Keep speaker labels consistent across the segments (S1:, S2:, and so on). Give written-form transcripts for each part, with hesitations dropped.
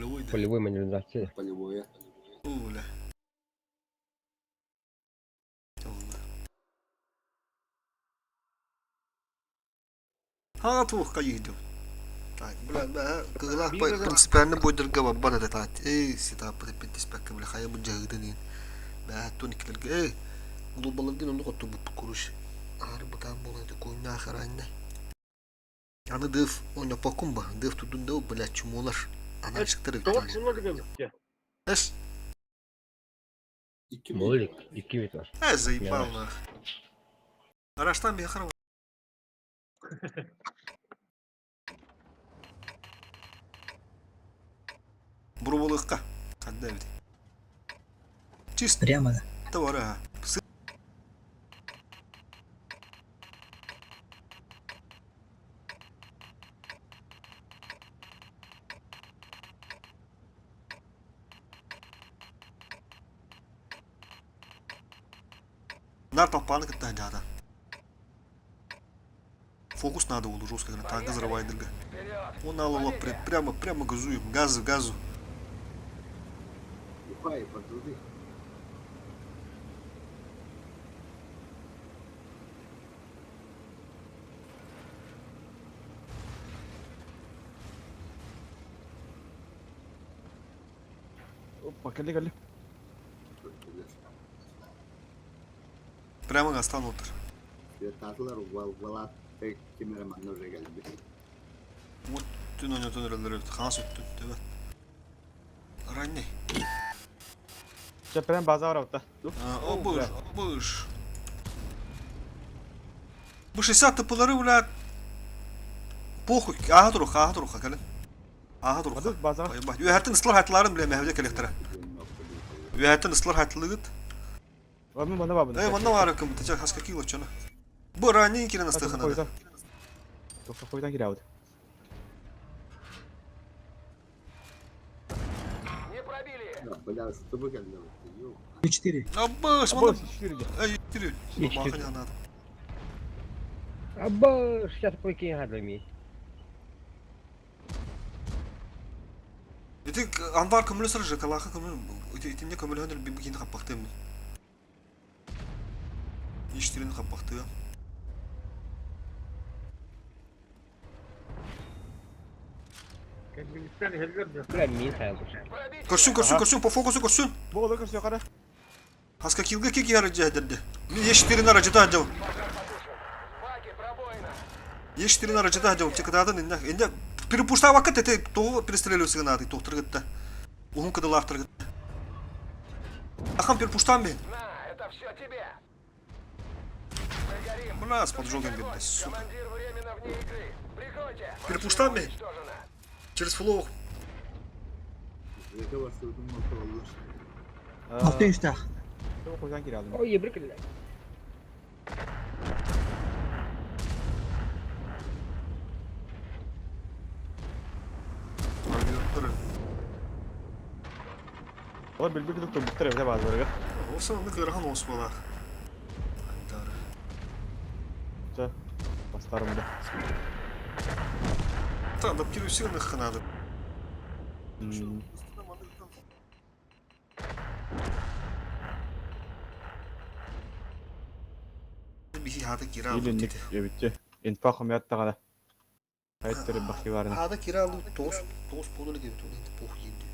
S1: Полевой, да?
S2: Полевой манипуляции.
S3: Полевое.
S1: Уля. Твох кайдем. Так, бля, кыгылак принципиально бойдырга бар да тат. Сита припетис пакка бля хая буджагдын. Бля тониклерге. Глобалыргын онду коту бу куруш. Ар бутан болайды койна харайна. Аны дыв ойна покумба. Дыв тудунда бля чумолар. Ана çıktırı bitti. Эс.
S2: Молик, 2 вид var.
S1: Заебал нах. Раштан бехар. Бурбулыкка. Кандай бит. Чисто.
S4: Прямо, да.
S1: Товара. На толпаны кітті жада. Фокус надо было жестко, танка взрывает дырга. Он алло, прямо газуем, газу.
S3: Упай, подруги.
S5: Опа, кали.
S1: Прямо газ там внутрь.
S3: Tatlılar valat pek kimere oraya geldi.
S1: Вот ты на него тонер хас өттү, evet. Ранний.
S5: Сейчас прям база var orada.
S1: Обыш. Bu 60 tıpıları ulan. Похуй, aha duruq, gəlin. Aha duruq.
S5: Hadi baza.
S1: Bak, ühətin ıslar hatlarını bile məhvəcə kolektora. Ühətin ıslar hatlığı.
S5: Ладно, бана бабы.
S1: Манда var akım, təcək haska kilo çana. Bu ранний kirin ıstığına.
S5: Только койдан кире ауды.
S3: Бля, с тобой geldi.
S4: 3-4.
S1: Аббаш,
S5: Босс,
S1: манда.
S5: 4
S1: Ey, yürü. Bakın yana adam.
S2: Абба, сейчас прикинь, гадами.
S1: Etik anvar kömürü sırıcı, kalaka kömürü. Etimde kömürü hönür bir bugün kapaktı mı? İşlerini kapaktı ya.
S2: Прям мин сразу.
S1: Koşsun, po fokusu koşsun.
S5: Bu olur kız yukarı.
S1: Haska kilga kiki aracı edildi. Yeştirin aracı da acaba. Yeştirin aracı da acaba. Çıkıdadan indi. Перепушта вакыт эти то перестреливаться надо, то тргытта. Угун кыды лав тргытта. Ахам перепуштам бен.
S6: Это все тебе.
S1: Бля, с поджогом бен, сука.
S6: Командир временно вне игры. Прикройте.
S1: Перепуштам бен. Через флоу.
S3: Zeka bastırdım motor olur.
S4: 600 tak.
S5: Çok koydan kire aldım.
S2: Ой, ебрикли.
S5: Ola bir tuttum bitti evde bazıları.
S1: Olsa onu kırhan olsun bana.
S5: Çok bastarım da.
S1: Tamam da bir üstüne kınadı. Bir hada kira aldı.
S5: İyilik bitti. İnfak hamiyat da kadar. Hayatları bakı vardı.
S1: Hada kira aldı. Toz podolu gibi tonu indi. Poh yendi.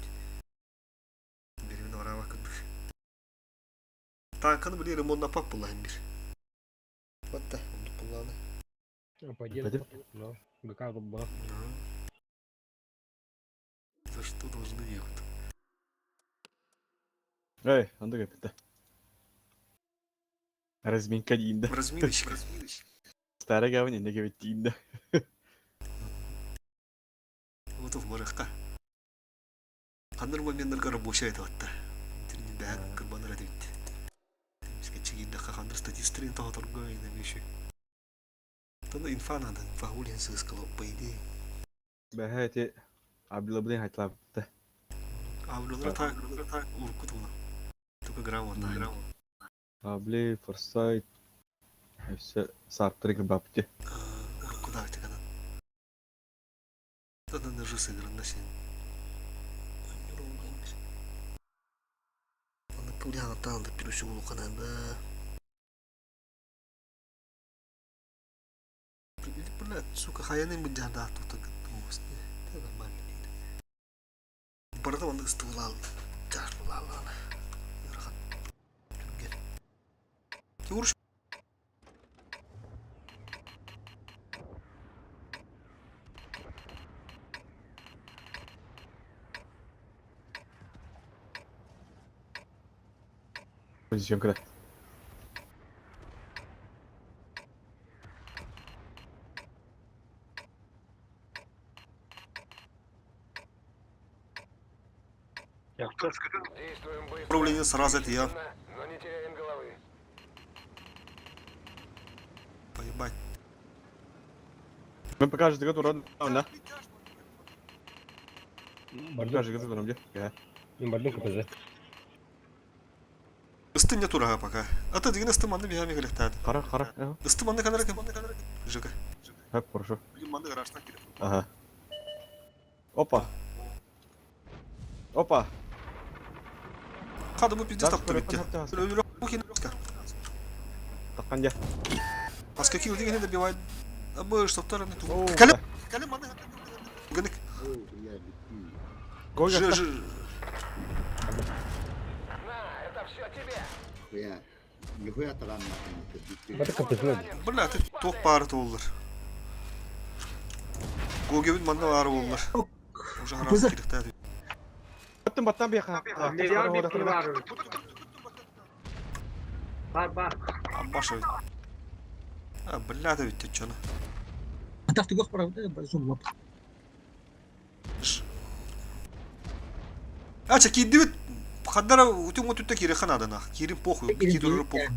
S1: Birimin oraya bakın. Tankını bile remonda pak bulayım bir. Hatta onu kullandı.
S2: Пойдем. Ну, ГК тут была.
S1: За что должны ехать?
S5: Ey, anda bitti. Разминка дейінді.
S1: Разминочка.
S5: Старый говне не говорит дейінді.
S1: Вот в барахка. Қаныр момендерге рабочий айтып атты. Интернет бәк кырбаныр айтып бітті. Бізге чегенде қақаныр статистрин тағатырға ойнамеші. Тогда инфа надо, инфа улин сыскала, по идее.
S5: Бәхәте Абдулабдин хайтла бітті.
S1: Авлюлар так уркут уна. Только грамотно.
S5: Абли, Форсайт. Все сарттыры бапты.
S1: Уркуда айтты канан. Тогда даже сыгран на сен. Туди ханаттан да пируши болу кананда. Блядь, сука, хаяның бұл жанда ақтуқта күттім осыны. Det er нормально дейді. Барда онда стул ал. Жар бұл алғаны. Рахат. Түнген. Ке ұрыш.
S5: Позицион кіре.
S6: Действуем быстро.
S1: Управление сразу это я.
S6: Но не теряем головы.
S1: Поебать.
S5: Мен покажу, ты готов, да?
S2: Бардым.
S5: Покажи, готов, где? Я.
S2: Мен бардым КПЗ.
S1: Исты не тураға пока. Ата деген ыстыманды бейхаме келектады.
S5: Қара.
S1: Ыстыманды қадар екен. Жыға.
S5: Хәп, хорошо.
S1: Лиманды гараждан келіп.
S5: Ага. Опа.
S1: Қады бұл пиздес
S5: Так,
S1: таптыр бітті.
S5: так.
S1: Бір өлі оқын.
S5: Таққан де.
S1: Паска кил деген добивает. Обои штоптары.
S5: Оу,
S1: Кәлім. Кәлім маны. Гінік.
S3: О, я летю.
S5: Гол
S1: Жы,
S5: жаста.
S1: жы.
S6: На, это все тебе.
S3: Я. Нихуя таран нахуй.
S2: Бата КПЗ.
S1: Бля, ты тоқ бары толдыр. Гогебін манда бары болдыр. Уже қарасы керектеді.
S5: Баттан бияқа.
S1: Башы. Бля, да бітті чөні.
S4: Атақты көк барады, зум лап.
S1: Ача, кейді бит. Қаддара өтің өтітті кері қанады нах. Керім похуй, кейдуры похуй.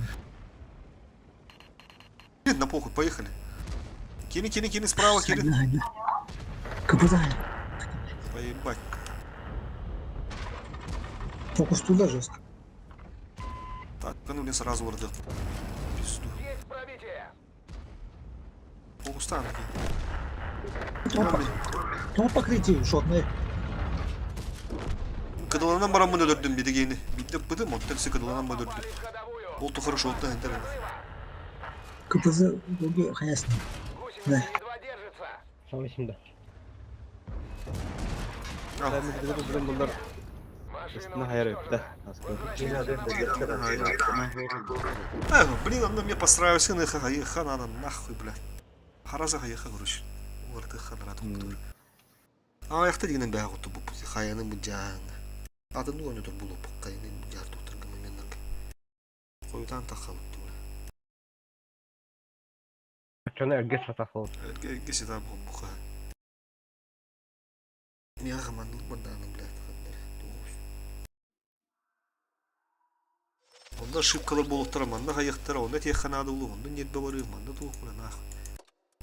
S1: На похуй, поехали. Кені, справа, кені.
S4: КПЗ.
S1: Поебать.
S4: Фокус туда жестко.
S1: Так, ну не сразу вырдет. Пизду.
S6: Есть пробитие.
S1: Фокус там.
S4: То покрытие шотное.
S1: Кадаланан барам мына дөrdüm bir de geyini. Bitti bıdım o tersi kadalanан mı dördü.
S6: Попали в ходовую.
S1: Oltu хорошо oldu enter.
S4: КПЗ хаясный.
S6: Гусеница едва держится.
S2: Сам есімді.
S5: Bunlar
S6: Машина
S5: üstüne hayal etti.
S1: Блин, он на мне постраивался на хана нахуй, блядь. Хараза хаяха груш. Орты ханра туктур. Аяқта дегенен бағы ұтты бұл пұлы. Қаяның бұл жағын. Атын ұлан өтір бұл ұпық қайының бұл жар тұқтырғы мәменнің. Қойдан тақалып тұр.
S2: Чөне әрге сатақыл.
S1: Гесі там бұл бұқа. Не ағыманның бұнданың, блядь, қандар. Онда шипкалар болуқтар, манда қайықтар, онда тек қанады ұлы, онда нет бавары, манда туық бұла нахуй.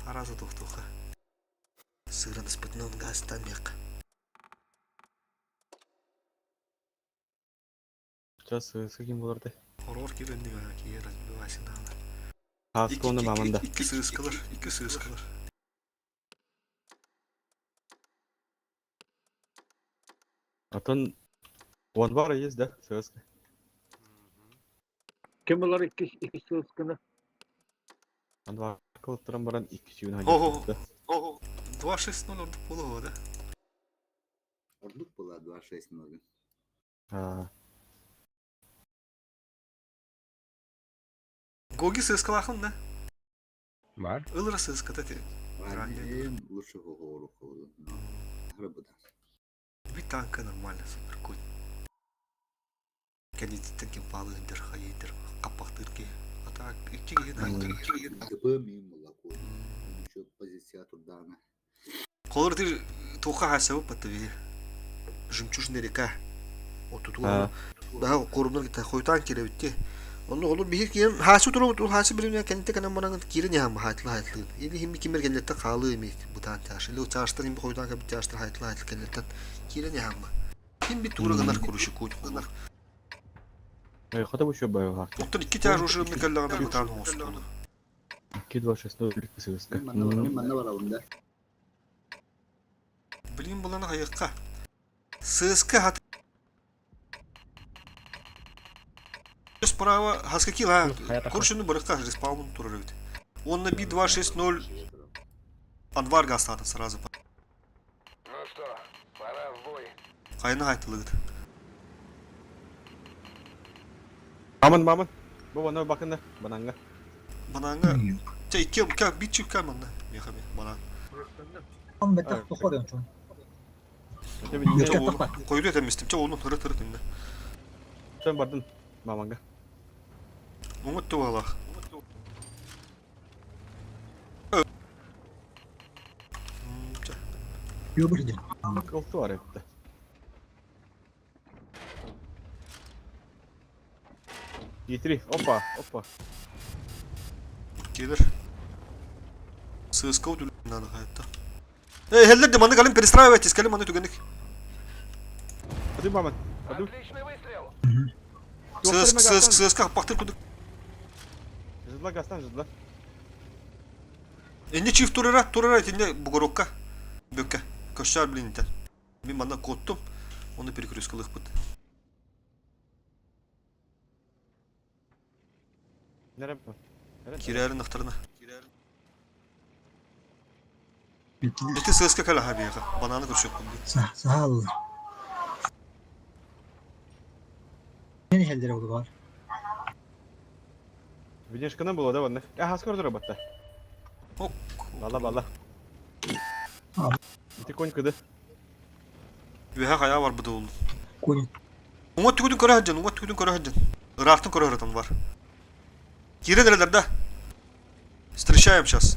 S1: Хараза туқтуға. Сырын испытнон газ тамек.
S5: Сейчас скаким буларды.
S1: Хорор киренди га ки разбивайся надо.
S5: Хаско оны маманда.
S1: İki sığız kalır.
S5: Атын он бар есть, да? Сыска.
S7: Kim bunlar iki sığıskını?
S5: Он бар кылттыран баран 2 чүйін
S1: Ого.
S5: хажет.
S1: Ого. 2-6-0 ордuk bolu da.
S3: Ордук была 2-6-0.
S1: Гоги sığız kalakın da.
S2: Бар.
S1: Ilra sığız katati.
S3: Ванем лучшего гору ходу. Грабуда.
S1: Bir tanka нормально супер кут. Kendisi tekin pahalı indir, hayırdır. Kapaktır ki. Ata iki gün.
S3: ДП мимо молоко. Еще позиция туда.
S1: Колор dir toka hasabı patı. Жемчужная река. O tutuğu. Daha korumlar gita koytan kere bitti. Onu olur bir ki hası turu tu hası birimle kendi kanam bana kirin ya mahatlı hayatlı. Yedi himmi kimler gelette kalı mi bu tan taşı. Lo çarştır himmi koytan ka bir çarştır hayatlı kelletten kirin ya ma. Kim bir tura kadar kuruşu koydu onlar.
S5: Қада еще боевых.
S1: Оттан iki tane uşu mi kallarına bir tane olsun onu.
S5: 2-2-6 сыска.
S3: Мана бар онда.
S1: Bilin bulana hayıkka. Sığızka hat. справа. Хаскакил, а?
S2: Хаята.
S1: Куршину бырыкка респаун турар бит. Он на B260 Анварга остаток сразу.
S6: Ну что, пора в бой.
S1: Кайны кайтылыгыт.
S5: Мамын. Bu ona bakın da bananga.
S1: Бананга. Те икке как битчик каманда. Мехами банан.
S4: Там бетте тохор чон.
S5: Öte bir
S4: Yok.
S5: yine
S1: Койду этемистим. Че onu тыры инде.
S5: sen bardın mamanga.
S1: Умут туалах.
S4: Йобырды.
S5: Bak oltu var hep de. Yitiri. Опа.
S1: Gelir. Сыска удул надо хаятта. Эй, хеллер де маны калим перестраивайтесь, калим маны тугенник.
S5: Hadi mamın. Hadi.
S6: Отличный выстрел.
S1: Сыска пактыр кудук.
S5: Жызла гастан жызла.
S1: Энде чифт турара тенде бугорокка. Бөккө. Көшчар билин интен. Мен манда коттум. Оны перекрёст кылык бут.
S5: Nere bu?
S1: Кирәрин нахтарына.
S4: Бетте.
S1: Эти сыска кала хабияга. Бананы көрсөк булду.
S4: Sağ. Ne helder oldu var?
S5: Видишканы было, да, ванна? Хаскор дроботта.
S1: Ок.
S5: Бала.
S4: Abi.
S5: Тихонько, да?
S1: Веха кая бар буда ул.
S4: Koyun.
S1: Умат түгүдүн көрө хаджан. Ырактын көрө хаджан бар. Кирелер да. Встречаем сейчас.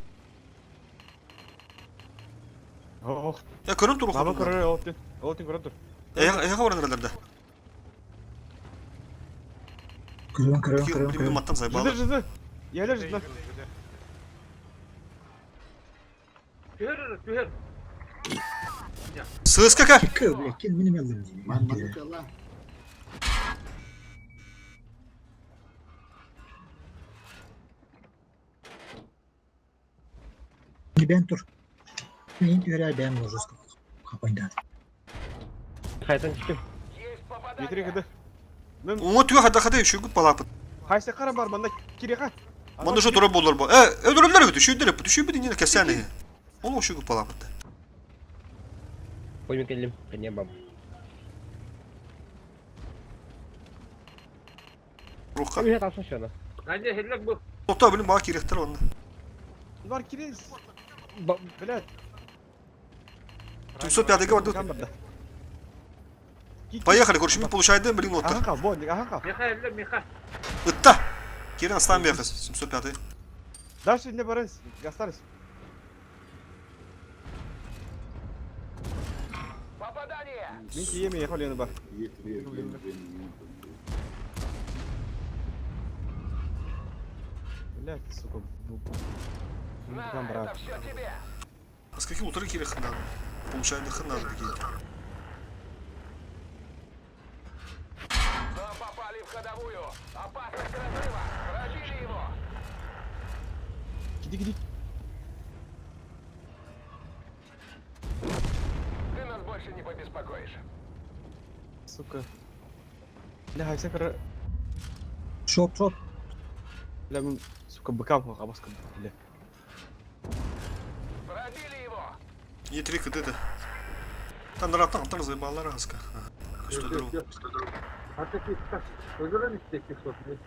S5: Ох.
S1: Я көрөм туру.
S5: Мама көрөр, олтин көрөр тур.
S1: Я барандар да.
S4: Kırıyorum.
S1: Кирим маттан сайбалы.
S5: Жызы. Еле жызла.
S7: Tüher.
S1: Сыска ка.
S4: Kır bile kendini mi aldın?
S3: Maşallah.
S4: Ben dur. Ben öğrer ben olacağız. Kapayın.
S2: Hayattan çıktım.
S6: Есть попадание.
S5: Yitiri kıdı.
S1: Умат түгө хада шүгүп балапыт.
S5: Hayse kara bar banda kireka.
S1: Манда şu тура болор бу. Öldürürler ötü. Düşürdür yine kesene. Onu şүгүп балапыт.
S2: Пойми келдим. Кене баб.
S1: Рухка.
S2: Үйе талсын шона.
S7: Hadi hellek bu.
S1: Тота билим бага керектер онда.
S5: Var kiriz.
S2: Баб.
S5: Блядь.
S1: 705-га барды. Поехали, короче, мы получаем, блин, вот
S5: Ага
S1: так.
S5: kal, bonik, aha kal.
S6: Миха.
S1: Ытта. Кирин оставим бияхыз, 705-й.
S5: Дальше не барыз, гастарız.
S6: Попадание.
S5: Minki yemeye kalyanı bak. Блядь, сука.
S6: На,
S5: Там
S6: это
S5: брат.
S6: все тебе.
S1: А с каким утры Кири хана? Получаем до хана какие-то.
S6: Но попали в ходовую. Опасность разрыва. Пробили его.
S5: Gidi.
S6: Ты нас больше не побеспокоишь.
S5: Сука. Бля, hayse kara.
S4: Şop.
S5: Bля, ben сука быкам кабаскам. Бля.
S6: Пробили его.
S1: Не три кыды. Там ратан заебалар аска. Что друг.
S7: Artık kaç. Öldüren istekli soktu.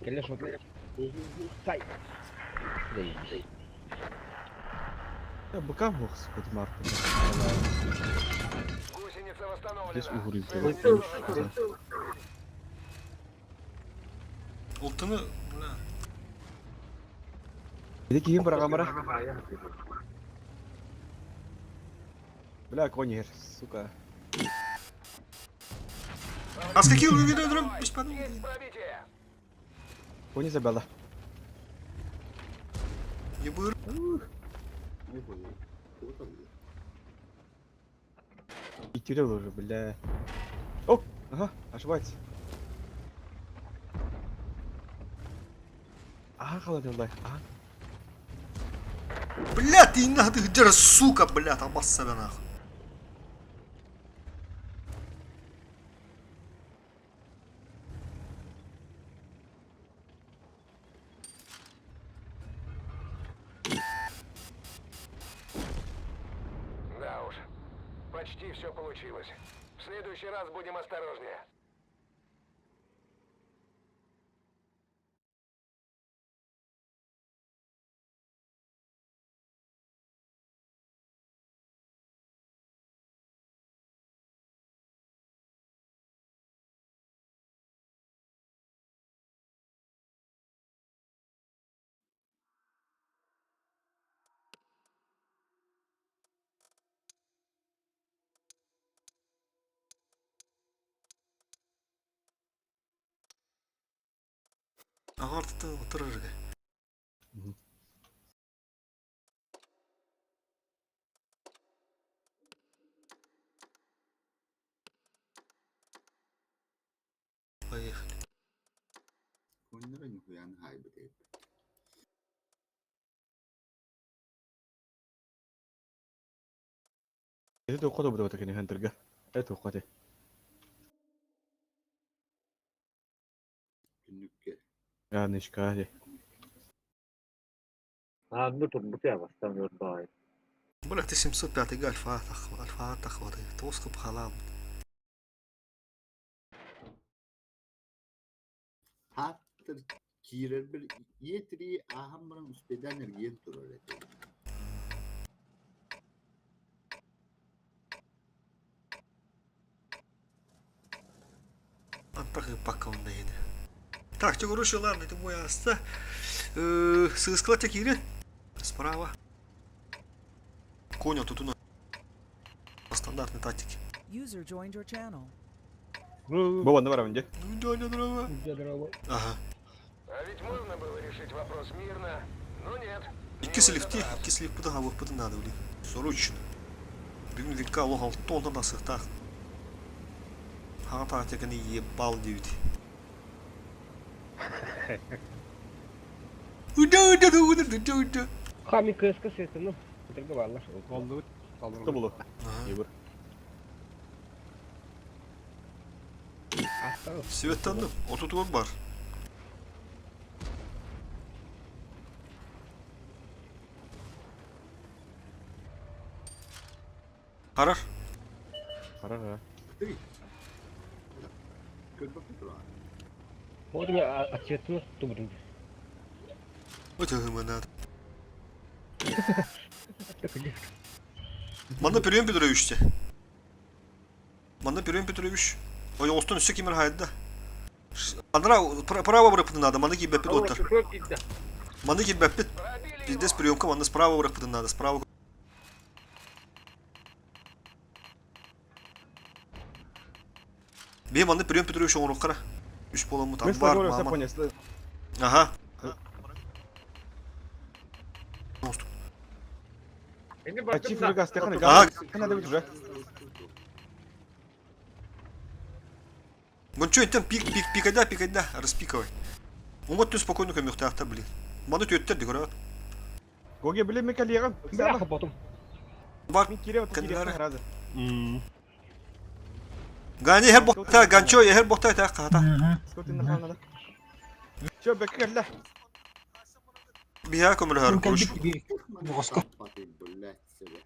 S2: Келе шот. Сай. Дей.
S5: Ya bыкам бог, сука, Марк.
S6: Гусеница
S5: Здесь
S6: восстановлена.
S5: угорел.
S1: Ултыны, бля.
S5: Bir de kim bırak bırak. Бля, коньер, сука.
S1: А с каким видеодром? Бесподобно.
S6: Есть пробитие.
S5: Кони забила.
S1: Не быр.
S5: И Кирилл уже, бля. О, ага, ошибается. Ага, холодный лайк, ага.
S1: Бля, ты надо где сука, бля, там масса нахуй.
S6: еще получилось. В следующий раз будем осторожнее.
S1: Ағартты отырыр жерге. Поехали.
S3: 오늘은 후양 하이브리드.
S5: إذا توقعت بدو تكني هنترجع. إيه توقعتي؟
S3: 근육계.
S5: يا نشكاهي.
S7: عندكم بتعرف تعمل باي.
S1: بقول لك تسم صوت بيعطيك الفاتح وضي توسخ بخلام.
S3: Hattır kirer bir yetri ahamların üsteden ergen durur.
S1: Антах и пока он наедет. Так, что хороший, ладно, это мой аста. Сыскала текири. Справа. Коня тут у нас. По стандартной тактике.
S8: User joined your channel.
S5: بابا نبرة من جد.
S1: Ага.
S6: А ведь можно было решить вопрос мирно, но нет.
S1: İkisi lifti, ikisi lift bu da hava bu da надо, блин. Срочно. Бигн линка лохал тонна на сыртах. Ха тактиканы ебал дивди. Уда.
S2: Хами кыска сети, ну. Торговала.
S5: Oldu. Tuttu bulu. İyi bur.
S2: Осталось.
S1: Светанdım. Otutuğum var. Karar.
S5: Karar ha.
S3: Kırpık durur.
S2: Вот у меня ответственность тубринг.
S1: Ötüğüm надо. Manda Periyon Petrovич'ti. Manda Periyon Petrovич. Ой, остан üstü kimin haydı? Andra право бырапытын надо. Манда ки беппит оттар. Манда ки беппит. Пиздец приемка, манда справа бырапытын надо. Справа. Benim manda Periyon Petrovич oğlum kara. 3 bolamı
S5: Мы
S1: tam
S5: с
S1: var
S5: тобой все
S1: mama.
S5: поняли.
S1: Aha. Dostum.
S5: А чифры газ, ты хана
S1: Ага.
S5: газ. Хана давид уже.
S1: Вон что это пикайда, распиковай. Он вот ты спокойно камёхтахта, блин. Манда төттер дегора.
S5: Гоги блин мы коллегам.
S2: Бляха потом.
S1: Бар.
S5: Мен кире вот кире
S1: Кандары.
S5: разы.
S1: Гани her бохта, ганчо her бохта та ката.
S5: Сколько на хана да? Чё бекерля?
S1: Biha kömür har
S4: Ülkel
S1: koş.
S4: bitti bir. Moskova.
S3: Patlayın böyle sebe.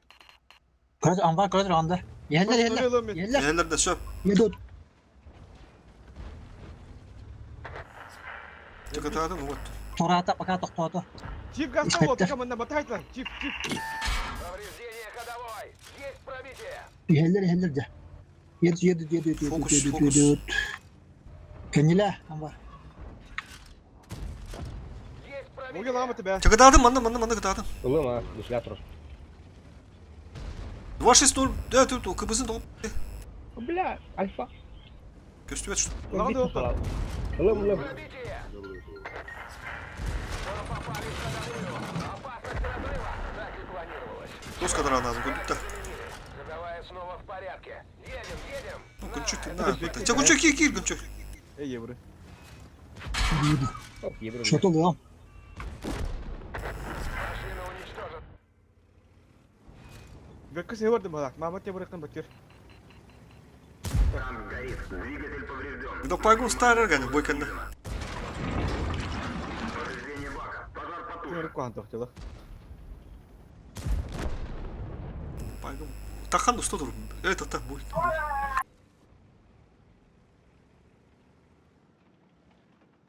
S4: Kırık anvar kırık anda. Yerler yerler. Yerler.
S1: Yerlerde söp.
S4: Yedot.
S1: Tıkatadım вот.
S4: Torata baka toktoto.
S5: Чиф газ того, только мы на батайта. Чиф.
S6: Повреждение ходовой. Есть пробитие.
S4: Yerler yerler de. Yedot.
S1: Fokus.
S4: Kendile anvar.
S6: Есть
S5: Гоги
S6: пробитие.
S5: ламы тебя.
S1: Tıkatadım manda tıkatadım.
S2: Улым, а, дефлятор.
S1: 2-6-0. Да, тут кыбызын топ.
S2: Бля, альфа.
S1: Köstüvet şu.
S5: Ладно, вот так.
S2: Улым.
S6: Пробитие. Скоро попали в ходовую. Опасность разрыва. Так и планировалось.
S1: Toz kadar anladım. Gördük de.
S6: Ходовая снова в порядке. Едем.
S1: Gönçük. Ne? Gönçük gir gönçük.
S5: Ey yavru.
S2: Оп, ебру.
S4: Şoto lan.
S6: Машина уничтожена.
S5: Gökkü severdim bak. Mahmut ya bıraktım bakıyor.
S1: Dok paygın starar gani boykanda.
S5: Yürü kuan tohtela.
S1: Paygın Takan usta dur. Evet tak bul.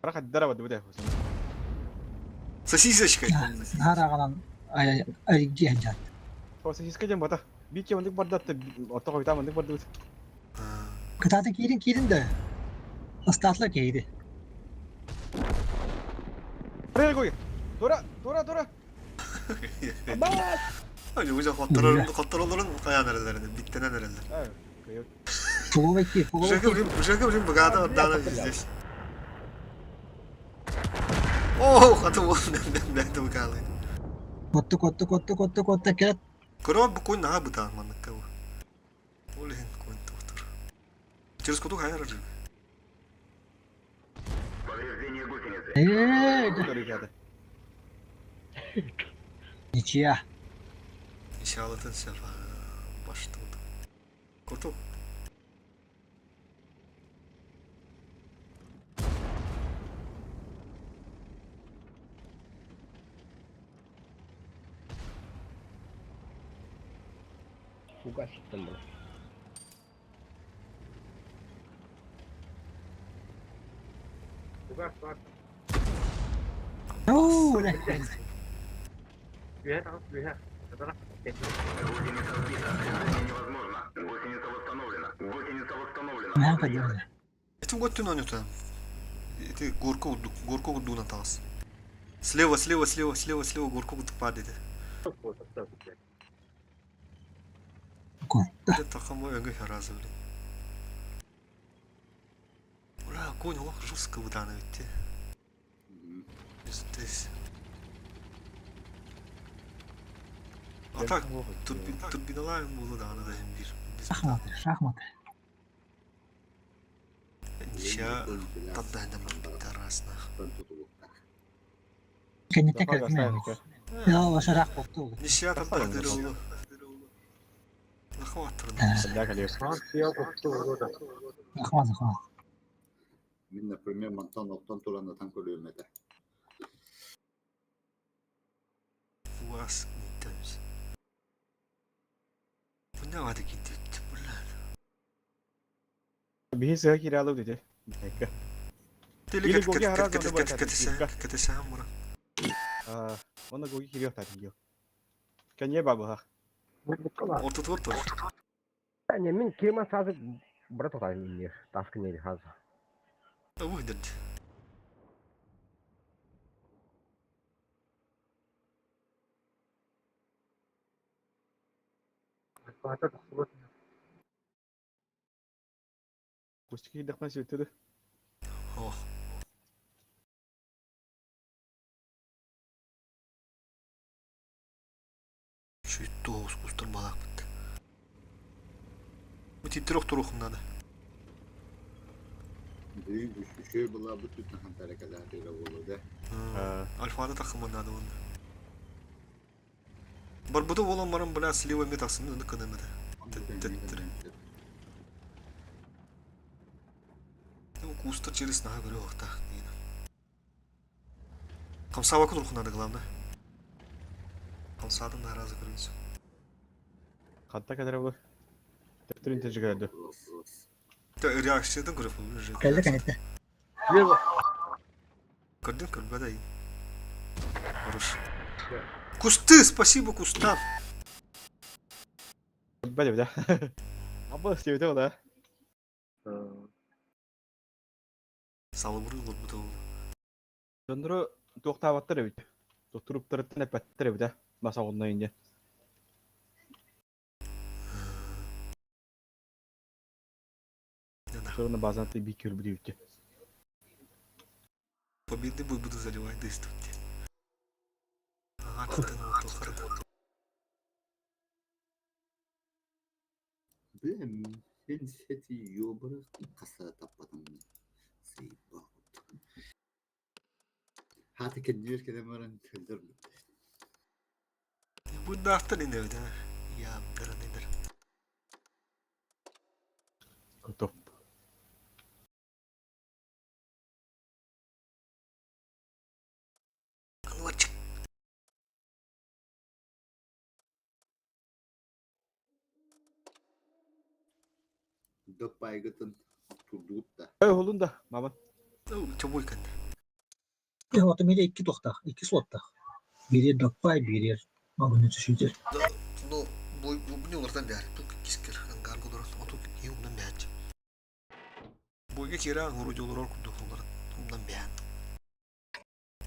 S5: راح اتضرب بده حسين.
S1: Sasiza şikay.
S4: Haragadan ay cihat.
S5: هو سيس كجن بده بيجي عندك برضه أعتقد بتاع عندك برضه.
S4: Kıtada girin de. Istatla giydi.
S5: 그래 거기. 돌아.
S1: Hadi hocam katlarların kaya nerelerinde. Bittene nerelerinde.
S5: 아 그래요.
S4: Fugu bekliyor.
S1: Bu şaka bizim bu kadar daha izleyiz. Oh katı bu. Ben de bu kadar.
S4: Kotta kerat.
S1: Kuro bu koyun ha bu da manlık kavu. Olehen koyun doktor. Через kutu kaya aracı.
S5: 그래 가다.
S4: Ничья.
S1: İnşaatın sefa. Başladı. Kutu.
S2: Фугас там, блядь.
S7: Фугас, фугас.
S4: Oo, udah.
S7: Вверх, вверх. Это раз.
S4: Ne yapacağım?
S1: Этим год ты нанят там. Это горку удуна тас. Слева горку уду падает.
S4: Kotta.
S1: Это такому эго раза, блин. Ура, конь лох жестко удана ведь. Здесь. А так, турбиналар было да, надо им бир.
S4: Шахматы.
S1: Ничья, тогда это интересно.
S4: Kendi
S5: Daha
S4: tekrar
S5: fazla
S4: etmiyor.
S5: saydık.
S4: Ya o şarap koptu.
S1: Ничья тогда дырылы. Нахватырын.
S5: لا كده.
S4: Akmaz.
S3: من البريمير مانتان نقطان طول أنا تنقل المتى.
S1: Уаз нитеміз. Бұнда вады кетті, бұллады.
S5: بيهز هيك يلا ودي. هيك. Или гоги хараз оны бар.
S1: Кәтесәң мұра.
S5: Оны гоги кириyor tabii yok. Кәне бабы ха.
S1: Ортыт отыр.
S2: Не, мен кема сазы брат отай не таскы не хазы.
S1: Выйдет.
S5: Пустики дәхмә сөйтеді.
S1: Ох. Чуть тоғыз кустар балақ бітті. Өтеттірек тұрухым надо.
S3: Büyük düşüşü bula bu tüt nahan hareketleriyle oldu.
S1: Альфада тақымы надо оны. Бар бұды olan барам біля слева метасыны үні кінемеді. Теттірі. Кустар через нага көрі оқтақ дейін. Қамсава күн надо главное. Қамсадың наразы көрінсің.
S5: Қатта кәдір бұл. Тәптірін тәжі кәдірді.
S1: Реакциядан көріп бұл.
S4: Geldi kanette.
S7: Слева.
S1: Көрден көрбеді. Хорош. Кусты, спасибо кустам.
S5: Бәлі бі да. Абы істеуді ол да.
S1: Салы бұры олар бұда ол.
S5: Жондыры тоқтаваттыр өйт. Тоқтырып тұрыптын әпәттір өйт да. Маса олына енді. Sonra bazen de bir kere biliyor ki.
S1: Победный бой буду заливать действовать. Ага, ты на вот хорошо.
S3: Ben seti yobara kasa tapadım. Seyba. Hatta kendine kadar öldürdüm.
S1: Bu da hafta ne evde? Ya bera nedir?
S5: Kutup.
S1: Kılıçık.
S3: Dökbaygıtın turduğup da.
S5: Ey oğlum da maman.
S1: Çabuk kan.
S4: Otomede iki tokta, iki slotta. Biri Dokpay, biri Mabını düşürdü.
S1: No, bu ne olur da bir tu kisker hangar kodor otu yumdan bir. Boyga kira vurucu olur kurdu olarak ondan bir.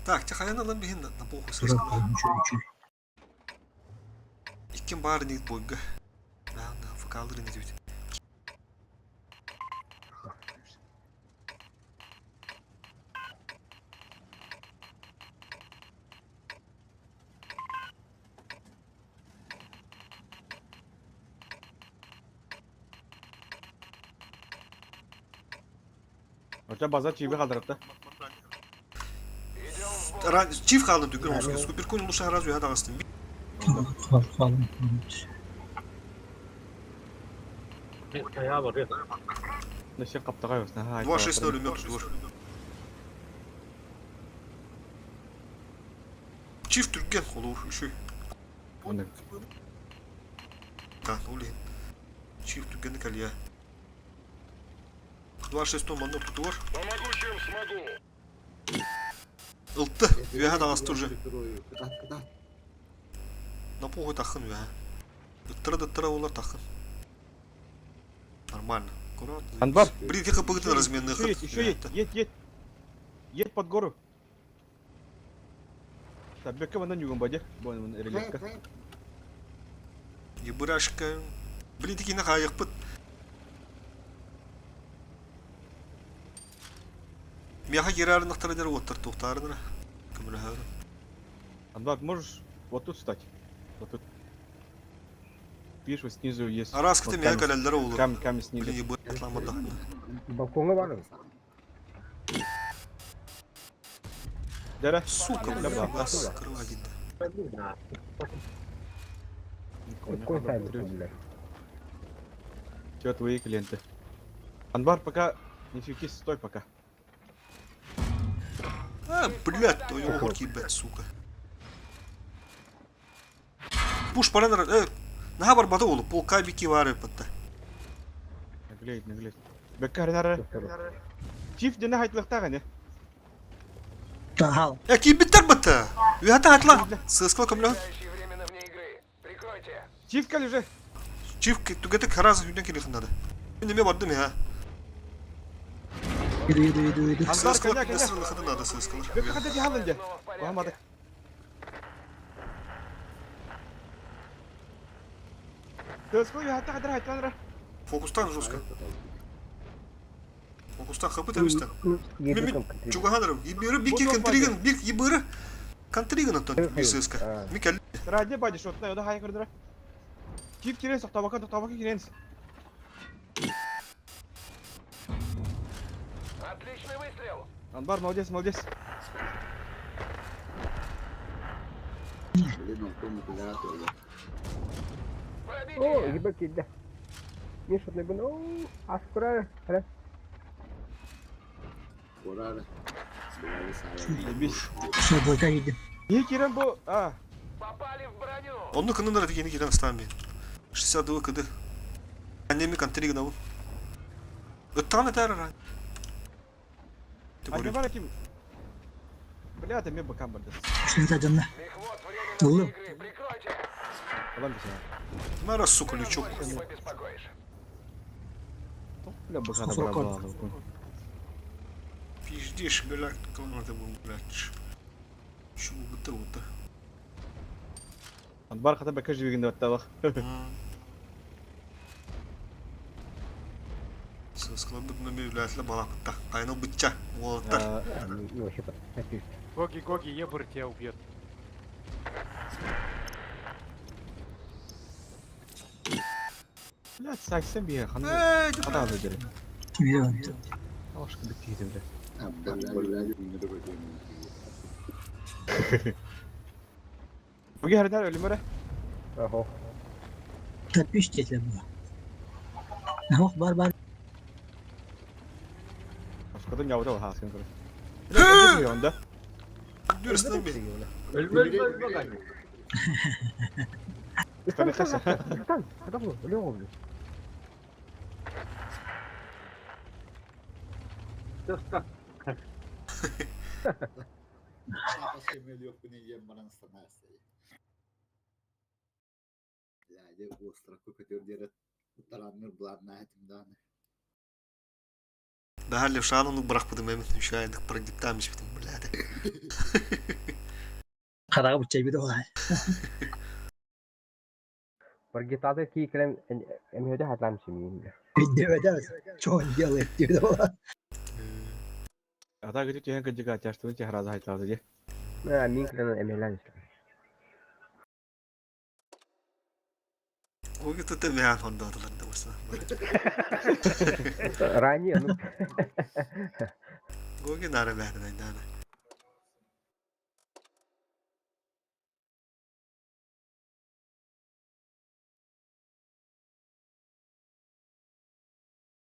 S1: Tak, çakayan alan bir hinde. Na bu ses.
S4: Sonra koymuş üçü.
S1: İkin bari nit boyga. Ben de fakaldır ne diyor.
S5: Hoca bazar çivi kaldırıp
S1: Çift kaldım tükür olsun. Super cool olursa razı ya da astım.
S4: Kalın.
S7: Ayağı var ya.
S5: Ne şey kapta kayıyorsun ha.
S1: Duvar şesine ölüm yok duvar. Çift Türkgen olur şu.
S5: Onu.
S1: Ha, oluyor. Çift Türkgen'i kalıyor. Duvar şesine mandı orta duvar.
S6: Помогу, чем смогу.
S1: Ilttı. Üyeha da astı urca.
S3: Kıdat.
S1: Na pohu takın üyeha. Ытtıра олар takın. Нормально. Аккуратно.
S5: Анбар.
S1: Блин, как погода разменных.
S5: Еще едь. Едь под гору. Так, бекка вандан юган баде. Бон реликка.
S1: Ебырашка. Блин, такие нахаяк пыт. Мяха герарын нахтарадер оттар тухтарынра. Кымра хавр.
S5: Анбар, можешь вот тут встать? Вот тут. Видишь, вот снизу есть.
S1: Араскты
S5: вот
S1: мяха калялдер олар.
S5: камень снизу.
S1: Блин, ебыр атламада.
S2: Balkonga var mı?
S5: Дера.
S1: Сука,
S5: Да,
S1: бля,
S5: да.
S1: бас крыла гида.
S2: Koy sahibi.
S5: Все твои клиенты. Анбар, пока не фикис, стой пока.
S1: А, блядь, твою огурки, ебать, сука. Пуш паранар, наха бар бада олуп, пол кайбики var yapıtta.
S5: Наглеет. Бекка харинара. Чиф дена хайтлыктаган ya.
S4: Tahal.
S1: Ya ki bitter bata. Üyata hat lan. Sıskala kamla.
S6: Сияющий временно вне игры. Прикройте.
S5: Чиф кали уже.
S1: Çift tüketek haraz hüden kili kındadı. Şimdi mi vardım ya?
S4: Yürü.
S5: Анбар,
S1: Sıskala
S5: коня.
S1: kıdasırlı kadın adı sıskala.
S5: Бекка хада дихалан де.
S6: Снова в порядке.
S5: Бахамады. Тыскал я хата хадра хайтланра.
S1: Fokustan жестко. Fokustan kapı temizden.
S2: Yedi
S1: Mimi
S2: kan.
S1: çugahanırım. Yibiri bir ki kantrigan bir yibiri. Kantrigan attan bir sıska. Mikel.
S5: Ради бади шотна, yoda хай кырдыра. Чиф кирен сак табака кирен.
S6: Отличный выстрел.
S5: Анбар, молодец.
S3: Elin oldu mu kıdat öyle.
S2: Oo,
S6: Пробитие.
S2: gibi kidde. Ne şut ne bunu? Oo, askura. Hele.
S3: Korar. Silahı sağlam.
S5: Biz.
S4: Soboyka yedim.
S5: Niye kiren bu? Ha.
S6: Попали в броню.
S1: Onun kınınlara yeni giren stan bir. 60 kıdı. Annemi kantrigan avun. Öttağına terar.
S5: Anne var kim? Бля, ты мне бокам бардас.
S4: Şurada canına.
S6: Мехвод временно
S4: Oğlum.
S6: вне игры. Прикройте.
S5: Ulan bir sana.
S1: Mara suku lüçok.
S6: Не побеспокоишь.
S5: Bля, бокам
S4: Сосок
S5: бардас.
S1: Пиздишь, блядь, комната был, блядь. Şu bıttı bıttı.
S5: Анбар хата бека живигинде батта бак.
S1: Sıskala bıttı bir bilatle bala bıttı. Kaynağı bıtça. Muğalatlar.
S2: Yok şipa. Hepsi.
S7: Гоги, ебр тебя убьет.
S5: Bля, saksen bir yer. Hanım.
S1: Eee,
S5: Hata aldı derim.
S4: Yürü.
S5: Aşkı bittiydi bile.
S3: Abdallah ünlü bakayım.
S5: Bu her ölüm öyle.
S2: Oho.
S4: Tatmış dediler bu. Ne bak var.
S5: Aşkıdan yavru var hasken kırı. Bля, ne onda?
S1: Dürüstten bir.
S7: Ölmez bakayım.
S5: Tane kasa.
S2: Lan, adam mı? Öyle oldu.
S7: Just
S3: Apa semeliyor bunu yem bana sanarsa. Yani o strakı kötü diye utaranır bulanlar hetimden.
S1: Behalli şu an onu bırakmadım emin. Müşahidik bırak gitmiş bitim bilade.
S4: Karağa bıçağı bir de var.
S2: Pergi tadi ki kalian em udah hatlam sini.
S4: Bir de öde. Çoğun yalı etti bir de var.
S5: Ata gıcık yehen gıcık açarstığın çehrazı haytlardı diye.
S2: Nah, min kalian em lan.
S1: O gitu da mehan honda adalar da olsa.
S2: Rani anu.
S1: O gün ara verdi dana.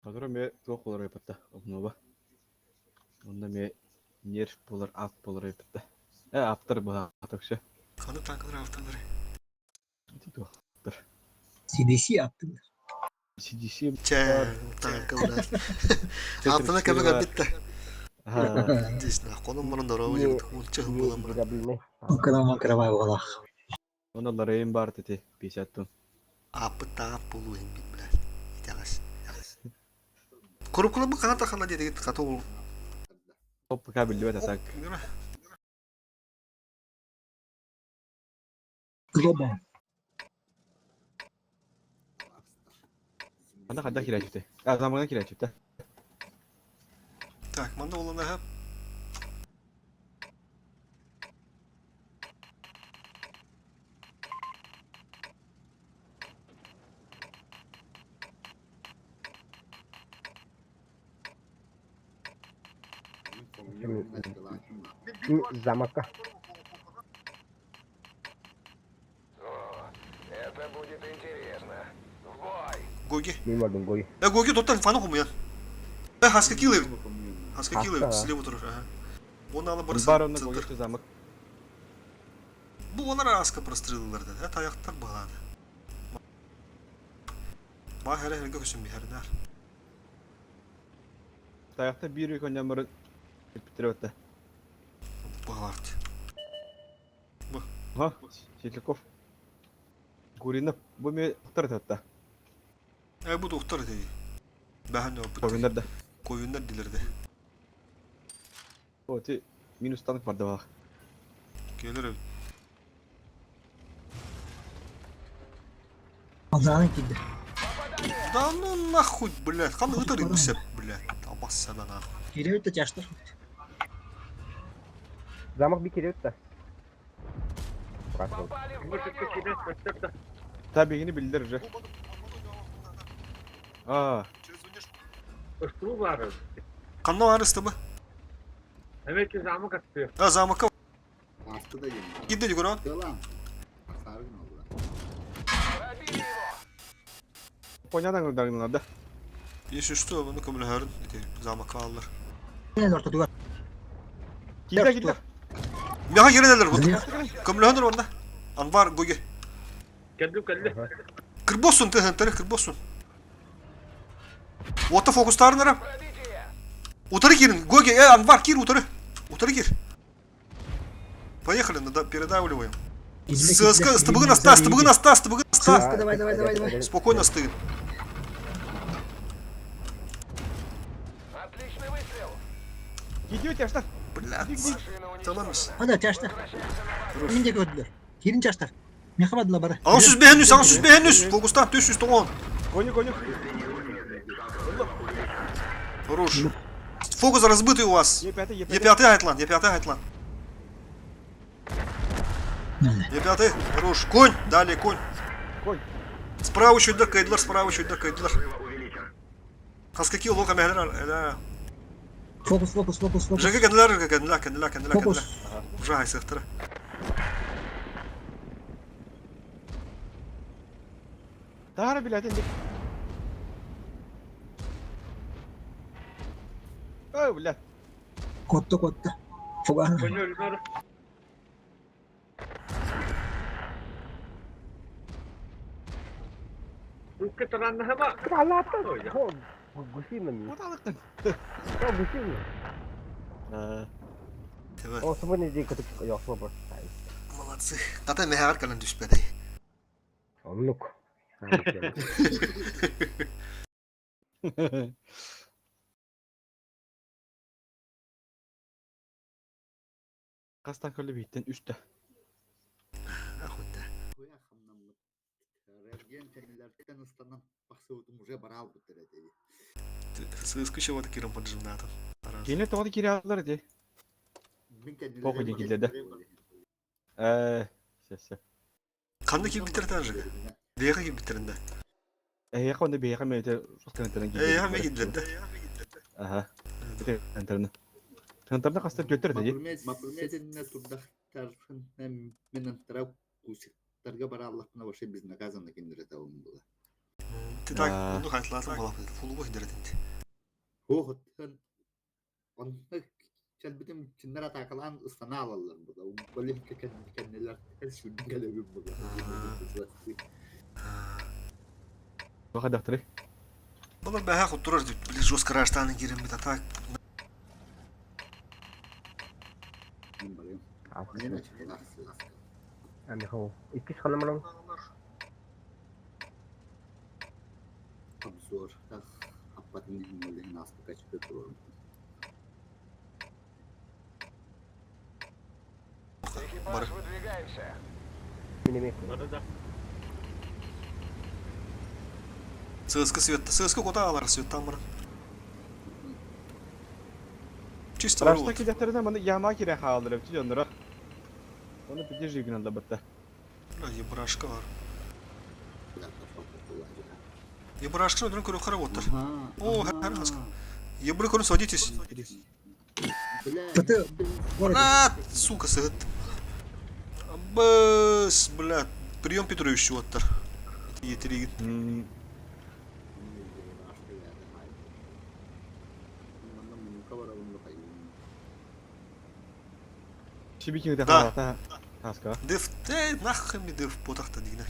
S5: Hazır me çok olur yapıtta. Obnova. Onda me yer bulur, at bulur yapıtta. Aptır bu atakşı.
S1: Kanı tankları haftaları.
S5: Tito.
S4: CDC yaptım.
S5: CDC.
S1: Çe, tankı ulan. Altına kadar bitti.
S5: Ha.
S1: Disna, konum bana doğru olacak. Ulça hımbulan bana.
S2: Tidak beli.
S4: O kadar makara var valla.
S5: Onda larayın bar teti. Pisattın.
S1: Apı ta puluh hindi bilan. Jelas. Kurup kurup bu kanat akan dia dikit kata ul.
S5: Top kabil ve tasak.
S1: Gimana?
S4: Global.
S5: Anda kadar kira çıktı. Zamanında kira çıktı.
S1: Так, manda olanlar hep
S2: Замaka.
S6: О, это будет интересно. В бой!
S1: Gogi.
S2: Min var dong goy.
S1: Gogi total fanı komuyan. Haska killer. Haska
S2: Haska.
S1: killer silahı oturur. Onu alıp barısı.
S5: Baron'da koyucu zamak.
S1: Bu onlar Haska прострелилерді. Это аяқтар бағады. Бай хәрі хәргі көсін бі хәрінер.
S5: Tayakta bir yük önden barı bitirip öttü.
S1: Бағаларды.
S5: Ha, Şetlikov. Gurinip bu me tutar öttü.
S1: Bu doktor dedi. Bəhän ne o?
S5: Koyunlar da.
S1: Koyunlar dilirdi.
S5: O ti minus tank vardı bak.
S1: Gelir ev.
S4: Allah'ın gitti.
S1: Да ну нахуй, блядь. Қан ытыр емсеп, блядь. Табас сәбән а.
S4: Geri öte çaştır.
S2: Замок bir kere öttü. Bırak oldu.
S6: Попали в
S5: Tabi yeni bildirir. Aa,
S7: Şu var.
S1: Kanna var istemı.
S7: Demek ki zamı katıyor.
S1: Ha zamaka.
S3: Haftada yeni.
S1: Git dedi Kur'an.
S3: Yalan. Sargın oldu.
S6: Пробили его!
S5: Konya'dan gönderdiler.
S1: Yeş üstü onu kabul herın. Zamaka alır.
S4: Ne orta duvar.
S5: Gider gider.
S1: Ya geri derler bu.
S4: Ne?
S1: Kabul herın onda. Anvar Gogi.
S7: Geldim geldi.
S1: Kırbosun te henteri kırbosun. What fokustarın aram.
S6: Пробитие!
S1: Уторы Кирин, Гоги, Анвар, Кир, уторы. Уторы Кир. Поехали, передавливаем. Стыбыгын оста, стыбыгын оста, стыбыгын оста.
S4: Давай.
S1: Спокойно стыгын.
S6: Отличный выстрел!
S5: Gidiyor yaşlar.
S1: Блядь.
S6: Машина
S1: Tamam
S6: уничтожена.
S1: mısın?
S4: Hadi çaştır. Mince gördüler. Girin çaştır. Ne kapattılar bana?
S1: Ансыз бехенüs. Фокустан, төс üstü on.
S5: Коню.
S1: Хорош. Фокус разбитый у вас.
S5: Е5.
S1: Е5 Айтлан, Е5 Айтлан. Е5, хорош. Конь, далее конь.
S5: Конь.
S1: Справа чуть докайдлар, справа чуть докайдлар. Хаскаки лока мехлер.
S4: Fokus.
S1: Жега кенdiler.
S4: Fokus.
S1: Уже айсыхтыры.
S5: Daha biladin dik. Oh bilad.
S4: Kotta. Fogan.
S7: Oynuyor. Bu ketaranna hava.
S2: Kralata. Гусино ми.
S5: Оталыктын.
S2: О, гусино.
S1: Evet.
S2: О, собой не kötü yok var.
S1: Молодцы. Kata meher kalan düşmedi.
S2: Onluk.
S5: Kastan kölle bitten 3'te.
S1: Ahunda.
S3: Koya hamnamı. Revgen teknelerden ıslanan baksı уже барал бутырады.
S1: Сыскы еще вот киром поджимнатов.
S5: Yine toğdu kiri aldılar diye.
S3: Min tekneler.
S5: Koku dikildi. Ses.
S1: Kandı gibi bitirdin же. Beyağı gibi bitirinde.
S5: Yakında bir yakın meyte soskanetlerden gidiyor.
S1: Ya me gidildi.
S5: Aha. Bir de enterini. Enterini kastır götür diye.
S3: Мапурмединне турдахтарфын менен тарап кусиктарга бара Аллахтан башы биз наказаны киндире табым була.
S1: Ты так, ну hayatlatın bala fayda. Fulu bu hidirdin.
S3: Хоғыттан онны чалбитим чиндер атакалан ыстана алалар буда. Болим кеннелер her şunu gelebim bуда.
S5: Bakın daktırı.
S1: Bunlar beyağı oturur. Bilir жестко raştanın girin bir tak.
S3: Мен барайım.
S2: Аз
S3: Мен ачыларсыз.
S2: ами хоо. Икки ханамлан.
S3: Обзор. Аппатын нелеген аспы качып тұрорум.
S6: Экипаж, выдвигаемся.
S2: Минемек.
S1: Сыскы светті. Сыскы кота алар светтан бұрын. Чисто
S5: Raşta
S1: var.
S5: ki daktarından bana yağma kire kaldırıp tutuyor onlara. Onu bir diğer gün aldı batta.
S1: Ебрашка var. Ебрашка ödünün körü kara otur. О, her haska. Ебры körü садитесь.
S4: Ты
S1: Брат, сука, сыгыт. Аббас, блядь. Прием Петровичу оттар. Етерегин.
S5: Şibikini de
S1: Da.
S5: kalata. Haska.
S1: Дев, нахуй ми дев потахта дигне.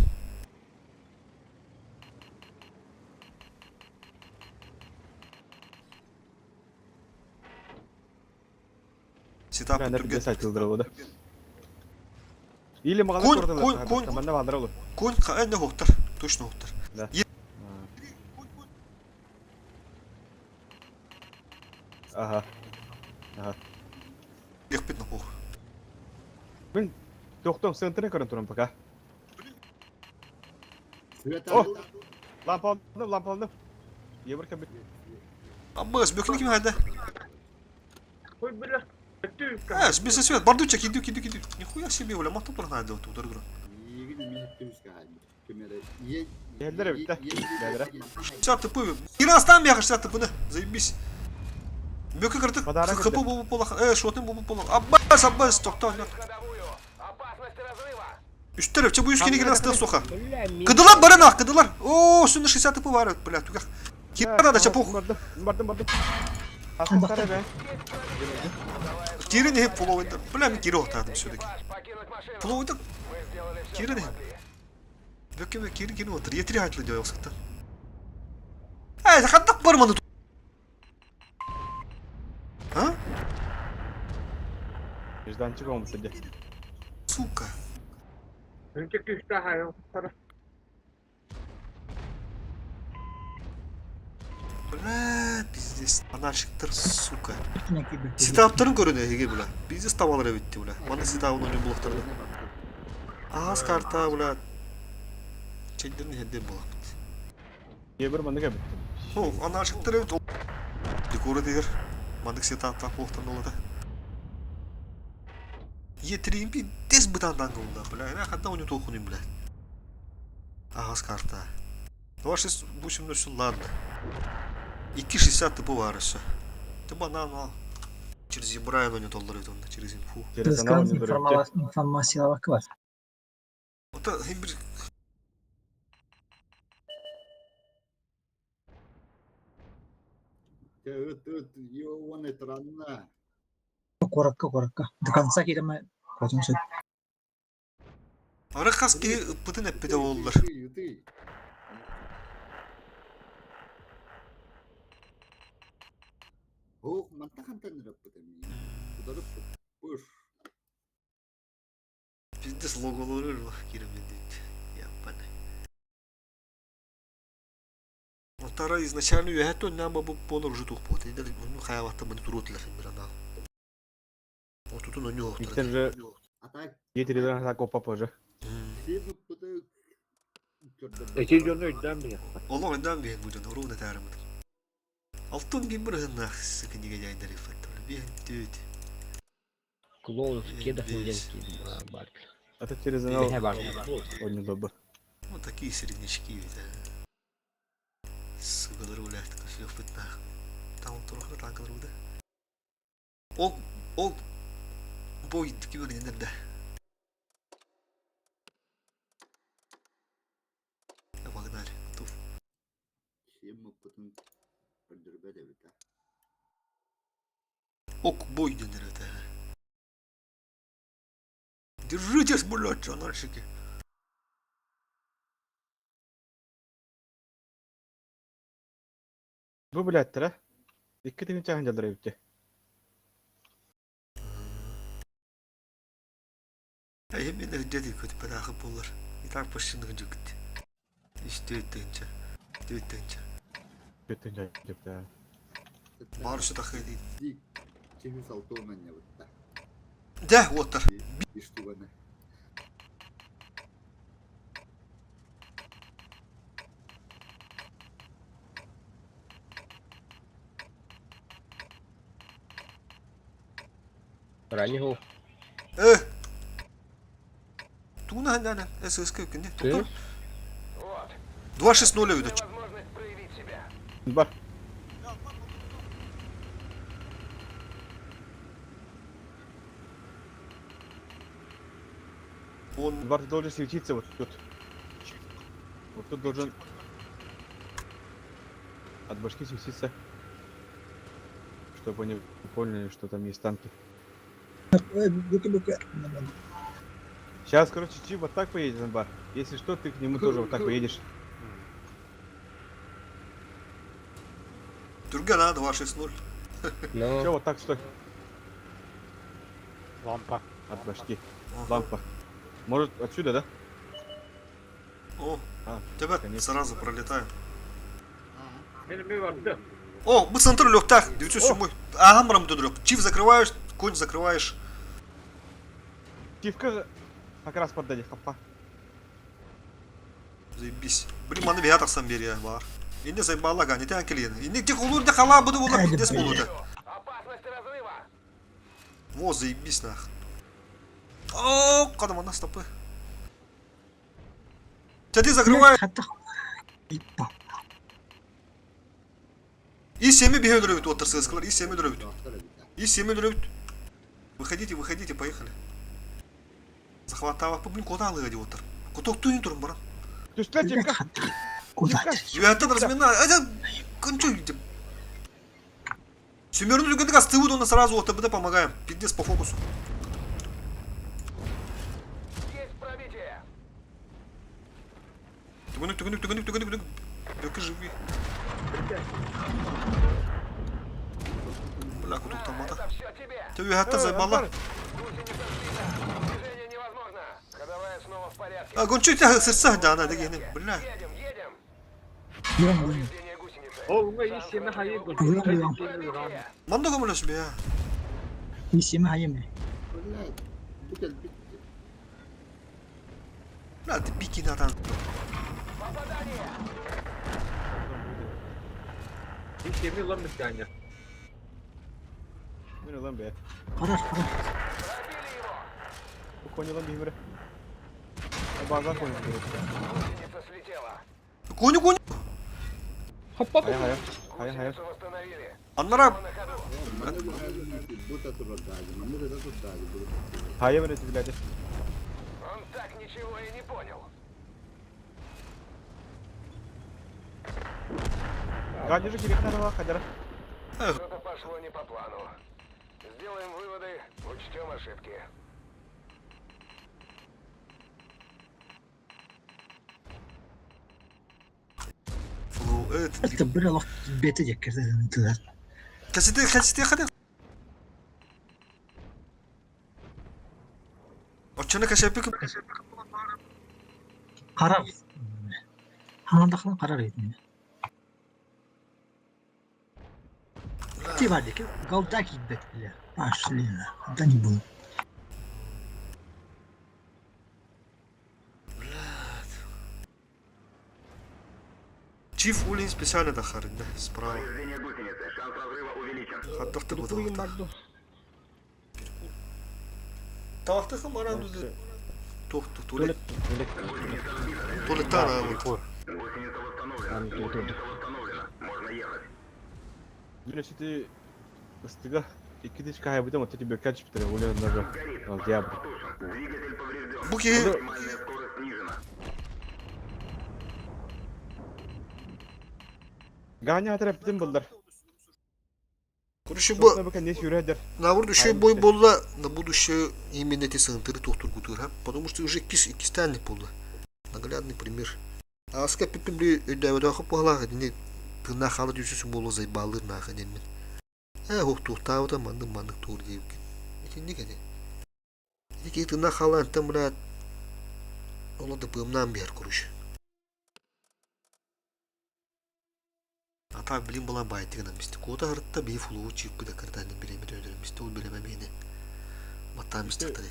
S1: Сетап
S5: Ben de bir de
S1: түрген.
S5: saytıldır o da. İyi mi
S1: Kon,
S5: kadar
S1: kon, kon.
S5: Ben de vardır olur.
S1: Конь, не хоқтар. Точно хоқтар.
S5: Aha. Aha.
S1: Ехпет на пох.
S5: Ben doktor sentine karın turun paka.
S3: Свет
S5: Oh. Lampa aldım. Ye bir kabit.
S1: Аббас, бөкіні кім хайды?
S7: Ой, бля. Ты
S1: Без свет. Бардучек, иди. Нихуя себе, бля, махту пырнайды оту, дұры.
S3: Егін минуттен кемері.
S5: Geldiler bitti. Geldiler.
S1: Сят тыпы. Ирастан бияқы сят тыпыны. Заебись. Бөкі кірдік.
S5: Подарок
S1: Қыпы
S5: етті.
S1: бұл полақ. Шотын бұл полақ. Аббас, тоқтан.
S6: Ходовую. Опасность разрыва.
S1: Үстіріп, че bu üç kere giren соқа.
S2: Бля, ми.
S1: Кыдылар барын ақ, кыдылар. О, üstünde 60 тыпы var, бля, түгақ. Кері да чапуқ.
S5: Bardım. Haskastara be.
S1: Кері не хеп фулов ойдар. Бля, мен кері оқтадым все-таки.
S6: Экипаж, покинуть машину.
S1: Фулов ойдар.
S6: Вы сделали все,
S1: Кері
S6: что
S1: не.
S6: могли.
S1: Бөкеме кері отыр. Етірі айтылы дей оқсақта. Қаттақ бар маны. Ha?
S5: Vicdancık olmuş hadi.
S1: Сука.
S7: Önce küçük daha yok. Para.
S1: Бля, пиздец. Анаршиктер, сука.
S4: Üstüne gibi.
S1: Сетаптарын көріне еге бұла. Пиздец табалары бітті бұла. Маны сетабын ойын бұлақтарды. Ağız karta бұla. Çeklerini hedde бұлақ бітті.
S5: Ye bir bandı kabit.
S1: О, анаршиктер өт. Декоры дегер. Мандық сетаптақ бұлақтарды олады. Етерейін бі дес бұтандан қылында бұла. Әне қадда ойын толқынын бұла. Ağız karta. Ну, аж bu şimdi şu ладно. 2.60 типу варышы. Ты банан ал. Через Ебрайан он доллары onda, через инфу.
S5: Telefona oyunu duruyor.
S4: İnformasyon hakkı var.
S1: O da hem bir
S3: Ёбаный трана.
S4: Коротко. До конца киреме. Потом все.
S1: ara kaski pıtın hep bir de oldular.
S3: Ох, мантахан танырап бутами. Ударып буш.
S1: Bizde logoları var киремедит. Япаны. Отара изначально юхэтон нама бу полор жутух пот. Идели ну хаяватта мани турутлер bir ana. Отутун оню охтар.
S5: Виктор же
S3: Атак.
S5: етереден так опа позже.
S3: Сибу бута.
S2: Эти жонны өйдөн бия.
S1: Олог эндан ген бу жана уруна таарымын. Алтын гимбир хыннах сыкынига жайдар ифат. Bir düt.
S2: Клоун кеда хулянки бар.
S5: Это через
S2: Не
S5: канал
S2: бар.
S5: очень добро.
S1: Вот такие середнячки ведь. Сугалар улят, кофе в пятнах. Там он трохи так руда. О, бой таки вон нерде. Погнали, готов.
S3: Сибу бутун. Öldürbe de biter.
S1: Ok, бой денер это. Держитесь, блядь, чанарщики.
S5: Bu bilettere. Dikkatini çağıncalar evde.
S1: Я именно где-то хоть подахи полар. И так почти нагджугт. İşte ötünce. Ötünce.
S5: Kötü çağıncalar.
S1: Барышы тахайды.
S3: Dik. Çivi saltı olman ya butta.
S1: Да, отыр.
S3: İşte bana.
S2: Ранний гол.
S1: Туна ганяна. ССК күнде.
S2: Ты?
S6: Вот.
S1: 2-6-0 өйді.
S6: Возможность проявить себя.
S5: Бар.
S1: Он
S5: Бар, ты должен светиться вот тут. Вот тут должен от башки светиться. Чтобы они поняли, что там есть танки.
S4: Бука-бука.
S5: Сейчас, короче, Чип вот так поедет на бар. Если что, ты к нему тоже вот так поедешь.
S1: Тургана 2-6-0.
S5: Все,
S2: Ну,
S5: вот так стой.
S7: Лампа.
S5: От башки. Лампа. Может отсюда, да?
S1: О,
S5: А,
S1: тебя
S5: конечно.
S1: сразу пролетаем.
S7: Benim bir vardı.
S1: О, мы центр лег, так, 907. Агамрам дудрок. Чиф закрываешь, конь закрываешь.
S5: Чивка как раз поддали, хапа.
S1: Заебись. Блин, маны биятах сам бери бар. Инде заебала гани, ты анкелин. Инде где хулур, где хала буду улар, где смолота.
S6: Опасность разрыва.
S1: Во, заебись нах. О, кадам она стопы. Ты закрываешь.
S4: Hatta.
S1: И 7 бегают дробит, вот торсескалар, и 7 дробит.
S3: Hafta da biter.
S1: И 7 дробит. Выходите, выходите, поехали. Захватава, блин, куда лыгади вот тор. Куток туин турм бара.
S5: Ты что, Чивка?
S4: Куда ты?
S1: Юятан размина, это кончу где. Семерну люди как стывут, он сразу вот ТБД помогаем. Пиздец по фокусу.
S6: Есть пробитие.
S1: Тугунук. Беки живи. Бля, куток там мата.
S6: Это все тебе.
S1: Ты юятан заебала.
S6: Гусеница сбита. Движение невозможно. Ходовая снова в порядке.
S1: А гончу тебя сердца, да, она, дегенем, бля.
S6: Едем.
S4: Yok.
S6: Повреждение гусеницы.
S7: Oğlum iyi seni hayır bu.
S6: Пробитие.
S1: Manda kamulaş be ya.
S4: İsimi hayır mı?
S3: Vallahi bu kez bitti.
S1: Bля, ты пики натан.
S6: Попадание.
S7: Hiç yemin lan bir tane.
S5: Bu ne lan be?
S4: Parar.
S6: Пробили его.
S5: Bu konuyu lan bir Bazen koyuyoruz.
S6: Гусеница слетела.
S1: Коню.
S5: Hayır.
S6: Гусеницу восстановили.
S1: Аннара.
S6: На ходу.
S3: Bana bu bu da turdadı. Bana da turdadı.
S5: Hayır böyle tüyledi.
S6: Он так ничего и не понял.
S5: Радио же керек надо ходера.
S6: Что-то пошло не по плану. Сделаем выводы, учтем ошибки.
S1: Evet.
S4: Hatta böyle bak bete çekirdi.
S1: Kasete kadar. Açana kaşepik.
S4: Karar. Hanandakla karar etmeni. Tibadaki galdaki gitmek bile. Başlıyor. Dani bu.
S1: Чиф улин специально дахарин, да, справа.
S6: Повреждение гусеницы. Шанс разрыва увеличен.
S1: Хаттахты bu
S2: Uyum
S1: da.
S2: vardı.
S1: Tavakta kamera düzü. Tohtu, tuvalet.
S5: Өлек.
S1: Tuvalette ara вот.
S6: Гусеница восстановлена.
S2: Там тут
S6: Гусеница восстановлена. Можно ехать.
S5: Билесити ыстыга 2 кая бутем вот эти бекач битре уле даже. Я
S6: Потушен. Двигатель поврежден.
S1: Bu ki
S6: Максимальная скорость снижена.
S5: Ганя атрап битем булдар.
S1: konuşu
S5: Бу
S1: bu.
S5: bakın ne yürüder.
S1: На вроде еще бой болла на будущее именно эти сантыры тохтур гутур, потому что уже кистальный болла. Наглядный пример. А скапи пимли да хопала не ты на хала дюсү боло зай балыр на хадемин. Хох тухтау да мандык тур дейм. Эти не кеде. Эти ты на хала там брат. Ола да бымнан бер куруш. Ата билим була байтыгынан мисти. Кота хыртта би фулу чип да кардан билеме дөдөрүм мисти. Ол билеме мени. Мата мисти тали.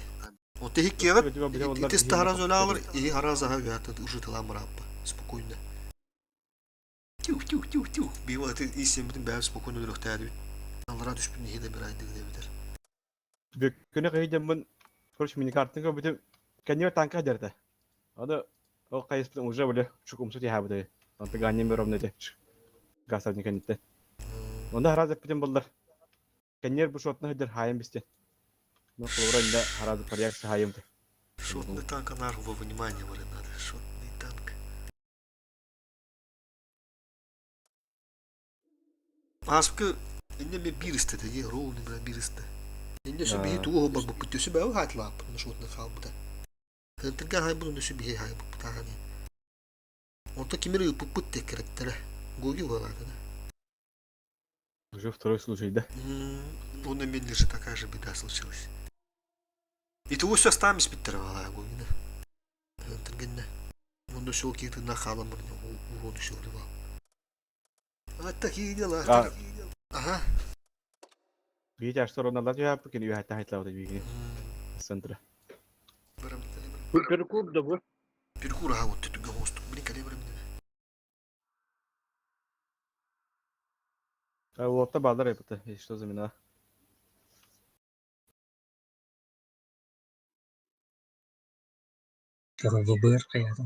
S1: Вот ты кеват. Ты стараз öyle alır. İyi haraza ha ya. Ужитала мрапа. Спокойно. Тюх. Бива ты и всем этим бәв спокойно дөрөктәди. Аллара düşüp неге de bir aydı дебидер.
S5: Беккене кайдам мен короче мини картынга битем кенне танка дерде. Ада о кайспен уже боле чук умсут я бу. Анты ганнем беромне де. Гасадны кенетте. Онда хараз битем булдар. Кеннер бу шотны дер хайым бисте. Но колоранда хараз паряк хайым.
S1: Шотный танк на во внимание варе надо. Шотный танк. Аспкы инде ме бир истеди, ye ровный бра бир исте. Инде су би туго бак бак төсү бәв хатлап, на шотный халбыда. Тентер хай bunu төсү би хай бак таганы. Онта кимери пупут текереттер. Гоги валады.
S5: Уже второй случай, да?
S1: У Намедли же такая же беда случилась. И того все осталось спиттеровала Гогина. Тергенне. Он дошел каких-то нахалом, урон еще вливал. А такие дела. Ага.
S5: Видите, что ровно ладно, я покину я тахитла вот эти центра.
S2: Перекуп да bu.
S1: Перекур, ага, вот ты госту. Блин, калибром.
S5: А вот та балдар это, что за меня?
S4: Kalau beber kayak itu.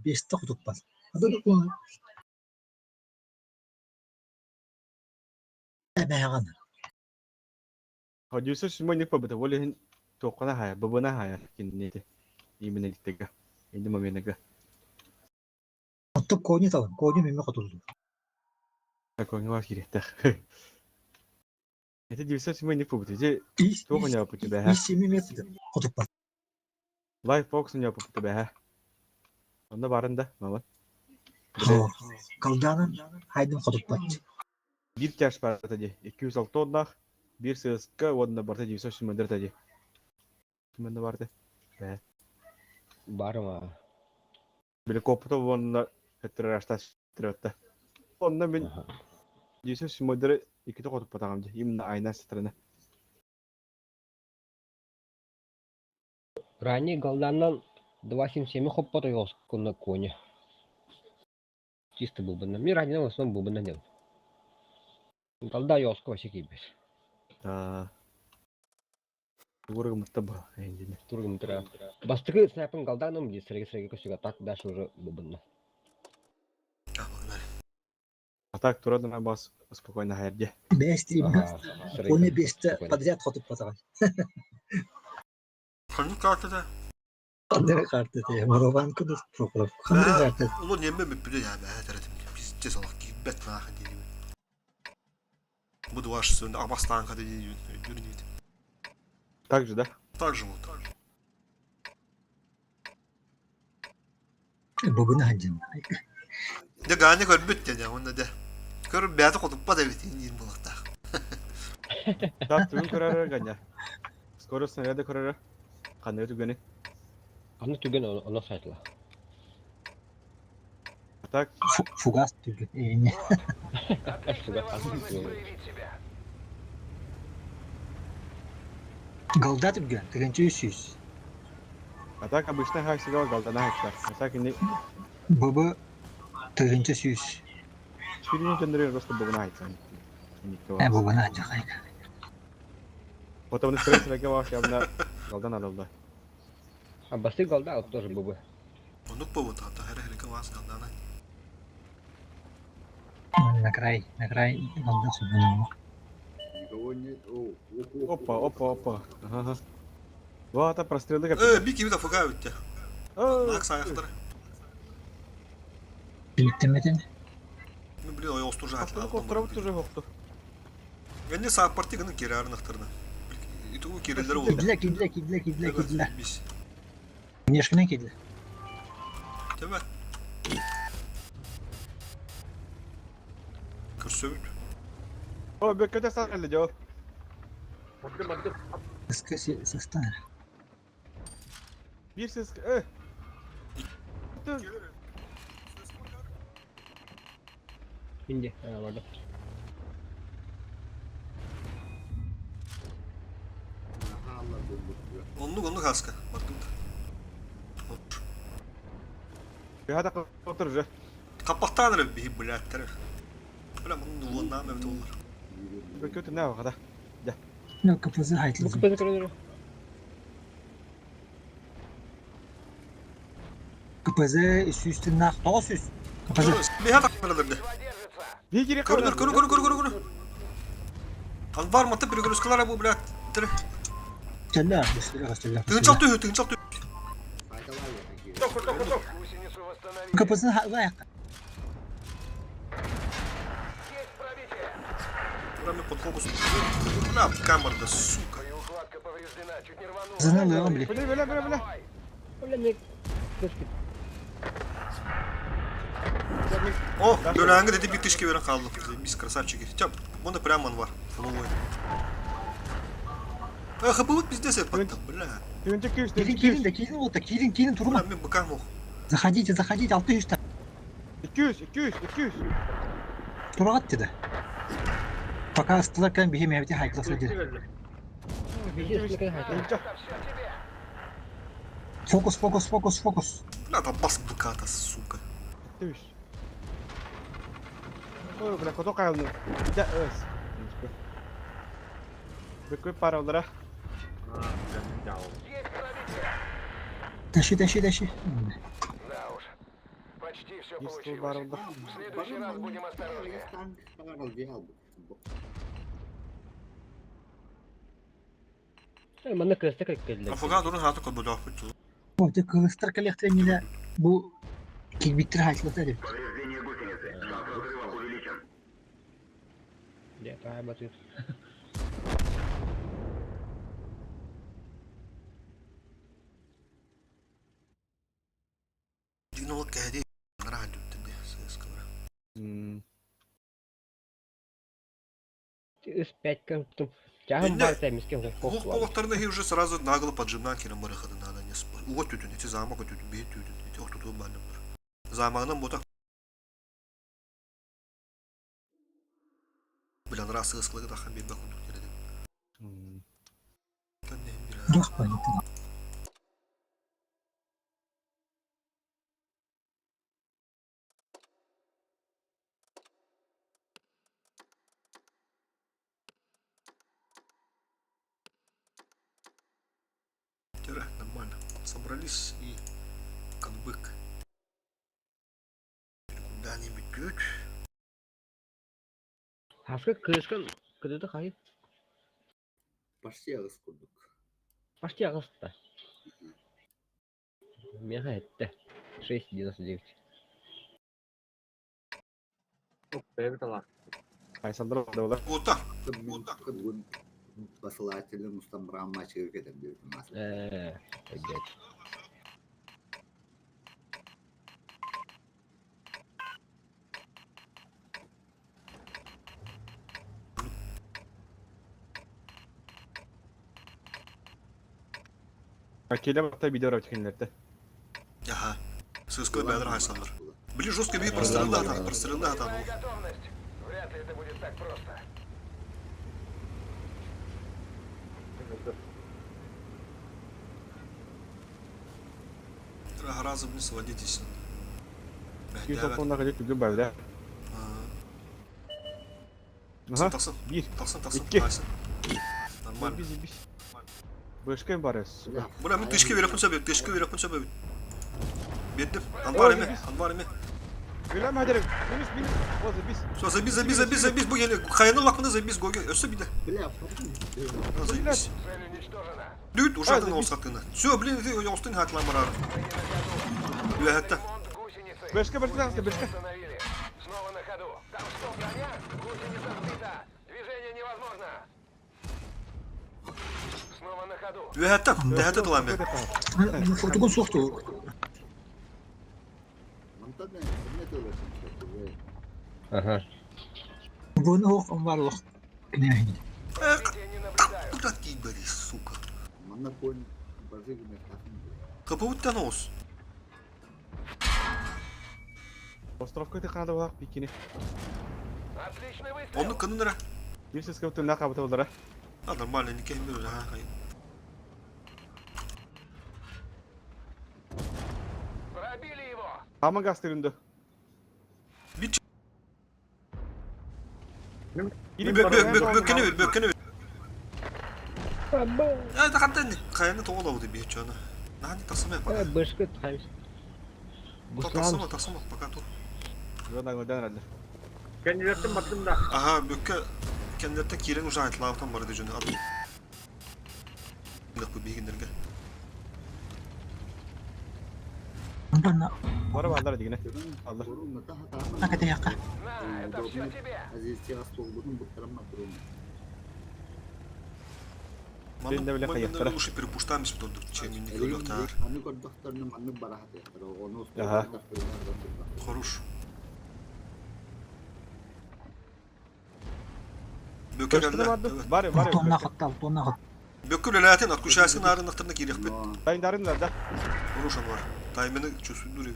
S4: Beste kutup pas. Ada da konu. Beğen.
S5: Hadi siz şimdi ne yapabilir? Valla tokana haya, babana haya kinni. İmine gittiga. Indi mamenega.
S4: Kutup konu tavan. Konu meme kuturdu.
S5: Такой var kirehte. Это дивisa şimdi ne yapabilir? Tokana ne yapabilir be?
S4: İsimi mi kutup pas.
S5: Life box ne yapabilir be? Onda barında mama.
S4: Kaldanın haydın kutup pas.
S5: Bir cash var tadı. 206 tonnak. Bir sığıska onda barda divisa şimdi der tadı. Şimdi barda. Be.
S2: Бар ма?
S5: Bile koptu onda heterastas tiretta. Onda ben divisa şimdi der iki de kutup patamdı. Именно ayna strana.
S2: Ранее голданнан 277 хоппото ёску на коне. Чисто был бы на мир, один в основном был бы на нем. Голда ёску вообще кипиш.
S5: Вургам таба. Эндине.
S2: Тургум тра. Бастыгы снайпын голданом где среги көсөгө так дальше уже был бы на.
S1: А, погнали.
S5: А так турада на бас спокойно хайрде.
S4: Бестри. Konu beste подряд kutup pas.
S1: Hangi kartıda?
S4: Andere kartı diye. Maravan kutup program. Andere kartı.
S1: Ulan yemme mi bile ya be teretim. Biz cesalak gibi bet nakı diyelim. Bu duvar üstünde Abastan kadı diye görünüyordu.
S5: Так же, да?
S1: Так же вот.
S4: Bugün hancın.
S1: De gani görmüt ya onda de. Görüp beyazı kutup da bitin yin bulakta.
S5: Так, түгін көрәрі ғanya. Скорость снаряды көрәрі. Қандай түгені.
S2: Аны түген оны сайтла.
S5: Так,
S4: Фугас түгін. Не.
S6: Отличная возможность проявить себя.
S4: Голда түгін. Тігінші 300.
S5: а так обычно хаксига галдана хаксар. А так инде
S4: Бабы тігінші 100.
S5: чирин жөндөрү просто бүгүн айтсан.
S4: Бабы нанча қайка.
S5: Потом стресслерге баш ябна галдан алылды.
S2: А басы голда от тоже бубы.
S1: Онук bu tahta her herke vas kaldana.
S4: На край. Голда суббаны.
S3: Никого нет.
S5: Опа. Ага. Вот, а прострелы как.
S1: Bir kimi de fuka bitti. Nak sayakları.
S4: Биттемеден.
S1: Ну блин, o osturacağı.
S5: Автолук отурабы тоже хокту.
S1: Ben de sağ partinin kirarını aktardı. İtu o kirliler oldu.
S4: Кидле.
S1: Biz.
S4: Нешкіне кидле.
S1: Değil Kürsübüt.
S5: О, беккете сакылды жоо.
S7: Мадды.
S4: Іскі сыстан.
S5: Bir ses.
S2: Şimdi. Vardı.
S3: Aha Allah bulduk.
S1: Onluk kaska. Baktım da.
S5: Bir hada otur же.
S1: Kapaktan alır bir biletleri. Böyle bunun duvarından evet olur.
S5: Беккете не вахада.
S4: Ну, капызы
S2: Ну,
S4: хайтлы.
S2: капы закрыли.
S4: Капызы üstün naq. Toğuz üst. Капызы.
S1: Bir hata alırdı.
S6: Едва держится.
S5: Bir geri
S1: Kuru. Al var mı tabi görüsküler bu biletleri.
S4: Kelle. Üstüne kaçtırlar.
S1: Tığınçal tüyü.
S3: Faydalar ya.
S6: Гусеницу восстановить.
S4: Капызын hayaq.
S6: Есть пробитие.
S1: Buramı под фокус. Бля, камерда, сука.
S6: Укладка повреждена. Чуть не рванула.
S4: Зынылыгын біле.
S5: Бля.
S2: Öyle ne? Kışkı.
S1: Oh, dönengi dedi bir kışkı veren kaldı. Biz красавчики. Çap, bunda прямо var. Фуловой. Хапывык bizde сепаттан, бля.
S5: Түгінчі күйіс,
S4: Келін олта. Келін тұрма.
S1: Бля, мен быкам ох.
S4: Заходите. 600.
S5: 200.
S4: Тұрағат деді. Пока ыстылар кән бейім әбіте хайтласа деді.
S2: Видишь, на какая
S5: Түгінчі.
S4: Фокус.
S1: Бля, там бас быката, сука.
S5: 200. Ой, бля, кото қайылды. Да, өз. Беккөй пара олара.
S6: Есть пробитие.
S4: Тәші.
S6: Да уж. Почти все
S5: Есть
S6: получилось.
S5: барылды.
S6: В следующий раз будем осторожнее.
S2: Bana kırısta kırık geldi.
S1: Afaga durun hatı kol böyle afet.
S4: Обте кылыстар коллекционерлер бұл келбеттер хайтласа деді.
S2: Ya tabi batıyor.
S1: Din olak kehdi. Nara hadi bitti ses kamera.
S2: Üst 5 kırıktım. Cahım var temizken
S1: Ох,
S2: koktu var.
S1: колоктарына хи уже сразу нагло поджимнан кирен барыхады надо не спор. Уго түтүн, эти замок түтүн, бейт түтүн, эти ортоту балым бар. Замагынан бота. Билан расы ысқылығы таққан бейбе құндық кереді.
S4: Дұрыс пойнты.
S1: Нормально. Собрались и как бык. Куда-нибудь бьют.
S2: Hafka kırışkan kırıdı hayır.
S3: Почти раскурдук.
S2: Почти ağızda. Мега etti. 6,99.
S7: Бевитала.
S5: Қайсалдар олар.
S1: Ота.
S3: Кыдгун посылателен устамбран мачыгы кетем деп.
S2: Evet.
S5: Келе бақта видео рабтекенлерді.
S1: Ага. Сыской бәдір хайсалар. Блин, жестко бей, прострелы атан.
S6: Полная готовность. Вряд ли это будет так просто.
S1: Разом не сводитесь.
S5: Үй соқуына қажет түгі бәуді. Ага,
S1: Тақсын,
S5: бір.
S1: тақсын,
S5: Икки.
S1: тақсын. Нормально.
S5: Biz. Бөшкен бар ес.
S1: Бля, мен тышкы верепін сөбет. Беддім. Анвар еме.
S5: Гүләм әдерім. Минус. Озы, біз.
S1: Все, забис, bu geliyor. Kayanın lakmını забис, Гоге. Öse bir de.
S3: Бля,
S1: Забис.
S6: Цель уничтожена.
S1: Düt, uşaktan olsa hakkında. Все, блин, ты yolstun hatlan marar. Üye hatta.
S6: Ремонт гусеницы.
S5: Бөшке, бөшке.
S6: Остановили. Снова на ходу. Там что, броня? Гусеница сбита. Движение невозможно. Снова на ходу.
S1: Üye hatta. De hatta dolan be.
S4: Фотогон соқты.
S3: мантада не төлөсүн.
S2: Ага.
S4: Бүгін оқ, бар оқ. Кінәйін.
S6: Прикрытия не наблюдаю.
S1: Куда ты борис, сука?
S3: Манда пойн бажы гүнө тахын.
S1: Kapı nос.
S5: Островка ты қанады олақ бекені.
S6: Отличный выстрел.
S1: Onun kanı nere?
S5: Bir ses kapıtın ne kapıtı oldara.
S1: Ha normal ne kendi öyle ha kayın.
S6: Пробили его.
S5: Ama gazlarında.
S1: Bir
S5: Yine
S1: bökkeni ver. Ya da kanten kayanı toğla oldu bir çana. Nani tasım yap.
S2: Бышкы тайс. Буслан.
S1: Tasım bak dur.
S5: Buradan oradan herhalde.
S7: Kendilerinin batında.
S1: Aha bökke kendilerine kiren uca aytlavtan var diyeceğini adı. Kapı bir günlerge.
S4: Бана,
S5: Var varlar digine. Allah.
S3: Корумна таха
S4: наката яққа.
S6: На, это все тебе.
S3: Азиз час толдурун буттарам турун.
S5: Ben de bile kayıtlara.
S1: Уши перепуштаемся в тот течение не
S3: Элин
S1: говорят.
S3: аны көрдөктөрүн маны барахат яктыр. Ону
S5: Ага.
S1: Хорош. Bökke geldi. Evet.
S5: Var
S4: Тонна қаттал, тонна қат.
S1: Bökke lelatin at kuşasın ağrın aktarına girek bet.
S5: Dayındarın da.
S1: Хорош var. Таймені чувствую дуреет.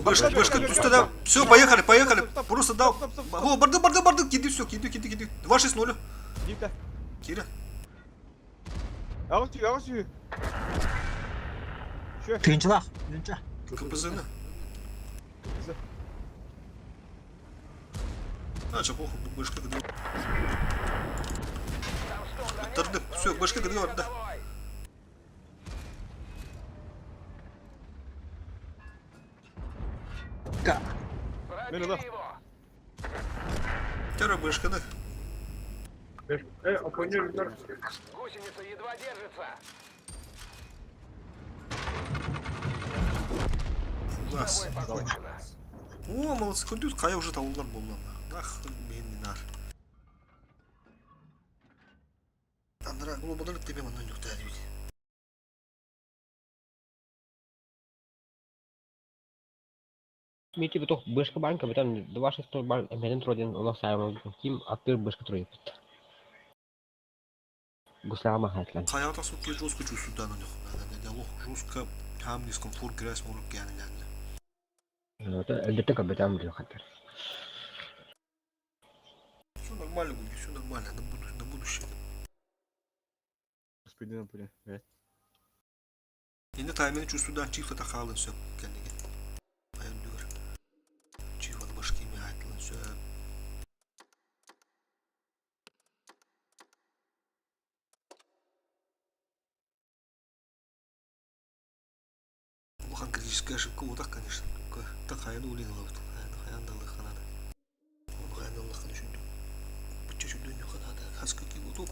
S1: Башка, üstte да. Все, поехали. Просто да. О, барды. Киди, все, киди. 2-6-0.
S5: Git de.
S1: Киря.
S5: Ağız tüyü. Şu.
S4: Түйіншілақ, түйінші.
S1: КПЗ-ны. Aça похуй, башка гыды. Тырды. Все, башка гыды var da.
S4: Ка.
S6: Пробили
S5: Мерда.
S6: его.
S1: Тера башка да.
S7: Оппонент.
S6: Гусеница едва держится.
S1: Класс.
S6: Ой, покончено.
S1: О, молодцы, ходят, кая уже тавулар болман. Ах, бейнинар. Андра, глобалар тебе манан yok da değil.
S2: Мити бутох бышка банка, бутан 2-6 банк, меден троден лосаем, ким атыр бышка троит. Гуслама хатлан.
S1: Kaya da çok жестко чувствую да на них. Надо диалог жестко, ham дискомфорт грязь может yani.
S2: Это элдете кабетам бил хатер.
S1: Все нормально будет, все нормально, на будущее.
S5: Спидin böyle. Evet.
S1: Yine timing'i çözüden çift atak alın söp kendine. Ayın diyor. Çift atak başka yemeğe aitlan söp. Ухан критическая ошибка вот так, конечно. Только так хаян улин ловит. Хаян дал их надо. Он хаян дал их надо. Чуть-чуть до них надо. Хаскаки вот.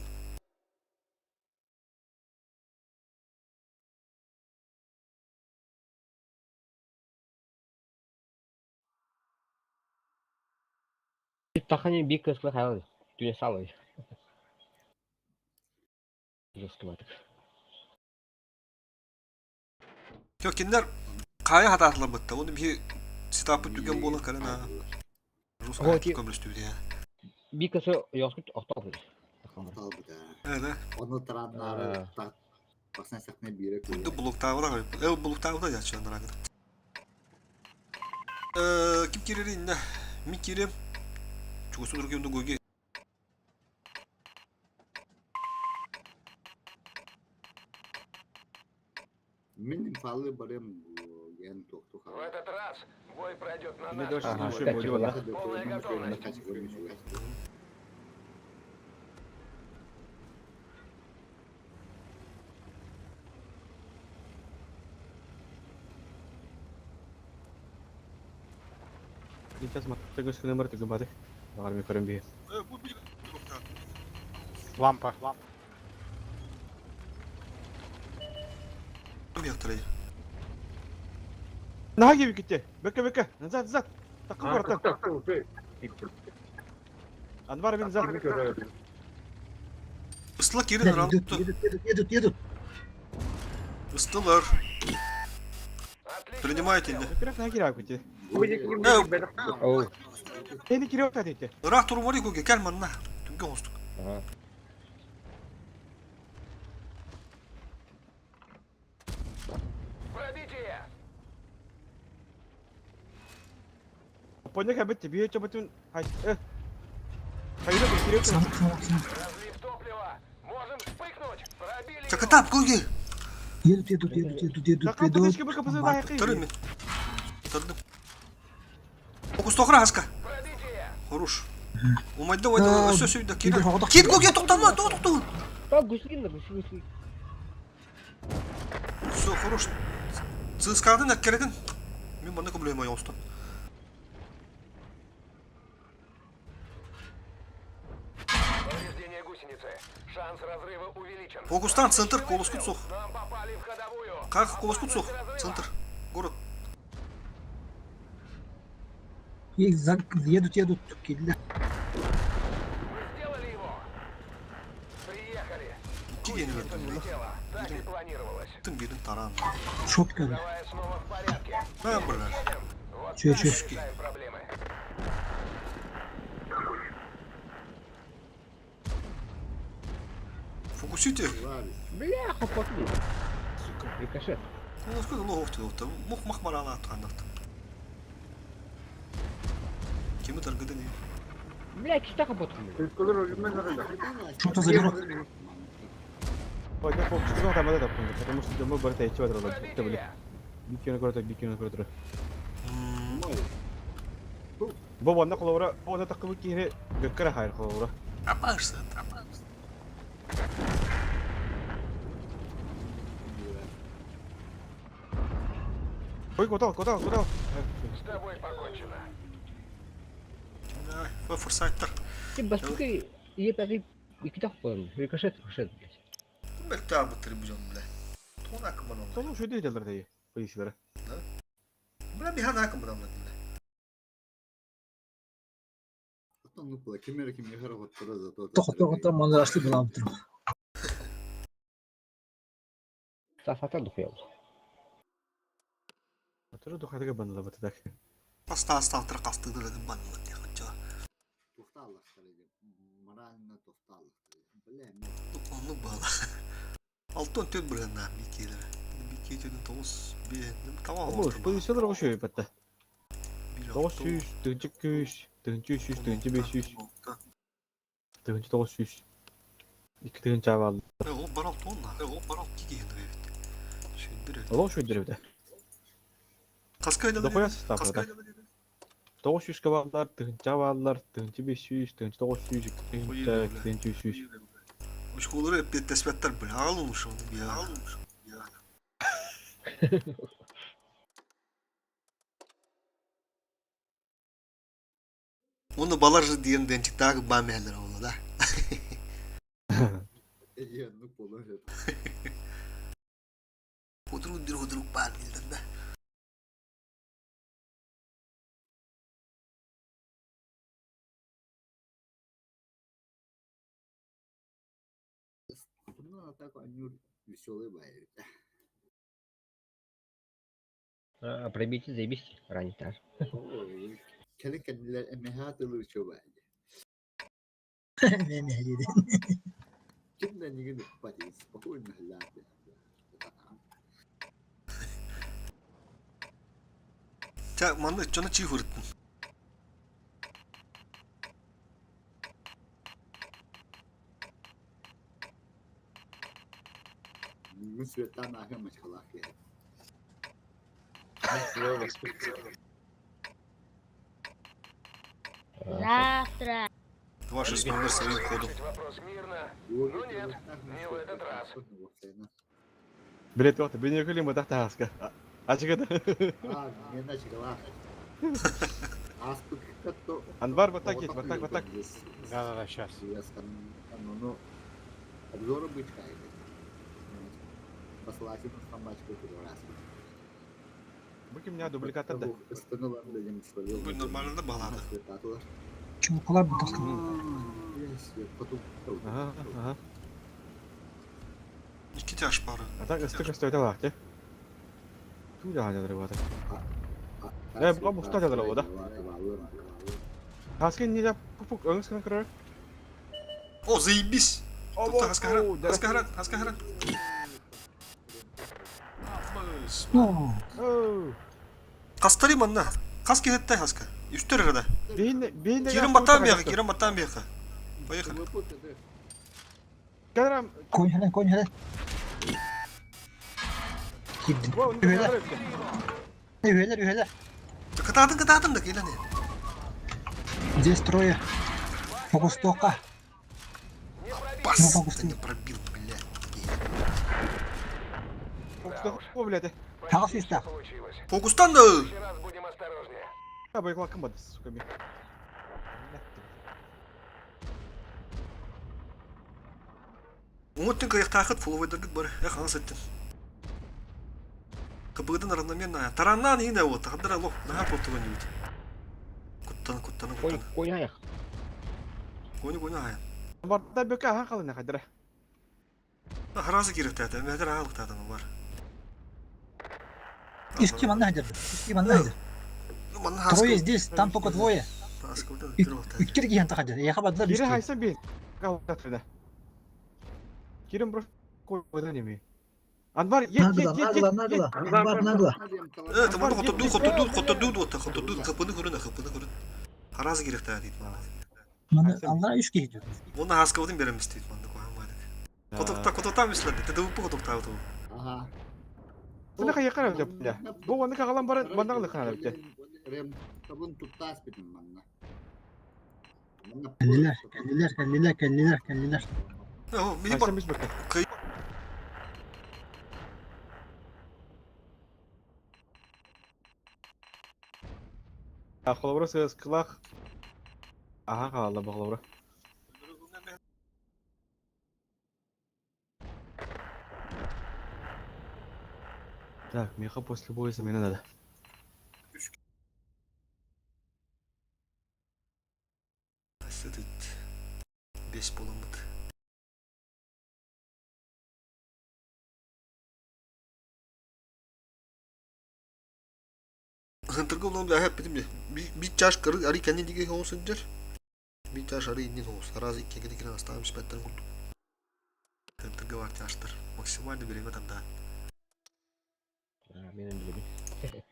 S2: Тахани бик кыскы хаял. Түйе салый. Жестко батык.
S1: Yok kinler kaya hatalar battı. Onu bir stapı tüken bolan karına. Rus
S2: О,
S1: kaya
S2: ки-
S1: tüken stüdyo ya.
S2: Бик кысы яскут охтал.
S3: Aptal bu da.
S1: Evet.
S3: Onu taranları basın sakne bir yere koyuyor.
S1: Burada bulukta var. Bulukta da yaşıyor onlara kadar. Kim girer inne? Mik gireyim. Çok usul dururken de goge.
S3: Benim falı barem bu yani tok
S6: В этот раз бой пройдет на
S5: Yine
S6: нашей
S5: 4
S2: Aha,
S5: düşüyor
S2: kaç
S5: böyle
S2: yılı
S5: valla.
S6: Полная готовность.
S5: Сейчас matematik üstü numara tıkı bari. Var mı yukarı bir.
S1: Bu bir bulukta.
S8: Лампа.
S1: Bir yaktırayım.
S5: Naha gibi gitti. Bekle. Nazat. Takı var tak.
S7: Так, уже.
S5: Anvar bin zat.
S1: Islak yerin
S4: Едут,
S1: rahat.
S4: едут.
S1: Istılar.
S6: Отлично.
S1: Принимайте инне.
S5: Bekle naha giriyor gitti.
S2: Оу.
S5: Beni giriyor tadı etti.
S1: Rahat durun var ya goge. Gel manna. Tüm gonstuk.
S2: Ага.
S6: Пробитие.
S5: Ponya kabetti. Bir coba tun. Hayır. Hayır bir giriyor.
S6: Разлив топлива. Можем вспыхнуть. Пробили его.
S1: Çakatap goge.
S4: Едут.
S5: Takım kızış gibi kapısını daha yakayım.
S1: Tırın mı? Tırdım. Fokus tokra haska.
S6: Пробитие.
S1: Хорош. Умать давай, все сюда,
S4: Кидай,
S1: кидай.
S4: havada
S1: Кит
S4: kırıyor.
S1: гоге, тоқтама, тоқтама.
S2: Так, гусли на гусли.
S1: Все, хорош. Сыскадың, әккередің. Мен банда көбілеймін аяусты.
S6: Повреждение гусеницы. Шанс разрыва увеличен.
S1: Фокустан, центр, колоскут соқ.
S6: Нам попали в ходовую.
S1: Қақ, колоскут соқ.
S6: Разрыва.
S1: Центр. Город.
S4: Едут. Келді.
S6: Мы сделали его. Приехали.
S1: Тигені
S6: Гусеница
S1: вердің.
S6: взлетела. Так и планировалось.
S1: Тым берін таран.
S4: Шопка.
S6: Давай снова в порядке.
S1: Ha, бля.
S6: Едем. Вот
S4: Чё,
S6: так
S4: чё?
S6: решаем проблемы.
S1: Фокусите.
S2: Бляха, потли. Сука, рикошет.
S1: Колоскут, лоғықты, лоғықты. Мұқ мақмараны атқандықты. Кемі таргыды не?
S2: Бля, киштаха потли.
S7: Ülkeler ölümden arada.
S4: Что-то заберу.
S5: Ponya fokusunu atamada da koydu. Потому что мы барта içi var orada. Tabii.
S6: Пробитие.
S5: Bir kere koydu. Bu banda kolavra, ona takımı kiri gökkere hayır kolavra.
S1: Yaparsın, yaparsın.
S5: Koy kotal.
S6: С тобой покончено.
S1: Ay, fırsatlar.
S2: Ти басуки, и это киштаха потли. Рикошет, блядь.
S1: Belki daha bıtırı bu canım bile. Tuğun akımdan oldu.
S5: Sonra şu değil derler diye. Polislere.
S1: Bile bir hana akımdan oldu bile.
S3: Потом ну кемер кемер вот тоже зато.
S4: Тоқта манрашты бұлам тұрып.
S2: Сафата духел.
S5: Hatırı dokatı bandı batıdak.
S1: Hasta altına kastığı da dedim bandı diye.
S3: Тоқталлах қарайды. Морально тоқталлах. Бля,
S1: Onu bağla. Altın tüt bırağından bir keylere. Bir keylerin tavus bir tamam
S5: Ama şu polislere koşuyor hatta.
S1: 900,
S5: 900, 1200, 1300, 1500, 900. 2 aldı.
S1: O baral tonla. O baral ki gelir evet. Şimdi
S5: Allah şu bir de.
S1: kaskayla da
S5: Dokuya stafada.
S1: kaskayla da
S5: 900 kavallar, 2 aldılar, 500, 900, 200.
S1: Bu şkolları hep bir tespitler böyle alınmış onu ya. Alınmış ya. Onu balarız diyen dencik daha bağmayanlar oldu da.
S3: ну положит.
S1: Hudruk bağmayanlar da.
S3: Ну, а так они веселые баи.
S2: А пробитие заебись. Ранить так.
S3: Kendi kendiler emeğe atılır çoğu bence.
S4: Ne ne dedi.
S3: Kimden yine pati spokojno hladne.
S1: Ta manda cana çiğ hırıttın.
S3: Müsvetten ahya maçkalar ki.
S9: Завтра.
S1: Ваши номер своим ходом.
S6: Вопрос мирно. Ну нет, не в этот раз.
S5: Bilet yoktu. Beni yakılayım mı tahta haska. Açık edin.
S3: А, не начала. Аспык как-то...
S5: Анвар, вот так есть, вот так, вот так.
S8: Да-да-да, сейчас.
S3: Ну, обзоры быть кайф. Послать собачку первый раз.
S5: Bakayım ya duplikatlar da.
S1: Bu normalde bağladı.
S4: Çubuklar mı taktın?
S5: Aha, aha.
S1: İki taş barı.
S5: А так ыстык өстөйдө бак, те. Тууля хажадар вот. Bu muhtaç alır o da. Hasken не пупук öңüs kan kırar.
S1: O zaybis. Topta haska haran.
S5: Oo,
S1: Haska haran. Haska haran.
S5: Oo.
S1: Kastarayım anna. Kas kirettay haska. Üstler arada.
S5: Beyin de
S1: Girin batan bir yaka. Girin batan bir yaka. Bayaka.
S5: Karam.
S4: Koy hele koy hele. Girdin. Üyeler üyeler.
S1: Kıtadın da gelen.
S4: Здесь трое. Фокус тока.
S1: Бас.
S4: Ну, фокус
S1: Ты не пробил, блядь.
S5: О, блядь.
S4: Тағыс естақ.
S6: Получилось.
S1: Fokustan da.
S6: В следующий раз будем осторожнее.
S5: Ha bayıkla kımbadı, suka bir.
S1: Умуттен каяк тахыт фуловайдыргыт бар. Я ханс еттен. Капыгыдан равномерно. Тараннан ине вот. Хадыра лох. Нахар поттуган юбит. Куттан.
S2: Koy ayak.
S1: Кони ая.
S5: Barda böke ha kalın kadar.
S1: Харазы керек тәті. Мәдір ағылық тәті бар.
S4: Ишки манна хадырды. Ишки манна хадыр. Трое здесь, там только двое. Үткер киген тахадыр. Яха бадылар
S5: Biri
S4: ишки.
S5: haysa bir. Kalın. Kirim bro koydan yemeği. Anvar ye.
S4: Нагла. Анвар нагла.
S1: Тамады хотодуд. Қапыны көрін. Харазы керек тәті дейді.
S4: Мана аллар ишки хидер.
S1: Оны хаскавадың береміз дейді. Котоктан мисләді. Тәді ұпы котоктан ұту.
S3: Ага.
S5: Bunu kaya karar yaptı ya. Bu onu kagalan bara bandağlı karar yaptı.
S3: Rem tabun tuttas bitim manna.
S4: Kendiler.
S1: Мини
S5: Haysa biz bakın. Akıllı burası kılak. Aha kaldı bakılı bura. Так, Миха после боя замена надо.
S1: Сөйтіп. 5 болын бұд. Хынтырға олан да әп бітім де. Bir çaş karı arı kendi dige olsun der. Bir çaş arı inin olsun. Arazı iki kere kiren hastayım spetten kurdu. Hıntırga var çaştır. Maksimalde birine tam daha.
S2: Benim bile bir.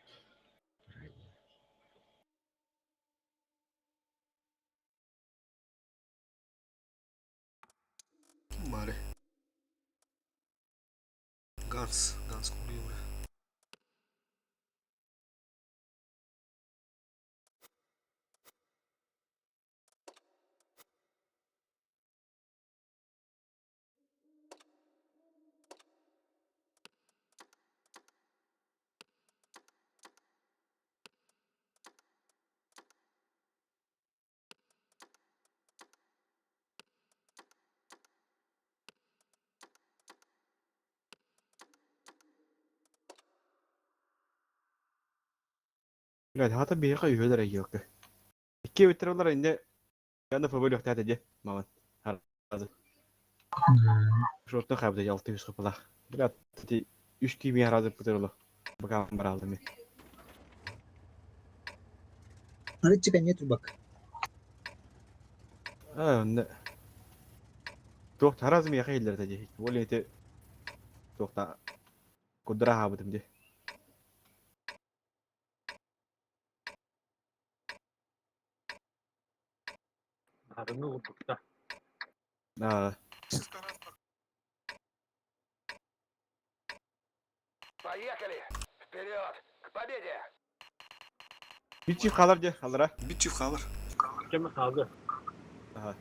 S1: Kim bari? Gans kuruyor buraya.
S5: Evet, hatta bir yaka üyeler yok. İki bitirdiler indi. Yanında favori yok dedi. Maman. Hazır. Şortun kabda 600 kapıla. Biraz dedi 3 kimi hazır bitirdiler. Bakalım var aldım.
S4: Arı çıkan yeter bak.
S5: Ha, ne? Туох таразым яха хиллер тади. Ол эти туохта кудра хабытым де.
S7: Арыны утукта.
S5: А,
S6: Поехали! Вперед! К победе!
S5: bir çift kalır de alır
S1: Bir çift kalır.
S7: Kemi kaldı.
S5: ha.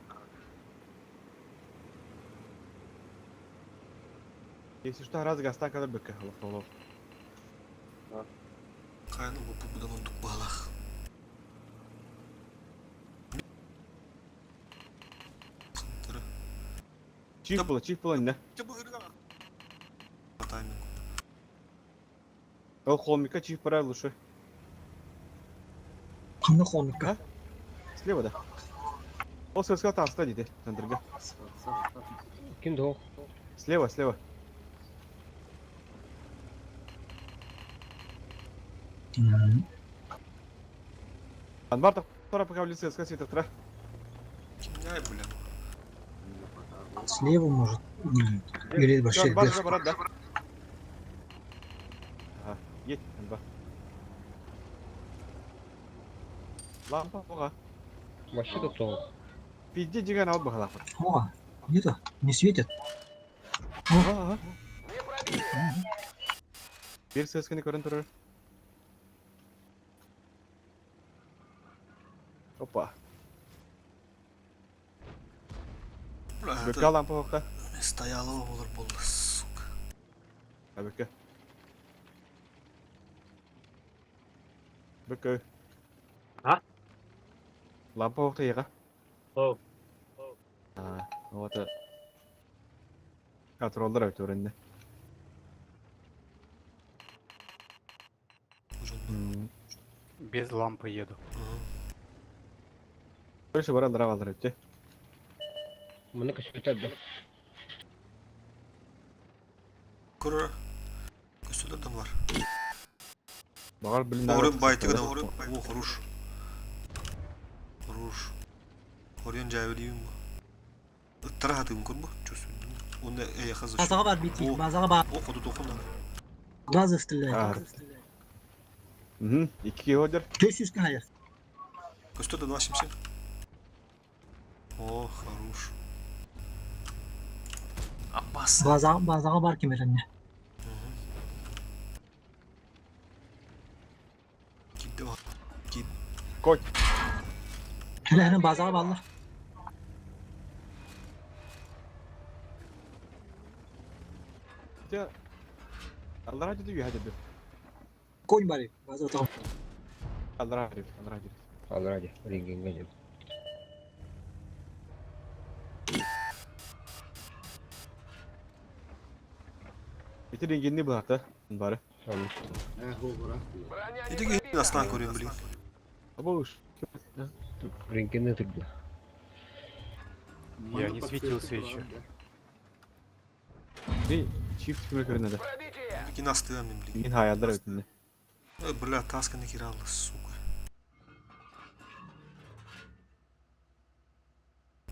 S5: Если что, раз гастан kadar бөкке халык толу.
S1: Kayını bu budan olduk bağlak. Sıntırı.
S5: Çift bula ne?
S1: Hatayım.
S5: O холмика çift para лучше.
S4: Kimde komik?
S5: Слева да. О, сыска таста dedi. Тандырга.
S2: Kimdi o?
S5: Слева. Анбар тора пока в лице сыска тра.
S1: Ne bileyim.
S4: Слева может. Или вообще
S5: Анбар
S4: вверх.
S5: забрать, да? Ага, едь, Анбар. Лампа, ага.
S2: Вообще-то то.
S5: Пизде диган алып бахала.
S4: О, это не светит.
S5: Ага.
S6: Не пробили!
S5: Bir seskini görün durur. Hoppa. Bökke lampa hokta.
S1: Stayalı olur buldu. Suka.
S5: Ha bökke. Bökke.
S7: Ha?
S5: Lampa hokta yega.
S7: Oh.
S5: Ha, o da. Kontroller ötüründe.
S8: Без лампы еду.
S5: Короче, барандар алдар ötü.
S2: Bunu kaçırdı.
S1: Kuru. Kösülerden var.
S5: Bağır bilimler.
S1: Orun baytı kadar orun. O huruş. Huruş. Oryan cahiliyim bu. Ittara hatı mümkün bu. Çözüm. Onda yakazı şu.
S4: Bazağa var bitti. Bazağa var.
S1: O kodu dokun lan.
S4: Gaz ıstılar.
S5: Ha. Hı. 2 hodur.
S4: 500 hayır.
S1: Köstü de daha şimşek. Oh, хорош. Abbas.
S4: Bazağa var kemerinde.
S1: Gitti bak. Git.
S5: Koy.
S4: Hele bazağa var.
S5: Ya. Allah hadi diyor hadi diyor.
S4: Koy bari. Bazağa tamam.
S5: Allah hadi. Allah hadi.
S2: Alır hadi. Ringin gelin.
S5: Bitirin gindi bu hafta. Bari.
S2: Tamam.
S3: Ho bırak.
S6: Броня
S1: Gidi
S6: не
S1: gidi aslan koruyorum bileyim.
S5: Ama uş.
S2: Ringin ne tuttu?
S8: Я не светился еще.
S5: Bir çift kümür köründe de.
S6: Пробитие!
S1: Gidi nasıl devam bileyim.
S5: Yine hayaller ötünde.
S1: Bля, тасканы кираллы, сука.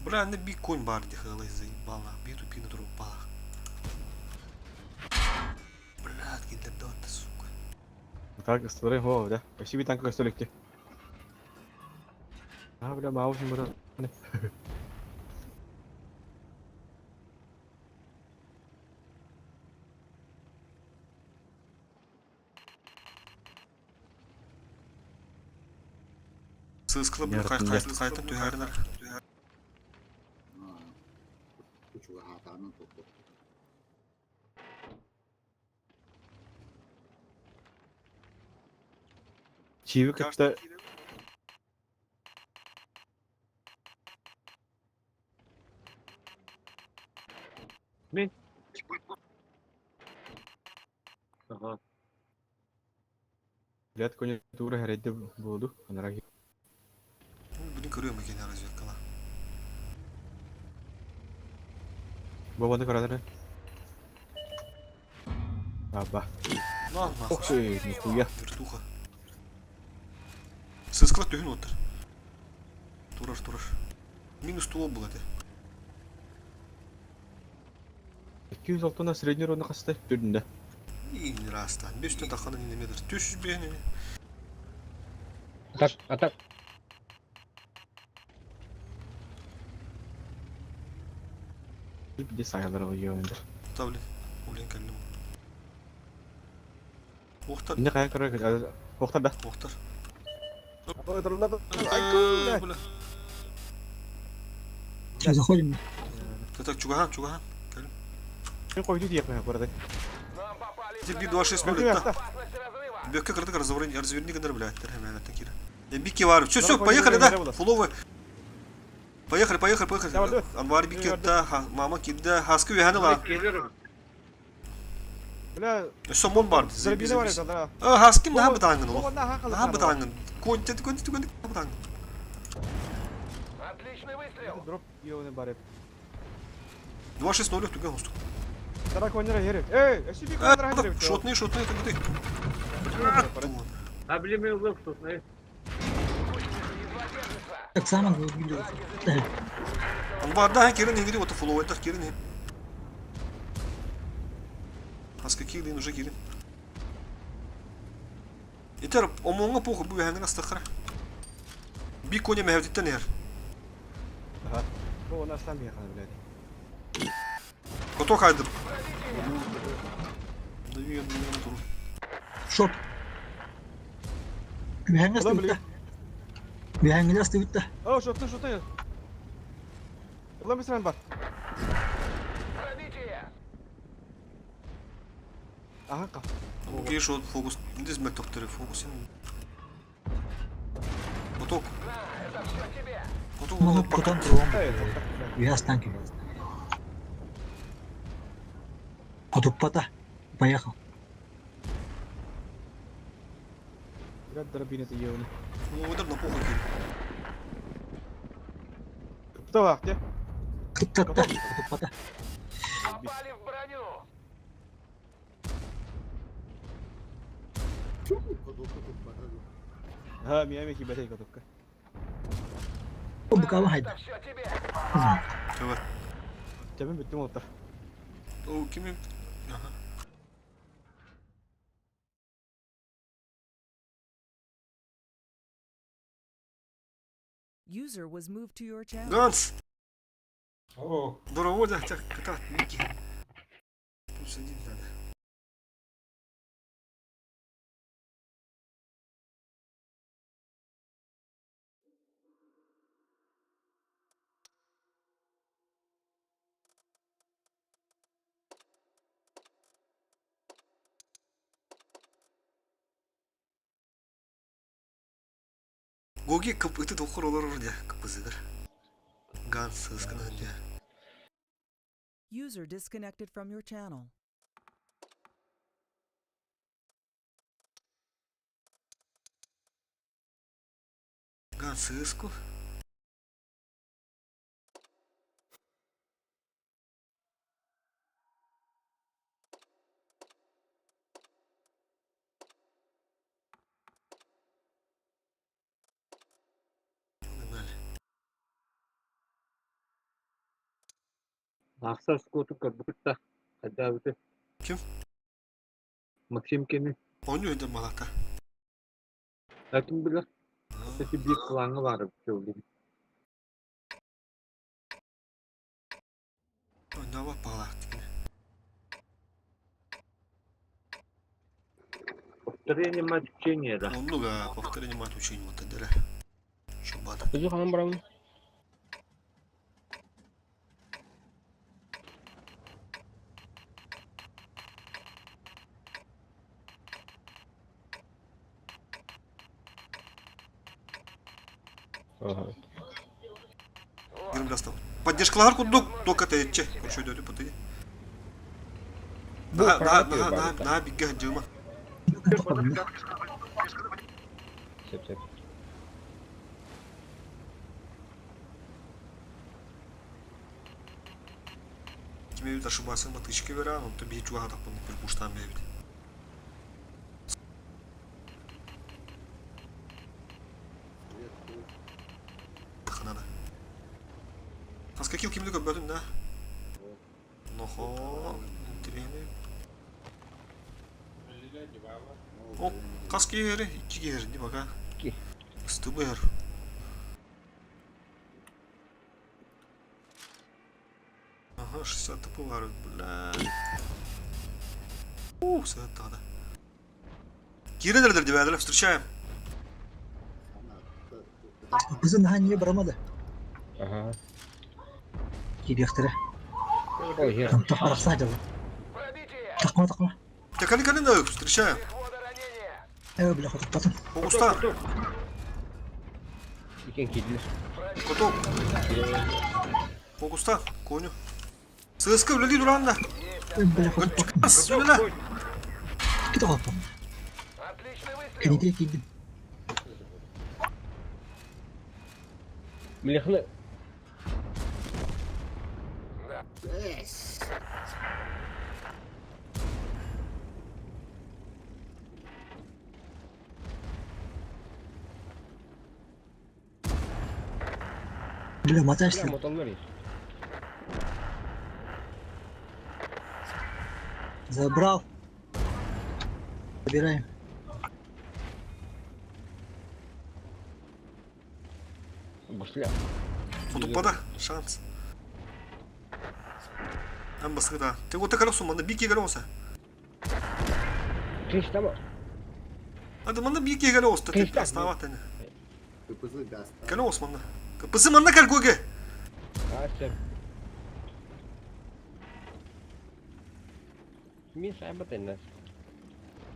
S1: Бля, не би конь барди хылы заебала. Биту пину друг бала. Бля, гидер дот, сука.
S5: Так, створи хо, да. Почти bir tanka gösterlikti. Ha bile mavuşum burada. Ne?
S1: Сыскылы бля, кайта түйәрінер.
S3: Küçük hatanın topu.
S5: Çivi kıpta
S7: Ага.
S5: Bilet konjunkturu herhalde buldu. Anara
S1: Bunu görüyor mu gene разведкала?
S5: Babanı karadır. Baba.
S1: Lan
S5: Ох ты, нихуя.
S1: Вертуха. Сыскылы түйін отыр. Тураш. Минус туо бұл әді.
S5: 206'na средний ровно касты түрдүндө.
S1: İyi rastan. Bir üstüne takanın inlemedir. Düz beni.
S2: Атак.
S5: Bir de sayılara uyuyor önde.
S1: Tabii. Ulan kellim. Muhtar.
S5: Şimdi kaya kırıyor. Muhtar da.
S1: Muhtar. Bula.
S4: Сейчас заходим.
S1: Так, чугахан. Келим.
S5: Ben koydu diye yapıyor bu arada.
S6: Нам попали в
S1: Теперь
S6: зону
S1: 2-6
S5: Ben
S1: böyle.
S5: yaptı.
S6: опасности разрыва.
S1: Бёкке кырдык разверни гындар блядь. Hemen такие. Бики var. Все,
S5: Давай,
S1: поехали,
S5: давай,
S1: да?
S5: давай.
S1: Фуловы. Поехали.
S5: Давай, давай.
S1: Анвар Бики да, мама кидde. Haskı ve hanıla.
S7: Gelirim.
S5: Bля,
S1: Somon var.
S5: zarabine var ya da.
S1: Haskı ne ha bıtangın o?
S5: Baba daha kaldı.
S1: Ha bıtangın. Kontet ha bıtangın.
S6: Отличный выстрел.
S5: Drop yiyor ne bari.
S1: 2-6 0 tugan hostuk.
S5: Tarak oynara herif. Ey, eski bir kadar herif.
S1: Шотный, ты.
S7: Облемил лыпсус,
S6: Едва держится.
S4: Так само выглядит.
S1: Анвар да, Кирин не вот фулов, это Кирин. Haskı Kирин уже Кирин. Yeter, omonga poku bu hangin astakara. Bir konya mevditten yer.
S5: Bu ona aslan bir yakaladı bile.
S1: Koto kaydır. Duyuyor durur.
S4: Шот. Бігання
S5: Ulan
S4: стоїть. Бігання стоїть.
S5: Aa şutun ya. Ulan bir sen bak.
S6: Пробитие.
S5: Aha kal.
S1: Bu geç o fokus. Ndiz mektopları fokusin. Kotok.
S6: На, это все тебе.
S1: Kotok
S4: Ну,
S1: bak.
S4: потом кругом.
S5: Evet, çok güzel.
S4: Я останки. Потупата. Поехал.
S5: Biraz drabine de yiyor onu.
S1: Bu da na poku Kирин.
S5: Kapıda bak ya.
S4: Потупата.
S6: Попали в броню.
S5: Ha Miami ki bedel kadokka.
S4: Букава хайда.
S6: Это все тебе.
S1: Evet.
S5: Cebim bitti motor.
S1: O kimin? Aha.
S10: User was moved to your channel.
S1: Ганс.
S7: О,
S1: Здорово, да, так, как Ники. Тут сидеть надо. Гоги это тохор olur ya kapızıdır. Gans hızkınınca.
S10: User disconnected from your channel.
S1: Gans hızkı.
S7: Ақсар скоту кырбыкта. Хадабыты.
S1: Kim?
S7: Максим Кеми.
S1: Oynuyor da malaka.
S7: Әкім білер. Әкім bir kılаңı var. Söyleyeyim.
S1: Oynuyor bak balak.
S7: Повторение матч учения, да.
S1: Onu ga повторение мат учень вот это. Şubat.
S2: Tuju kan berapa?
S1: Грим достал. Поддержка кудук, только ты че. Что идет по ты? На, бега, Джима.
S2: Сеп.
S1: Кime bir ошибаться, мотычки вера, он тобі чуга так по пуштам бегать. Ханада. А с каким кем-то бөтін, да? Нохо. Treni. O kaç geri? 2 geri değil bak ha.
S2: 2.
S1: Istı bu yer. Ага, 60 типу варят, бля. Все тогда. Kirelerdir diye встречаем.
S4: Kızın daha niye varamadı?
S2: Ага.
S4: Kibiyaktere.
S2: Ой, Гера.
S4: Tak arası acaba.
S6: Пробитие!
S4: Takma takma.
S1: Tekali kalın встречаем.
S6: Перехода ранения!
S4: Evet bile kutup batın.
S1: Fokusta.
S2: Икен киdiler.
S1: Kutu. Fokusta. Konyu. Sığıskı öyle değil duran da.
S4: Evet bile kutup batın.
S1: Çıkmaz. Öyle lan.
S4: Git o kapı.
S6: Отличный выстрел!
S4: Beni direkt yedim.
S2: Milihli.
S3: Yes.
S4: Bile
S2: Бля,
S4: mataşlı.
S2: motorlar
S4: Забрал. Забираем.
S2: Бушля.
S1: Tutupada. Şans. En basit da. Tek o tekrar olsun bana bir kere olsa.
S2: Кыш там.
S1: Hadi bana bir kere olsa. Tek
S2: Kışta.
S1: stava tane.
S3: Kıpızı gaz.
S1: Kene olsun bana. Kapısı bana kal koge.
S2: Астер. Min sahibetin nas.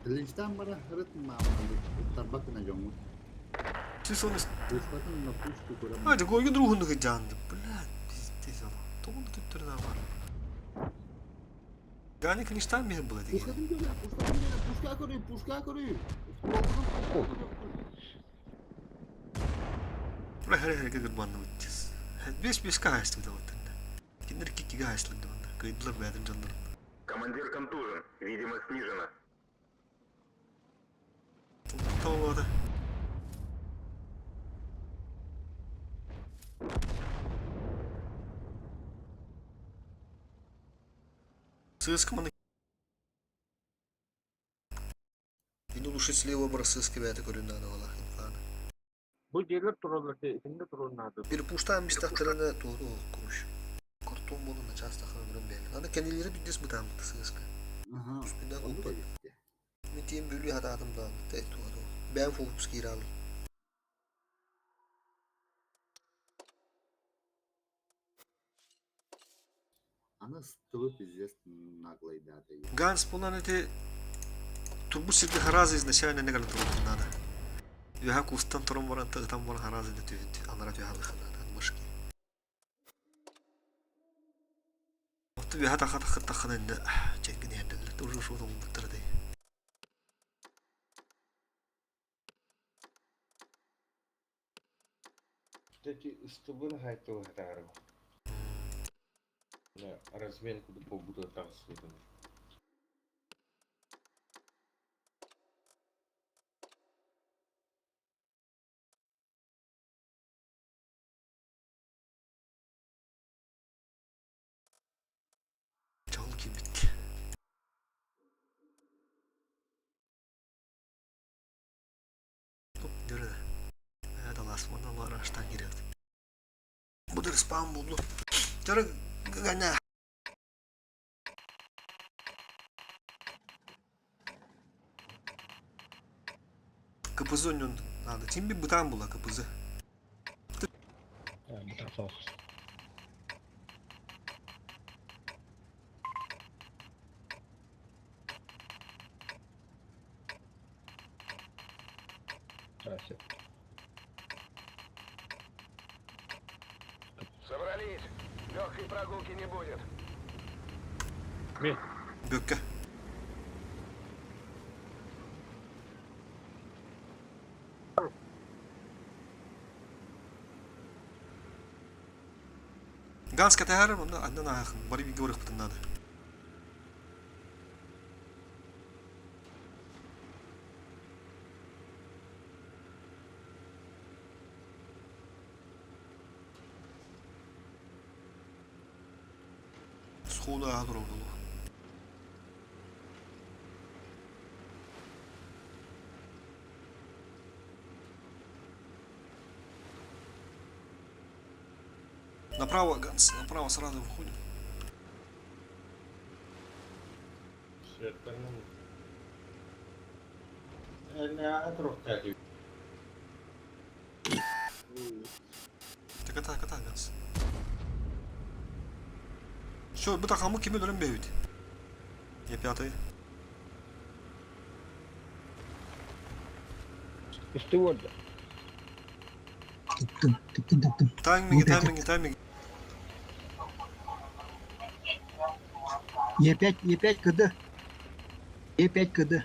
S3: Kılıçtan bana hırıt mamlı. Tarbakına jomu.
S1: Siz onu
S3: Kılıçtan na puştu kuram.
S1: hadi koyun ruhunu kıcandı. Bля, пиздец оно. Тому tuttur da var. Gani kınıştan mı bu dedi.
S3: Puşkadım göre. Puşka koruyor. Puşka koruyor.
S1: Bля, her gırbanlı biteceğiz. Beş kahastı da vatanda. Kindir kiki kahastı da vanda. Kıydılar beğendim canlarım.
S6: Командир контужен. Видимость снижена.
S1: Tamam o da. Сыска мана. Yine уши образ сыска бәті көрінді ана вала.
S7: Bu yerler turulur. Şimdi turulmadı.
S1: Bir puştan bir stahtarana doğru konuş. Karton boluna çasta kanırım belli. Ana kendileri bir dis butam sıska.
S3: Aha.
S1: Üstünden
S3: Onu da
S1: kopar.
S3: gitti.
S1: Mitiyem bölü hata adım da. Tek doğru. Ben fokus giralı.
S3: Ana стылы пиздец наглый дата.
S1: Ганс bundan öte turbu sirdi harazi изначально ne kadar turbu надо. Yuha kustan turum varan tığıtan varan harazi de tüyündü. Anlara tüyha lıkına. Başki. Ottu yuha takı ende. Çengini yendiler. Durur şu da umutları değil.
S11: Кстати, с тобой хайтовый хатару. На разменку до побуду там свидом.
S1: Çal ki bitti. Hop nerede? Evet Alasman'dan Allah araçtan giriyordu. Bu da spam buldu. Sonra gana. Kapızı önünde. Şimdi bir buton bula kapızı.
S2: Bu taraf olsun. Хорошо.
S6: Собрались. Легкой прогулки не будет.
S1: Bökke. Ganska tähär on annan ahın. Bari bir görüp tutun Skolda duruldu. Направо, Ганс, направо сразу выходим.
S11: Светлана. Она отрухтали.
S1: Так, Ганс. Все, bu takımı kimi dönüm beyit? Ye5.
S2: Üstü vurdu.
S4: Tıktım.
S1: Тайминги.
S4: Е5 кыды. Е5 кыды.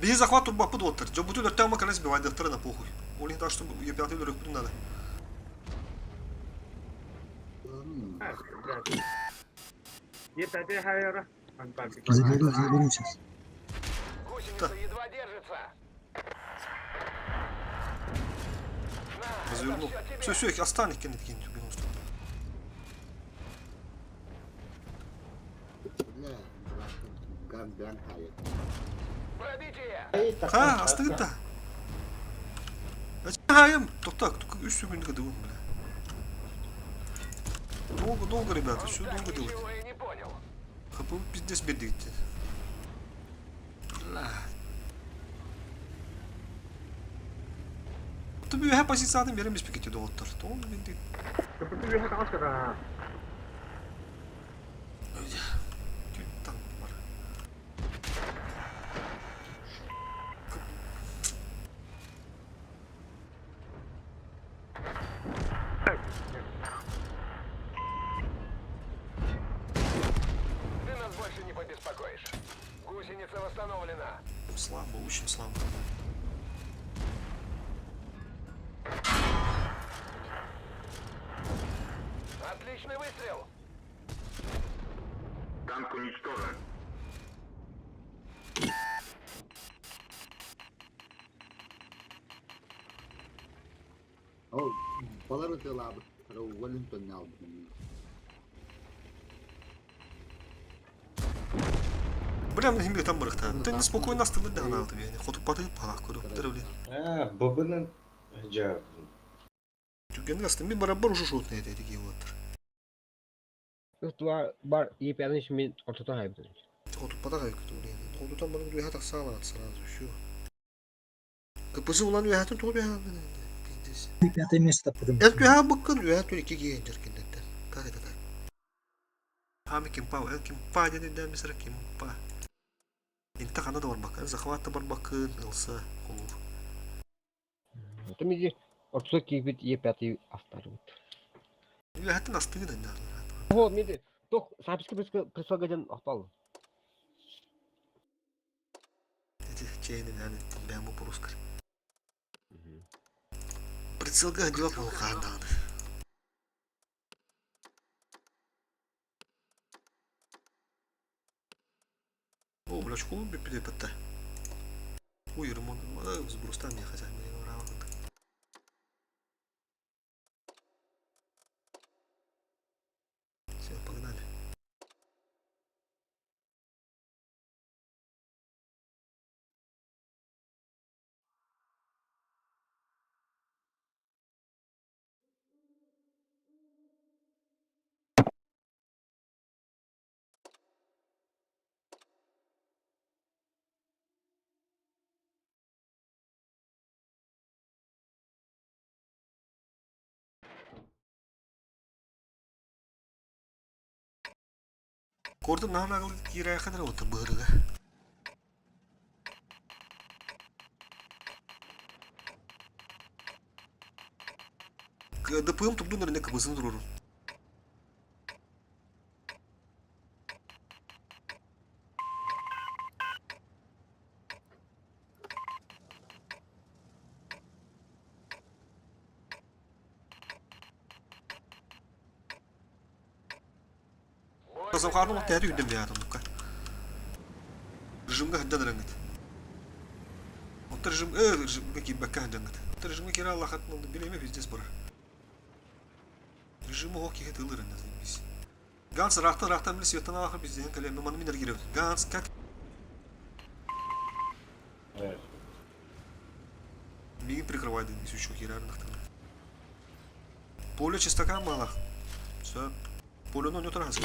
S1: Бей захват тут бапы доттыр. Жо бүтүн өрттөн макана сбивай дыктырына похуй. Ол инде что Е5 дөрөк бүтүн надо.
S7: Е5 хайра. Фантастика.
S4: Заберу сейчас.
S6: Гусеница едва держится.
S1: Развернул. Все, их останешь кинуть кинь.
S3: Бля, ган хайır.
S6: Пробитие!
S1: Ha, astı da. Hayım. Ток, 3 секунд году, бля. Долго, ребята, все долго делать.
S6: Ничего я не понял.
S1: Kapı pizdes bedikti. La. Tabii hep позициядан береміз пекете доғыттыр. Тоғын бенде.
S7: Seperti lihat awas kata.
S1: Там бар.
S6: Ты нас больше не побеспокоишь. Гусеница восстановлена.
S1: Слабо, очень слабо.
S6: Отличный выстрел.
S11: Танк уничтожен.
S3: O balar ötüyor abi. Para Wellington'u aldım.
S1: Бля, мен химбе там барахта. Ты неспокойно остыл да на тебе. Хоту патып палак көрүп дөрөбле.
S11: Бабының жа.
S1: Түген астын мен барабар уже шот не деди вот.
S2: Üstü var Е5'ın şimdi ortadan hayırdır.
S1: Хоту патак көтүле. Хоту там барып дуя так сала сразу всё. Капысы улан дуя хатын тобе хан. Пиздец.
S4: Пятое место потом.
S1: Я дуя бакын дуя тули киге деркендер. Как это так? Хами кимпа, кимпа деди да мисра кимпа. Инта кана да бар бакын, захватта бар бакын, ылса, колур.
S2: Это миди ortada kibit Е5 авторут.
S1: Дуя хатын астыгы да.
S2: Вот, миди. Тох записки предполагаем отпал.
S1: Эти чейны, да, прямо по-русски. Прицелга дела полкандан. О, бля, школу би пидепата. Ой, ремонт, с брустами хотя бы не нравится. Все, погнали. Корда нагыл кирая кадar отыр бырыга. ДПМ тупду нерне кабызын турурун. Замхарны вот тәри үдем я там. Режимга хаддан рангат. Вот режимга кибака хаддангат. Вот режимга кира Аллах хатны билеме пиздец бар. Режимы хокки хатылыр анда зимис. Ганс рахтан биле светан ахыр бизден калем маны минер киреп. Ганс как Миги прикрывает денис еще кирарных там. Поле чистока малах. Söp. Polonun oynuyor tarafı.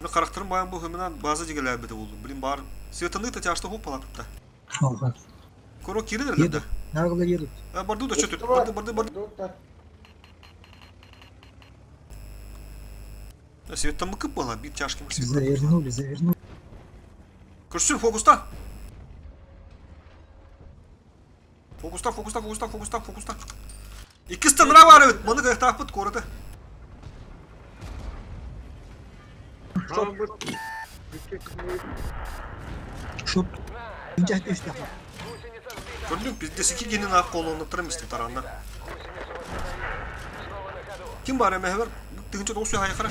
S1: Ben karakterim bayan bu hemen bazı cigeler bede buldum. Bilim bar. Svetanlık da çarşıda hop palakta.
S4: Ага.
S1: Koro kiri nerede?
S4: Едут. Нагло едут.
S1: Ha bardu da çötür. Bardu. Ya Svetan mı kıp bana? Bir çarşı gibi Svetan.
S4: Завернули, завернули.
S1: Kırsın fokustan. Fokustan. İki tanrı var evet. Bana gayet tahpıt korudu.
S4: Шоп. Пинчать düştü.
S1: Gördün mü? Bizde 8 genin hakkı olduğunu tırmıştı taranlar. Kim var emehver? Tıkınca dosya hayakara.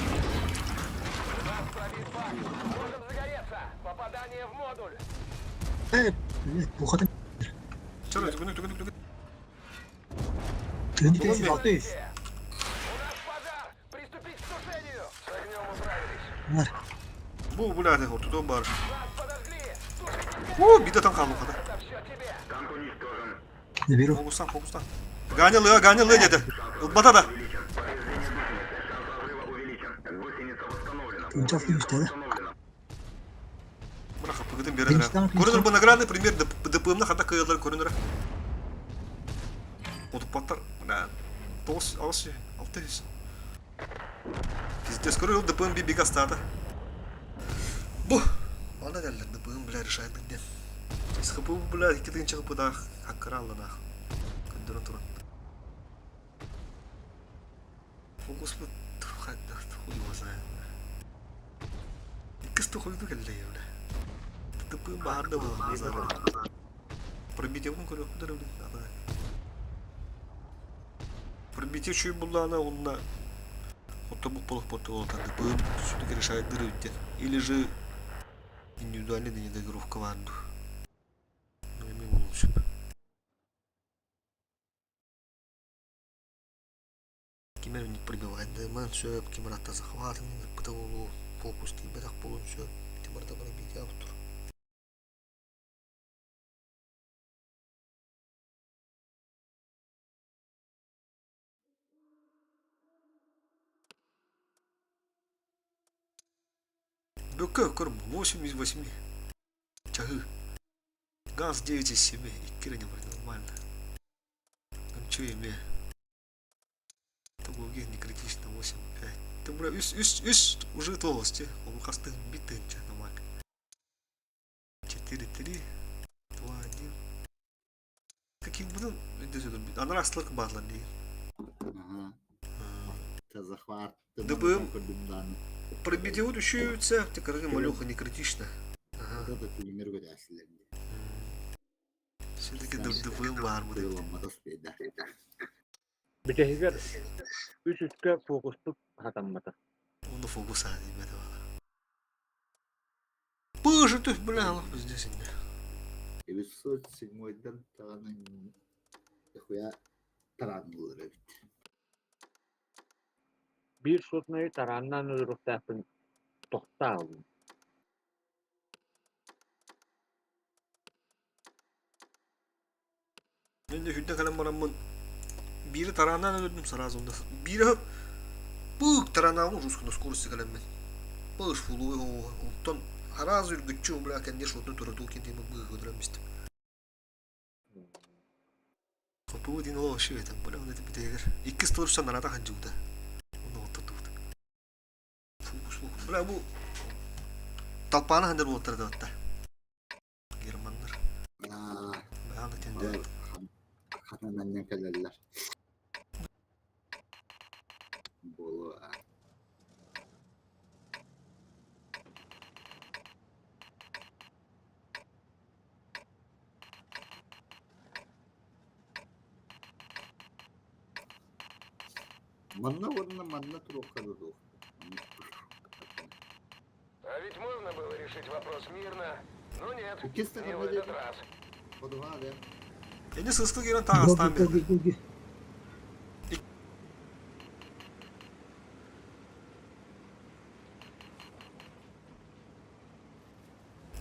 S4: Блядь, плохо там.
S1: Çabuk tükünük.
S4: Тыгын 600. Var.
S1: Bu nerede ortada var. Oo bir de tam kaldı o kadar.
S4: Заберу.
S1: Fokustan. Ganyalı dedi. Ilbata da.
S4: Пинчатки düştü de.
S1: Bırak kapıgıdın bir yere. Көрінір bu наградный пример ДПМ'на хата кıyılır көрінір. Otup patlar. Ne? 600. Пиздец, көрі ДПМ bir gastada. Bu. Bana derler ДПМ bile решает где. Sıkıpı bu bile iki tığın çıkıpı da hakkara alına. Gündürün turun. Fokus bu. Хуй его знает. İkisi de koydu geldi ya. Tıpkı baharda bu nazarı. Пробитие bunu көріп құдыр өлі. Пробитие шүй бұллана онына отобук полық порты олтанды. Бұл все-таки решает дыры өттен. Или же индивидуальный дегировка ванду. Ну, емен олушып. Кемер не пробивает. Да, ман сөп, кемератта захватын. Бұта олу фокус кейбедақ болын сөп. Темірда пробитие автор. Бөкө көрім 8 из 8. Чахы. Газ 9 из 7. Иккері не бар, нормально. Ничего име. Табуге не критично 8-5. Ты, бля, үс уже толсти. Он хастын битын, ча, нормально. 4-3. 2-1. Каких будем? Она растлык бадлан değil.
S3: Ага. Та захват.
S1: ДПМ. Пробитие удушаются, ты короче малюха не критично. Ага.
S3: Burada da filmler gödersilerinde.
S1: Все-таки ДПМ var bu da.
S3: Olmadı speyder.
S7: Bir tehiker 3-3'e fokuslu hatammadı.
S1: Onu fokus edeyim hadi valla. Боже ты, бля, Allah здесь не.
S3: 907'den tağının Yahuya taranlıları bitti.
S7: Bir sotmayı tarandan ölürük tapın tohta alın.
S1: Ben de hüdde kalem baramın biri tarandan öldüm сразу onda. Biri bu tarandan русскую скорость kalem ben. Bağış fulu ondan haraz ürgütçü bla kendi şotunu turdu kendimi bu öldürmüştüm. Kapı din o şey etti. Bana ne bir değer. İki storuştan arada hancıda. Onu oturdu. Fokus. Bla bu talpana handır oturdu hatta. Germanlar.
S3: Aaa.
S1: Ben de kendi
S3: Kanadan ne kadarlar. Bolu. Манна трохи до.
S6: А ведь можно было решить вопрос мирно. Но нет,
S3: İki
S6: не в
S3: tarafı
S6: этот
S3: da
S6: раз.
S3: podvale.
S1: kendi sıslı giren tağıstan beri.
S4: Гоги.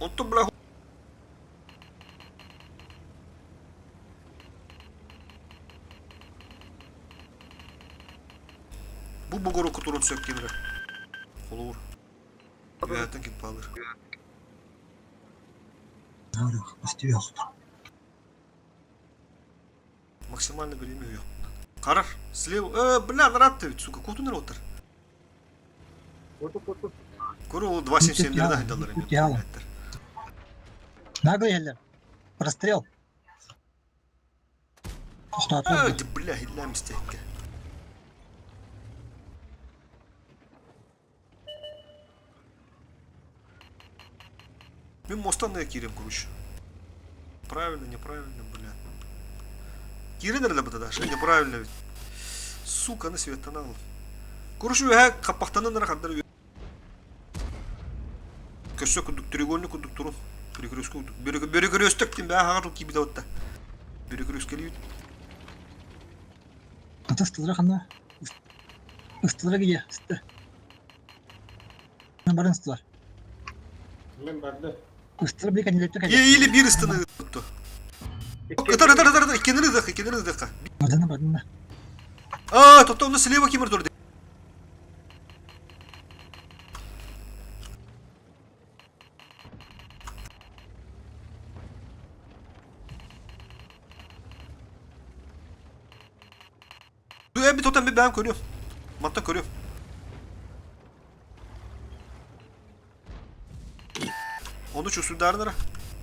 S1: Ondan bla koru kuturun sök kemire. Kolu vur. Hayatın kim alır. Максимально время ее. Карар, слева. Бля, нарад ты, сука, куда ты народ? Куру 277 лирда долларов.
S4: Наглый Хеллер. Прострел. Что отводил?
S1: Бля, хилля мистейка. Мен мостан да кирем, короче. Правильно, неправильно, бля. Кирен nerede bu da? Şey неправильно ведь. Сука, на свет канал. Короче, я капахтанын на kadar. Köşe kuduk, треугольник kuduk turun. Перекресток kuduk. Перекресток тем, ben harıl gibi de otta. Перекресток geliyor.
S4: Ата ыстылыра хана. Ыстылыра гие. Ысты. Барын ыстылар.
S11: Ben barda.
S4: Ыстылыра bir kandidatı kaydı.
S1: Или bir ыстını tuttu. Ытар, ikiniz de.
S4: Бардана.
S1: Тут он слева кимер durdu. Bir totem bir ben koruyorum. Matta koruyorum. Onu şu sudarlara.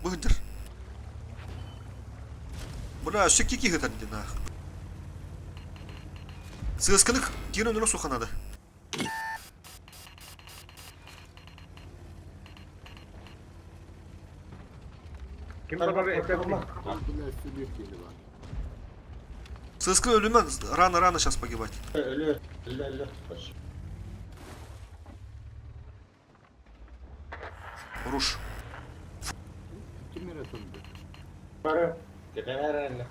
S1: Bıhdır. Buna şekki hıtar dina. Sığıskılık girin önüne sokanadı.
S7: Kim baba bir efe
S3: Bunlar sürüyor geliyor bak.
S1: Сыскы ölümen rano сейчас погибать.
S11: Ölü. Baş.
S1: Руш.
S3: Kim yaratıldı?
S11: Para. Gideler elle.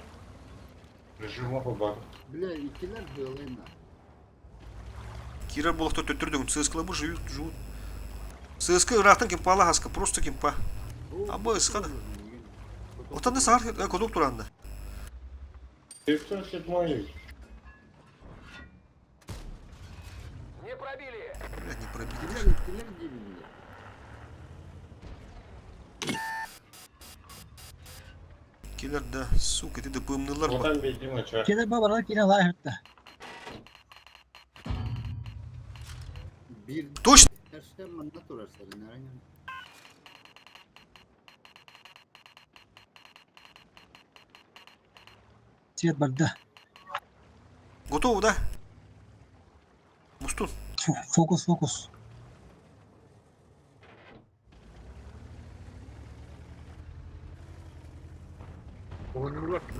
S11: Rejime baba.
S3: Bля, ikiler hıyalıyım ben.
S1: Кира был кто-то трудом. Сыскы лабы живут. Сыскы рахтан кемпала хаска. Просто кемпа. Абы схада. Отанда сахар кодук туранда.
S11: 907.
S6: Не пробили.
S1: Блядь, не пробили.
S3: Ikiler geliyor.
S1: Киллер, да. Сука, ты да пымнылар бар.
S11: Oradan bildiğim açar.
S4: Kede babalar yine lahirtte.
S3: Bir
S1: Точно.
S3: her şey mandat uğraşlar. Nereye?
S4: Свет барда.
S1: Готово, да? Мустун.
S4: Фокус.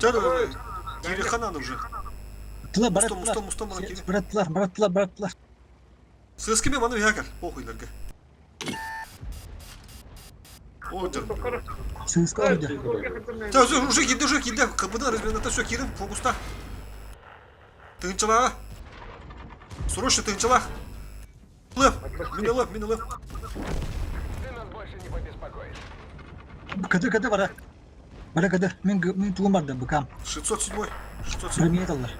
S1: Чары. Кири ханан уже.
S4: Тыла
S1: Мустун бана кири.
S4: Браттлар.
S1: Сыскы мен маны вягар. Похуйларга. О, жан.
S4: Сыска öldü.
S1: Да, уже килди. Кабыдан размената все, кирим, фокуста. Тынчыла. Срочно тынчыла. Лэп, мини лэп.
S6: Ты нас больше не побеспокоишь.
S4: Kadı var ha. Bana kadı. Min tulum vardı bıkam.
S1: 607.
S4: Premier alır.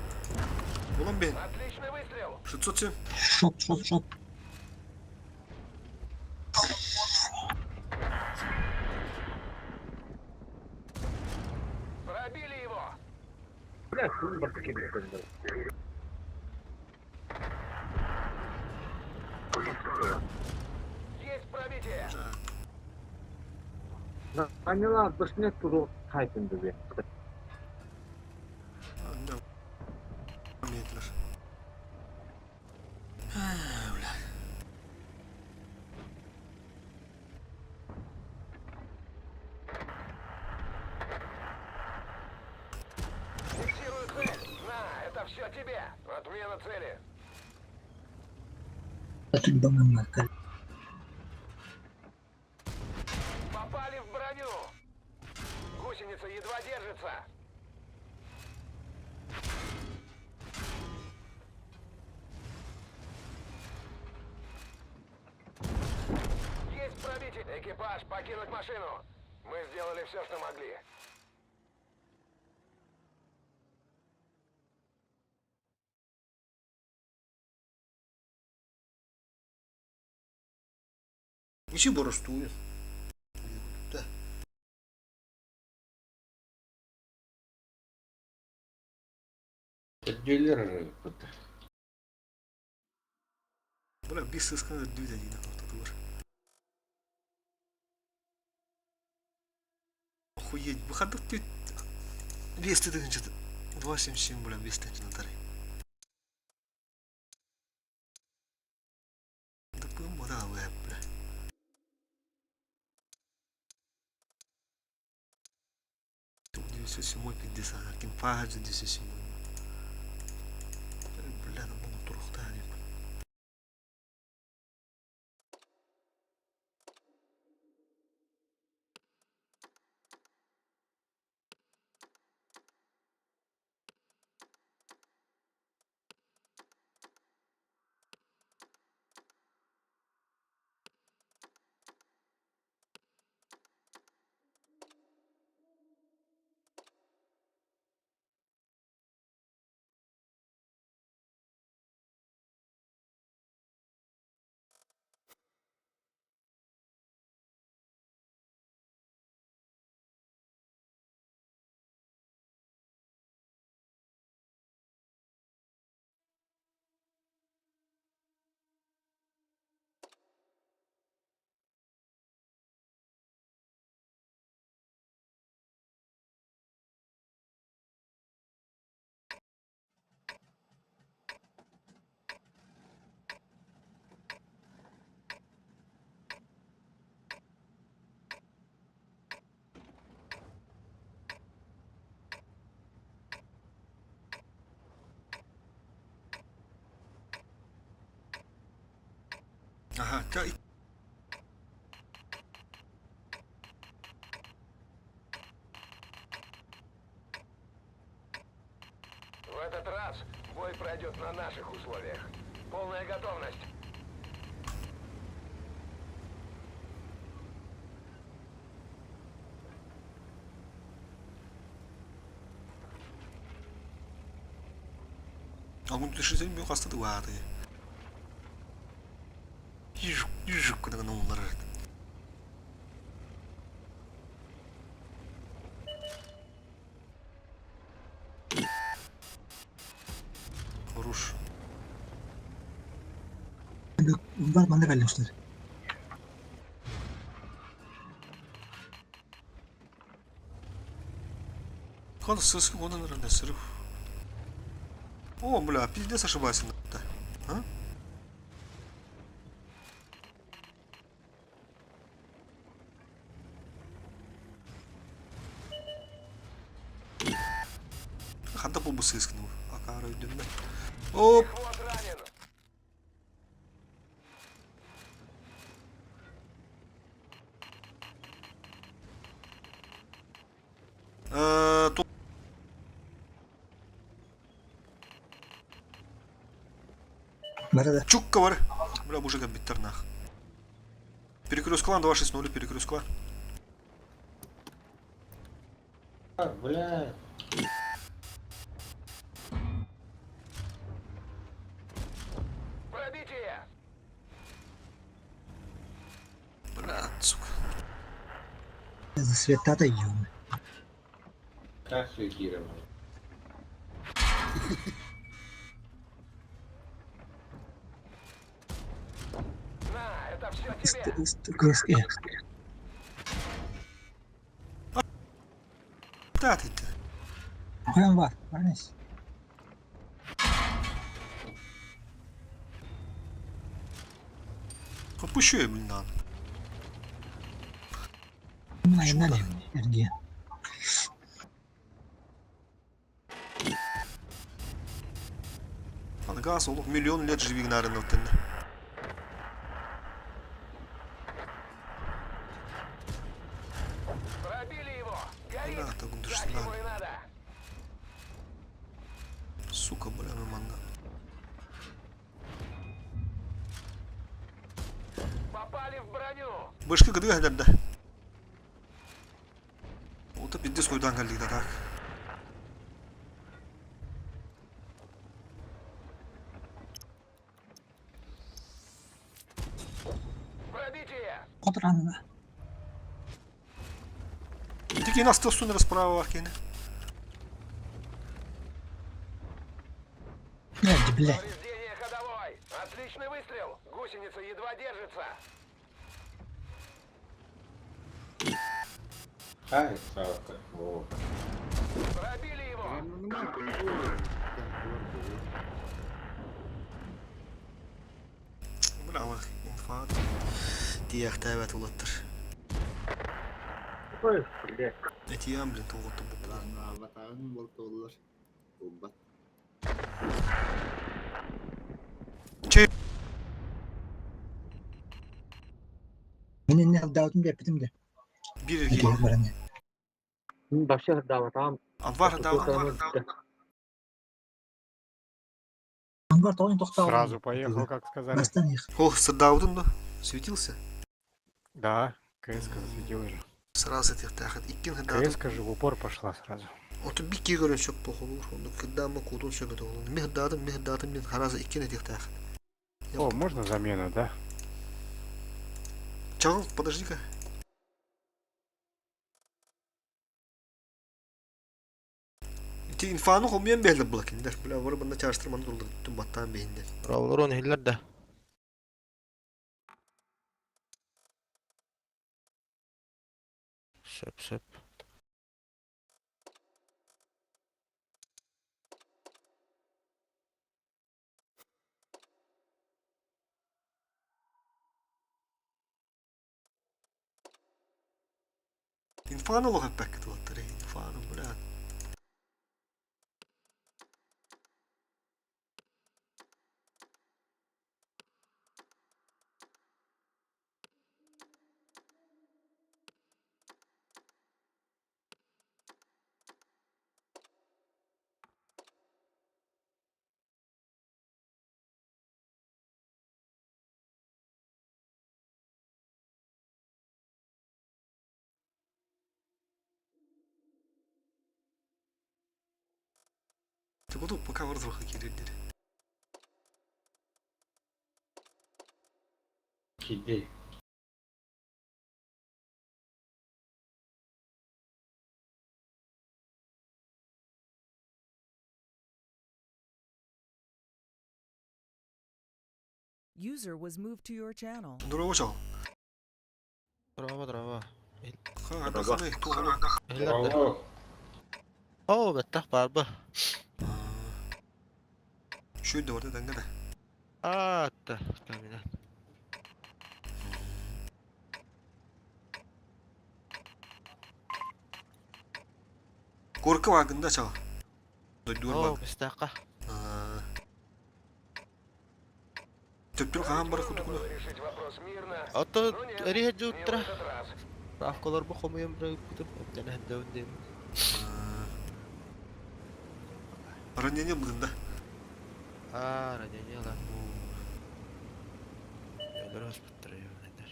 S1: Ulan ben.
S6: Отличный выстрел.
S1: 607.
S4: Şok.
S6: Пробили его.
S7: Bля, şunu bak geliyor.
S6: Есть пробитие.
S7: Anneler dışına turu kaydındı bir.
S1: Annem. Niyetler.
S6: Фиксирую цель. На, это все тебе. Отмена цели. Попали в броню. Гусеница едва держится. Есть пробитие. Экипаж, покинуть машину. Мы сделали все, что могли.
S1: İçi borustuyun. Da.
S11: Тяжелее работа.
S1: Бля, bir sıskın da düğde yine ortada var. Охуеть, выходов ты 200 тысяч, 277, бля, 200 тысяч на таре. Да по-моему, да, бля. Тут 97, 50, кем фажи 97. Бля, ну было трохта. Ага, да,
S6: В этот раз бой пройдет на наших условиях. Полная готовность.
S1: algum düşünsene bir hastalığı vardı. Yüzük kadar ne onlar. Хорош.
S4: Var bende kalmışlar.
S1: Куда соски года, наверное, срыв. О, бля, пиздец ошибаюсь. Да. А? Хада по бусыскнул. Акара идет. Оп.
S6: Вот ранен.
S1: Тут.
S4: Nerede?
S1: Чукка var. Бля, мужик отбит нах. Перекрёст клан 260, перекрёст клан.
S11: Бля.
S6: Пробитие.
S1: Бля, сука.
S4: Света даем.
S11: Как среагировал?
S6: На, это все тебе.
S4: Кружки.
S1: Да ты-то.
S4: Koyan var. Var neyse.
S1: Попущу я, блин, надо.
S4: Налево. Энергия.
S1: Газ, олух, миллион лет живи на рынок.
S6: Пробили его. Горит.
S1: Бля, так он
S6: Так
S1: дышит,
S6: ему
S1: ладно.
S6: и надо.
S1: Сука, бля, манда.
S6: Попали в броню.
S1: Башка гыды гадарда. Ота пиздец койдан geldi да так.
S6: Пробитие.
S4: Hop экранына.
S1: Такие нас то сунер справа вакины.
S4: Блядь.
S6: Повреждение ходовой. Отличный выстрел. Гусеница едва держится.
S11: Ай, салка. О.
S6: Пробили его.
S1: Браво, инфа. Тияхта evet ulattır.
S7: Ой, блядь.
S1: Этиян, блин, толготты bu.
S3: Аватарын болтолар. Бомба.
S4: Мен не даватым беппитим де.
S1: Bir
S4: Эки
S1: erkeği.
S4: бараны.
S7: Башка даватам.
S1: Var, var.
S4: Ангар тоғын тоқтау.
S8: Сразу поехал, как сказали.
S4: Бастан их.
S1: О, сырдаудын да. Светился.
S8: Да, КСК засветила же.
S1: Сразу этих тахат. Иккин хырдаудын.
S8: КСК же в упор пошла сразу.
S1: Оту bir kere görün çok pok olur. Onu kırdama kodun sögüt olur. Mihdadım ben harazı ikkin etих тахат.
S8: О, можно замену, да?
S1: Чагыл, подожди-ка. Ти инфаны хомуян бәлі бұлакендер. Біля вары бында чарыстырманы дұрылды. Түн баттан бейіндер.
S12: Бравлар он хиллер да. Söp.
S1: Инфаны лоғат бәккет олаттыр. Инфаны, бля. Ты буду пока варзруха кирилдер.
S11: Киди.
S10: User was moved to your channel.
S1: Дурова чал.
S12: Дрова.
S1: Ха, адаханы, туғаны.
S12: Хиллер да.
S11: Браво.
S12: О, беттах барбы.
S1: Şöyle orada denge de.
S12: Атта. Камина.
S1: Korku vagında çal. Duyduğun
S12: О,
S1: bak.
S12: бестака.
S1: Töptür kahan barı kutu kulu.
S6: Решить вопрос мирно.
S12: Ото
S6: Но нет,
S12: рихет
S6: не в
S12: жутра.
S6: этот раз.
S12: Рафкалар бу хомуям брагып кутуп. Эптен хеддеун дейм.
S1: Ранение bulunda.
S12: Ранение ла. Элер хоспиталь юнедер.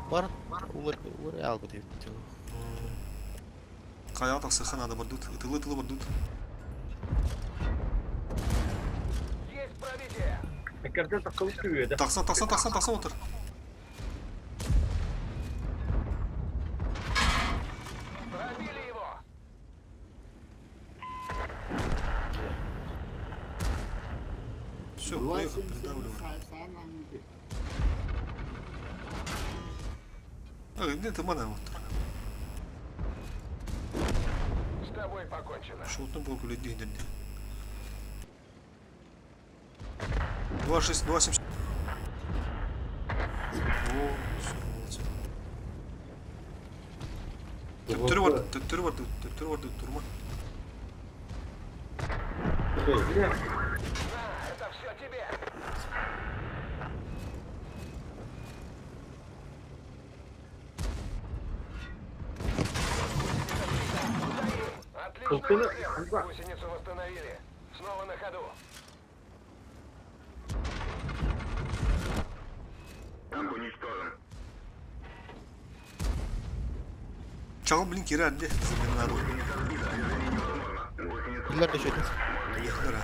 S12: Бар, улар алгы дейм.
S1: Kaya taksı надо бардут. Итылы бардут.
S6: Есть пробитие.
S7: Экерден такылып күйеді.
S1: Taksan otur.
S6: Пробили его.
S1: Все,
S3: Ulan
S1: поехали,
S3: şimdi
S1: придавливай.
S3: sen hangi?
S1: Где ты мана вот?
S6: С тобой покончено.
S1: Шутный был людей день. 26, 27. О, Töptürü vardı, turma.
S6: На, это все тебе. Отличный выстрел. Гусеницу восстановили. Снова на ходу. Танк уничтожен.
S1: Çağıl bilin kiri hadi. Zemin abi.
S12: Хиллер да шөйден.
S1: Ехлер ha.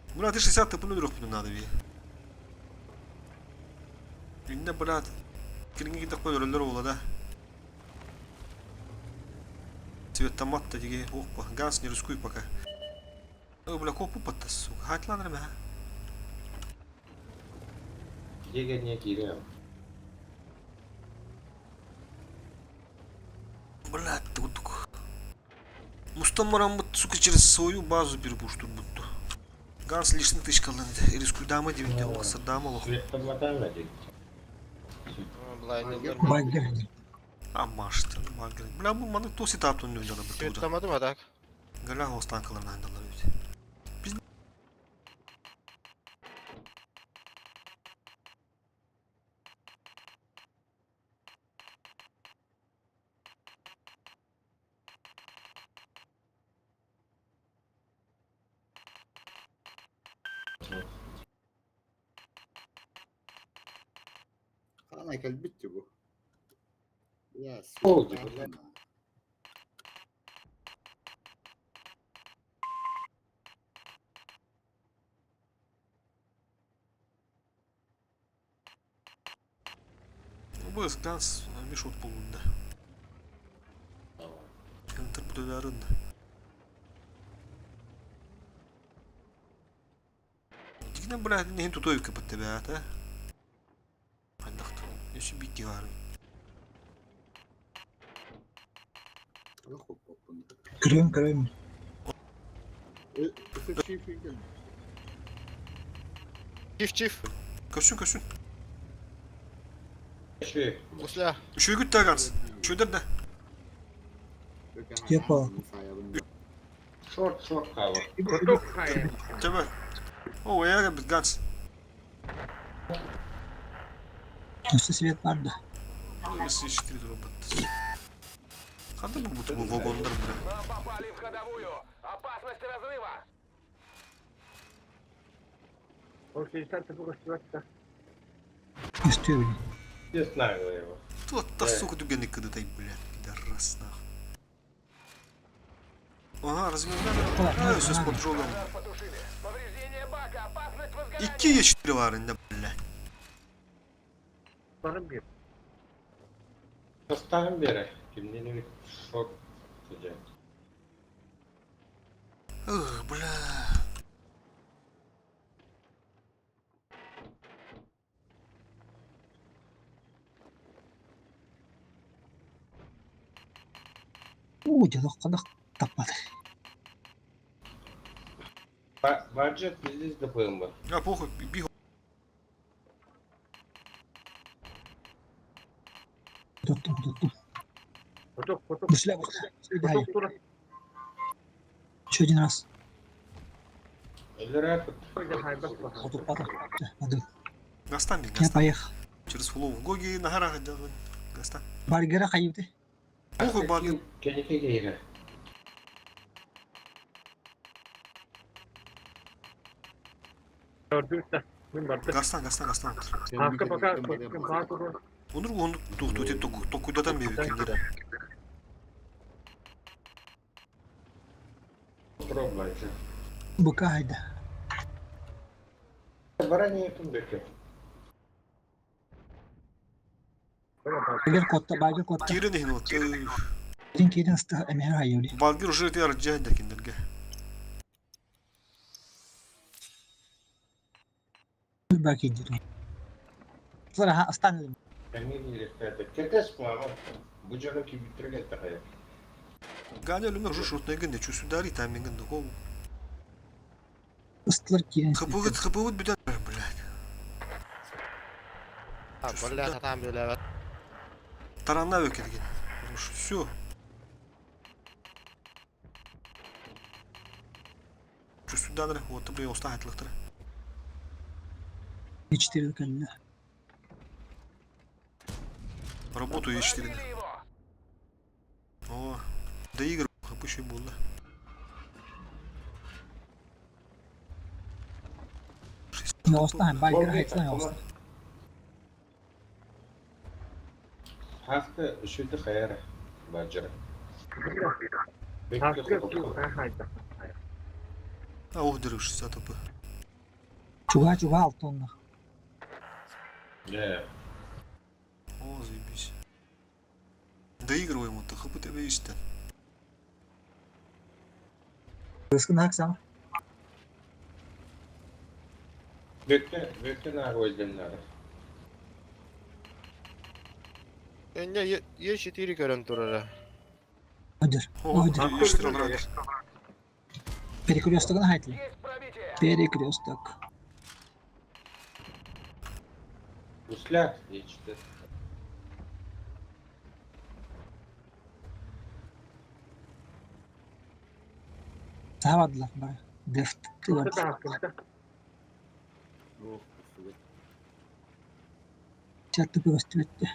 S1: Брат, ты 60 тыпını durup bunun adı bir. Günde brad. Kiringe gidip koy örüller oğla da. Цвет матта диге опа. Ганс не рискуй пока. Бля, копу подтас, сука. Хайтланыр мә.
S11: Где не кирем?
S1: Блядь, тук. Мустамарам бут, сука, через свою базу перепуш тут будто. Ганс лишний тышкаланды. Рискуй дама дивинде олса дама лох.
S11: Светом матамадик.
S4: Баггер.
S1: Амашты, магр. Бля, bu bana tosi taptığını öyle ona bıktı.
S12: Yutamadım adak.
S1: Gala hostan kalan andalar öyle.
S3: Ana gel bitti bu. Ya
S11: Oldu.
S1: Bu Gans mishot bulundu. Enter bu dönerinde. Dikine bırak neyin tutuyor kapattı be ha. Anlattım. Yaşı bir var.
S4: Крым.
S12: Çift.
S1: Koşun.
S11: Şey,
S12: Musla.
S1: Şu güt de Gans. Şu de.
S4: Yapma.
S11: short cover.
S1: Tabii. O ya bir Gans.
S4: Üstü свет vardı.
S1: Nasıl işittir robot. Kadın mı bu vagonlar mı?
S6: Мы попали в ходовую. Опасность разрыва.
S2: Он 60 тыпы что-то.
S4: Üstü öyle.
S11: Не знаю его.
S1: Тут та сука дугенный кыдытай, блядь. Пидорас нахуй. Ага, разминали. Все с поджогом.
S6: Потушили. Повреждение бака. Опасность возгорания.
S1: 2 ya 4 var inde, блядь.
S2: Барым bir.
S11: Поставим бери. Kimliğini bir şok tutacak.
S1: Бля.
S4: Жалоқ қадақ таппады.
S11: Баджет здесь допоем бы.
S1: А похуй, бегу.
S4: Тұттым.
S2: Поток.
S4: Мүслә.
S2: Поток тура.
S4: Еще один раз.
S11: Или рэп.
S4: Один.
S1: Гастан,
S4: Я
S1: Гастан.
S4: поехал.
S1: Через фулов. Гоги на горах делают. Гастан.
S4: Баргера қайыпты.
S1: Похуй, баги.
S11: Кенеке гейре.
S2: Dördüncü. Ben barda.
S1: Гастан.
S2: Hakkı bakar. Bakar.
S1: Onu tokuydadan bir hükümleri.
S11: Попробуй же.
S4: Bu kaydı.
S11: Барани yapın bekle.
S4: Bagger kotta.
S1: Kirin ihin ot.
S4: Kerin ıstı emeğe hayırdı.
S1: Balgir ujret yarıcı hendekinlerge.
S4: Belki indir. Sonra aslan
S11: Они это. Кетес мама. Bu canım ki bitirgen takaya.
S1: Gani ölüme şurtuna gönde. Çüsü dari tamin gönde. Kov.
S4: ыстылар kerin.
S1: Хыпывыт büden. Блядь.
S12: Ha böyle hatam böyle evet.
S1: Taranlar ökelgen. Все. Çüsü dari. Вот buraya usta hayatlıktır.
S4: Geçti kendine.
S1: Работаю и 4.
S6: Поразили его.
S1: О, доигрываю, хапущий булла.
S4: Yavaştan Bagger hayatına yavaştan.
S11: Hafta şu da khayra. Bacra.
S2: Hakkı yok. Hayda.
S1: А, ух, дырыш, 60 тп.
S4: Чуга алтонна.
S11: Не,
S1: О, заебись. Доигрываем вот, хп тебе işte.
S4: Кыскын аксам.
S11: bekle ne koyduğunları.
S12: Я Е4 көрөн турара.
S4: Ödür.
S1: О,
S4: Ödür.
S1: ешtir алады.
S4: Перекресток нахайтли.
S6: Есть пробитие.
S4: Перекресток.
S11: Uslat geçti.
S4: Савадла бар. Дефт.
S7: Burada da hakkında.
S3: Oh, evet.
S4: Çatı gösterdi.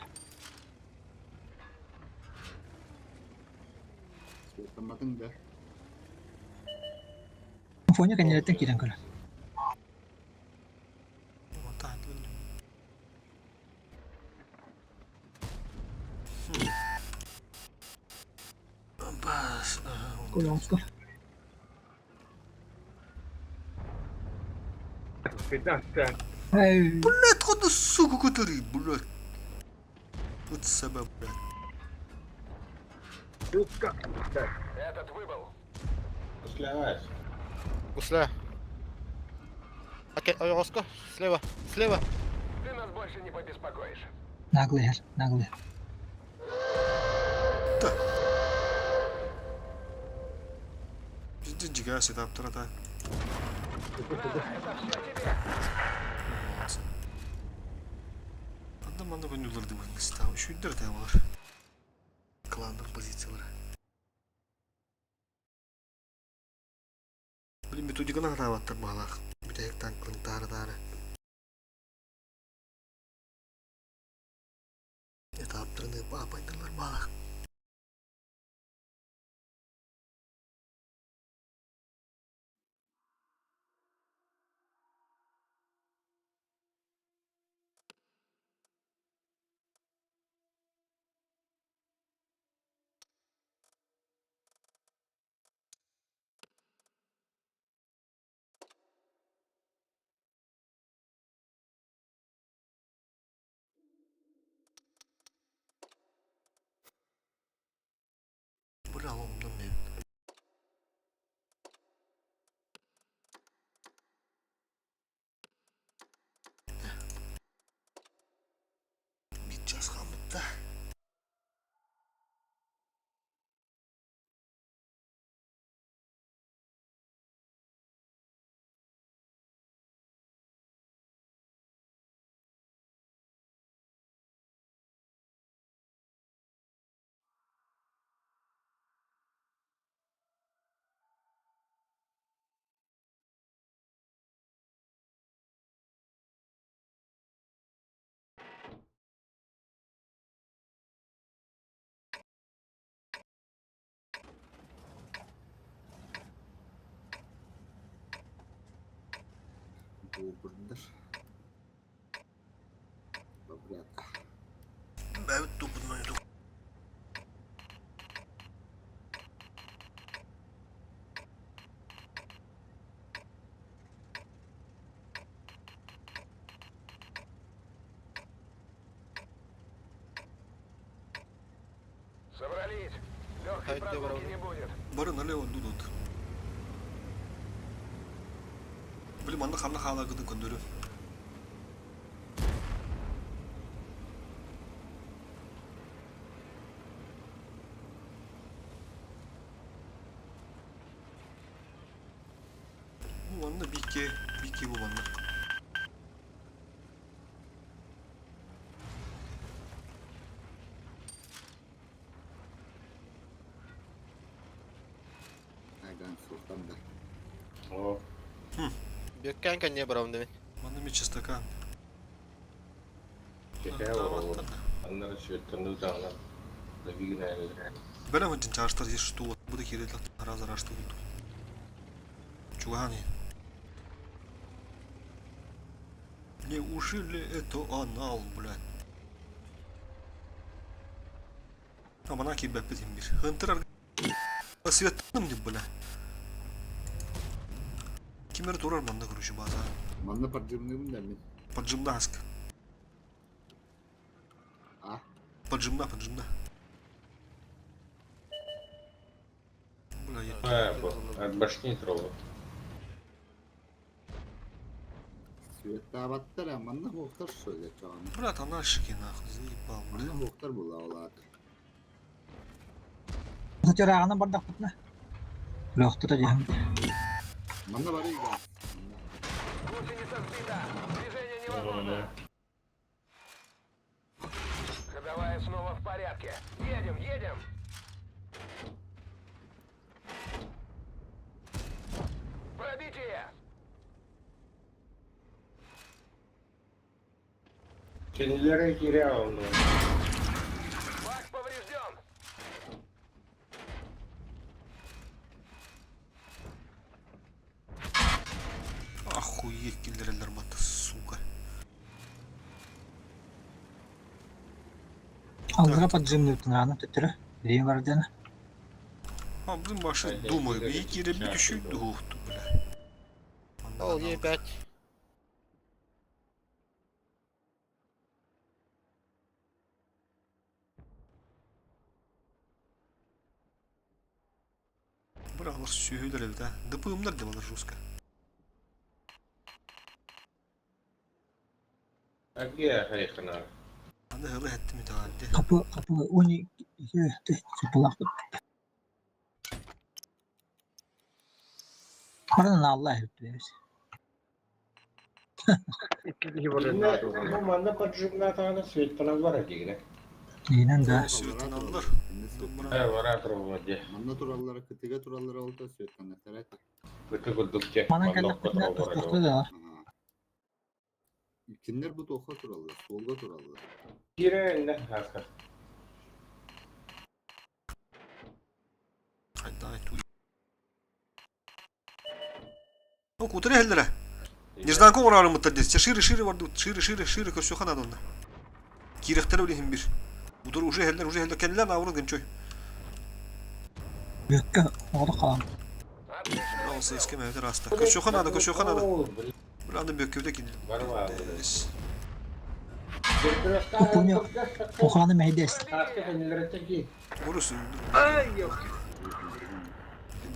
S3: Sırtlamadın da.
S4: Фоня кандидаттан кирен көрө.
S1: Вот так. Бас.
S4: Колонска.
S7: Фидастан.
S4: Эй.
S1: Блядь, ходу суку который, блядь. Вот себеб, блядь.
S7: Юбка.
S6: Этот выбыл.
S11: Uslat.
S12: Гусля. Осько, слева.
S6: Ты нас больше не побеспокоишь.
S4: Наглый. Наглый.
S1: Bizde cigar setup'tır hata.
S6: Это все тебе.
S1: Вот. Adam anda ben yollardım ben setup'ı. Şu indir de var. Klandır позициялары. Блин, методиканы қарап бағалақ. Бүтәйік танклың тары. Этаптарыны апайтылар бағалақ. Bravo, ondan ne? Biteceğiz kalmadı.
S3: Bu burundur. Добре.
S1: Evet, topunu yok.
S6: Собрались. Легкой
S12: Хайде,
S6: прогулки
S12: браво.
S6: не будет.
S1: Бары налево дудут. Блин, анда қамна қала кыды көндөрү. Bu anda bikki bu banda.
S3: Aydan sultan da.
S11: O.
S12: Беккан канне барам демен.
S1: Banda bir çistaka.
S11: Çeker o. Anları şöyle dağlar. Da bir güne
S1: Ben ama için çağrıştır здесь что вот буду херить раз что тут. Чугани. Неужели это анал, блядь? Ama bana ki bekledim bir. Hunter Свет не, блядь. Kimleri durar bende kuruşu bazen.
S3: Manna parcımlıyım da mi?
S1: Поджимна хаска.
S3: А?
S1: Поджимна. Бля,
S11: От башни трогал.
S3: Sürekli battır ya. Manna muhtar söyle çağını.
S1: брат, она шики нахуй, заебал, бля.
S3: Manna muhtar bula olar.
S4: Тираганы бардак бутна. Лохту да жам.
S3: Manna var ya.
S6: Гусеница сбита. Движение невозможно. Ходовая снова в порядке. Едем. Пробитие.
S11: Kendileri geri aldı.
S6: Бак поврежден.
S1: Охуеть, киллер мата, сука.
S4: Алгыра поджимный тынаны төтөрө. Бери барданы.
S1: А, блин, машина,
S11: Пойдём,
S1: думаю,
S11: киллер,
S1: и кире
S11: сейчас
S1: битүшү
S11: иду.
S1: духту, бля.
S12: Ол ебать.
S1: Бля, алар сүйөлөр да. ДПМ'лар да алар жестко.
S11: А где Хайхана?
S1: Аны хылы хәтте митаадди.
S4: Kapı 12 çıplak. Paradan Allah yapıyor.
S2: İkinci burada
S11: Bu manda поджигна тағаны светпанал var әдегіне.
S4: Yine de
S1: Сүйөтөн алар.
S11: Ә, var атырылы де.
S3: Manna turallara, kıtıga turallara olta sürekli terat.
S11: Күті күдік те.
S4: bana
S11: Manda
S4: gelip
S11: okka
S4: bir
S11: тұрау бар
S4: tuttu
S11: әдегі.
S4: da.
S3: Kimler bu toka turallar, solga turallar.
S11: Кире әнді әскер.
S1: Хайда айту. Ну, кутыра хеллере. Нежданкон орарым мыттардес. Шире варды. Шире көсөхан адонда. Кирехтер өлехим бир. Уdur уже хеллер kendiler avurun gençoy.
S4: Büyük oğlu kalan.
S1: Bravo sayıske mevde rasta. Köşökan ada. Buranın bökövde ki.
S11: Var var.
S4: Kupunu okulanı meydes.
S11: Artık kendileri teki.
S1: Orası.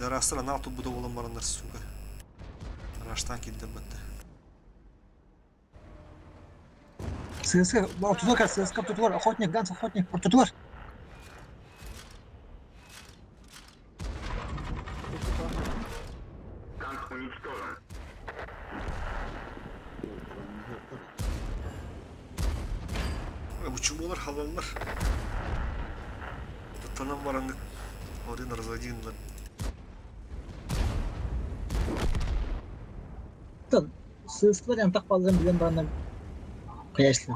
S1: Da rastra na tu budu olan varanlar suka. Raştan kildir battı.
S4: Сыска, tutulur, сыска tutulur. Охотник, ганс охотник, tutulur.
S1: Bu çubuğlar havalılar. Tanım varanlık. Oraya razadiyinler.
S4: Sığıskılar yani tak bazılarını bilen bana kıyaslı.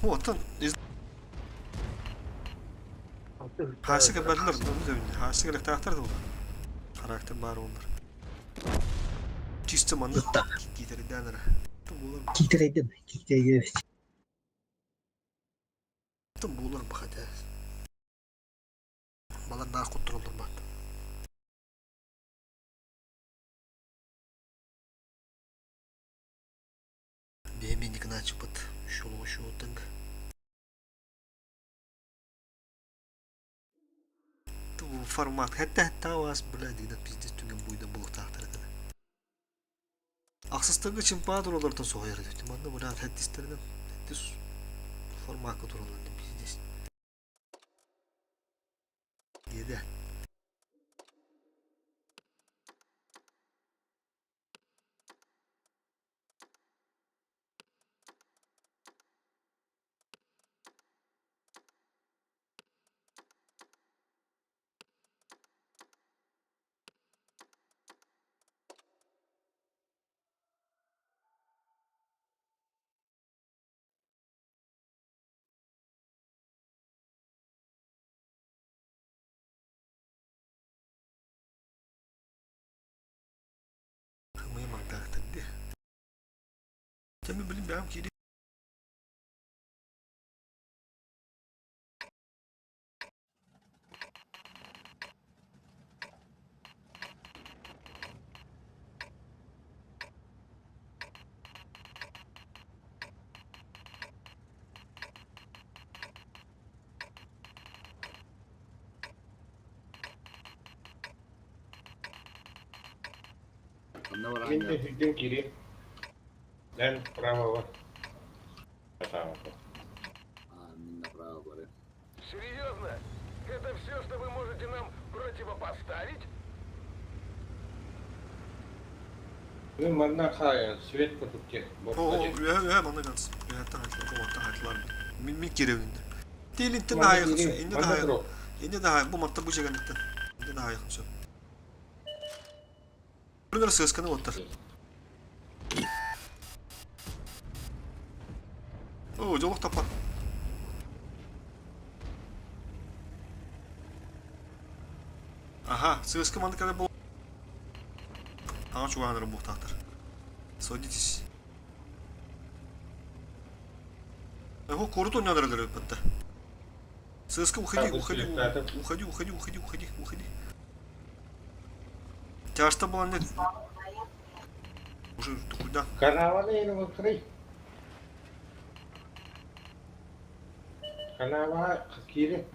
S1: Otan Hasık haberler Hasık elektaktar da olur. Karakter bari onlar. Çistim anı. Gideri denere.
S4: Kiktireydim.
S1: Tüm buğular bak hadi. Balar daha kontrolür bak. Beğenmedik ne açıpat. Şu otang. Bu format hatta vas bula deydi pizdes tügen buyda buluk tahtara kadar. Aksızlığı için pahadır olardan soğuyar dedi. Bana bu rahat hatta isterdim. Hatta format kadar olardı pizdes. Yedi. Memang dah tadi. Kami beli bayam kiri.
S3: Minna var
S11: Şimdi
S3: aynı.
S11: hüddün kiri. Ben prava var. Tamam.
S3: Minna bravo var.
S6: Серьезно? Это все, что вы можете нам противопоставить?
S11: Benim bana kaya süvet kutup
S1: Oo, ya bana kalsın. Ya tahatlar, bu tahatlar. Min girevinde. Değil intin daha yakın şu. İndi daha yakın. İndi daha bu matta bu ceganitten. İndi daha yakın şu. Bunlar sığıskanı otur. Oo, joluk tapa. Aha, сыска манды когда был. А чувак работатор. Садитесь. Его курту не надо подта. Сыска, уходи, уходи. Тяжко было нет. Уже ты куда?
S11: Канава не открой. Канава кири.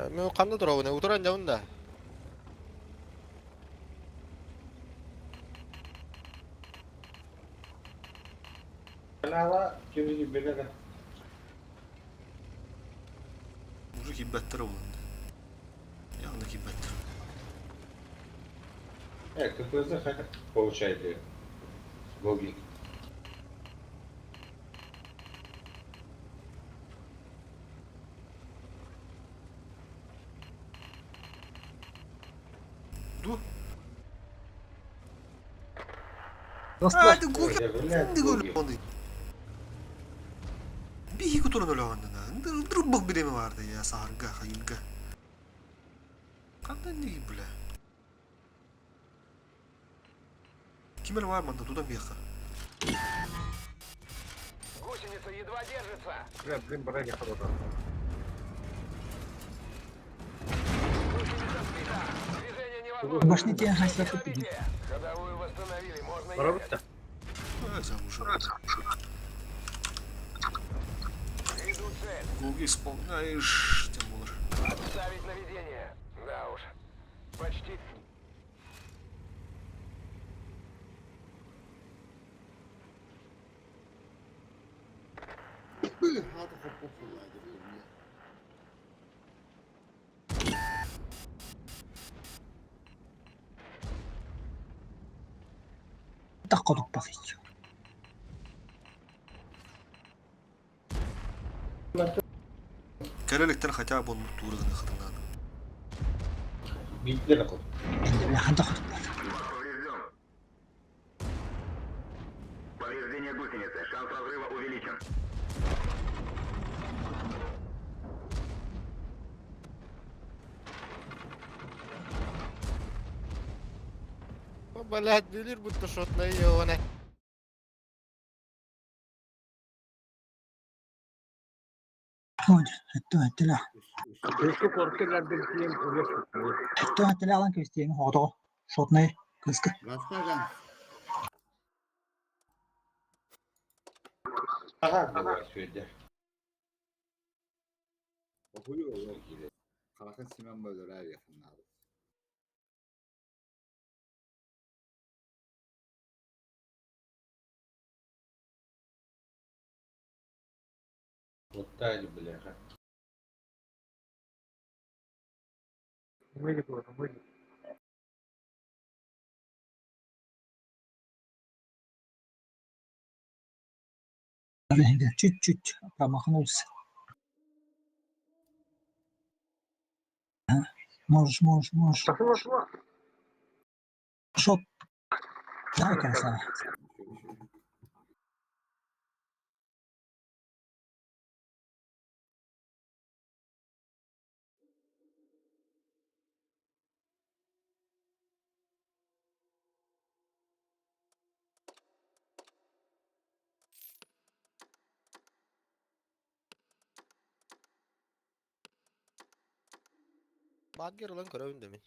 S12: Мен кандай турабы, утуран жабында.
S11: Канава кири gibi böyle.
S1: Уже хибеттер oldu. Yanında hibbetter.
S11: Как вы хотите получаете логик.
S1: Ду.
S4: Dostlar,
S1: Hadi gol. Şimdi gol oldu. Bir iki kutunun öyle oldu. Dur bir mi vardı ya sarga hayılga. Kandan ne gibi bile. Kimin var mı da tudan bir yaka.
S6: Гусеница едва держится.
S2: Бля, блин, браги хорошо.
S6: Гусеница сбита. Движение невозможно.
S4: башните hasret ettik.
S6: Остановите. Ходовую восстановили, можно
S2: Пора
S6: ехать.
S1: Sen уже.
S6: Иду цель.
S1: Голги исполняешь. Тем более.
S6: Отставить наведение. Да уж. Почти.
S3: Hadi hop fırlaydı.
S4: Takkotuk basitçu.
S1: Kelelikten хотя бы он турганы хатынан.
S11: Bitti de kod.
S4: Endi bile handa kutuk bas.
S6: Повреждение гусеницы. Шанс разрыва увеличен.
S12: Блядь, билир будто шотна ебаная.
S4: Hadi, ettiler.
S2: Üstü korkular bir diyeyim oraya.
S4: Ettiler alan kösteyini hodo. Şotnay, kıskı.
S3: Rastardan.
S11: Aha bu var şöyle.
S3: Okuyor o gibi. Kalakın simen böyle her yakınlarda.
S11: Вот так, бляха.
S2: Выйди, выйди.
S4: Rehinde, çüt. Parmakın olsun. Можешь.
S2: Шла.
S4: Шот. Дай красава.
S12: Badger lan körövünde mi?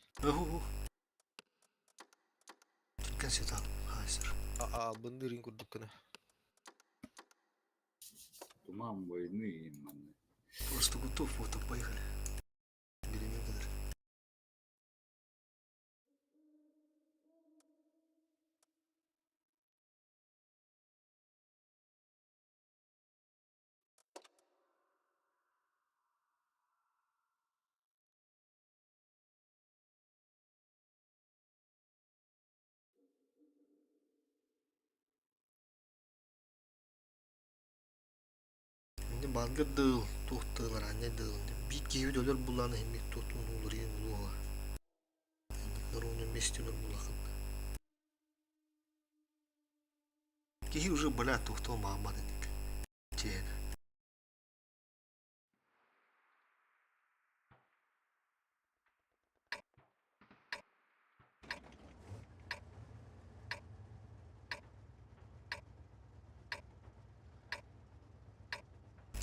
S1: Dikkat et abi. Hayır.
S12: Aa, bındırin kurduk kana.
S3: Duman boyunu yiyeyim ben de.
S1: Просто готов, вот, поехали. Беремен kadar. Şimdi balga dığıl, tuhtığlar anne dığıl. Bir kivi döler bulanı hem bir tuhtun olur yen uluğa. Bunlar onu mestiyor bulakın. Kivi уже бля тухто мама dedik. Çeyene.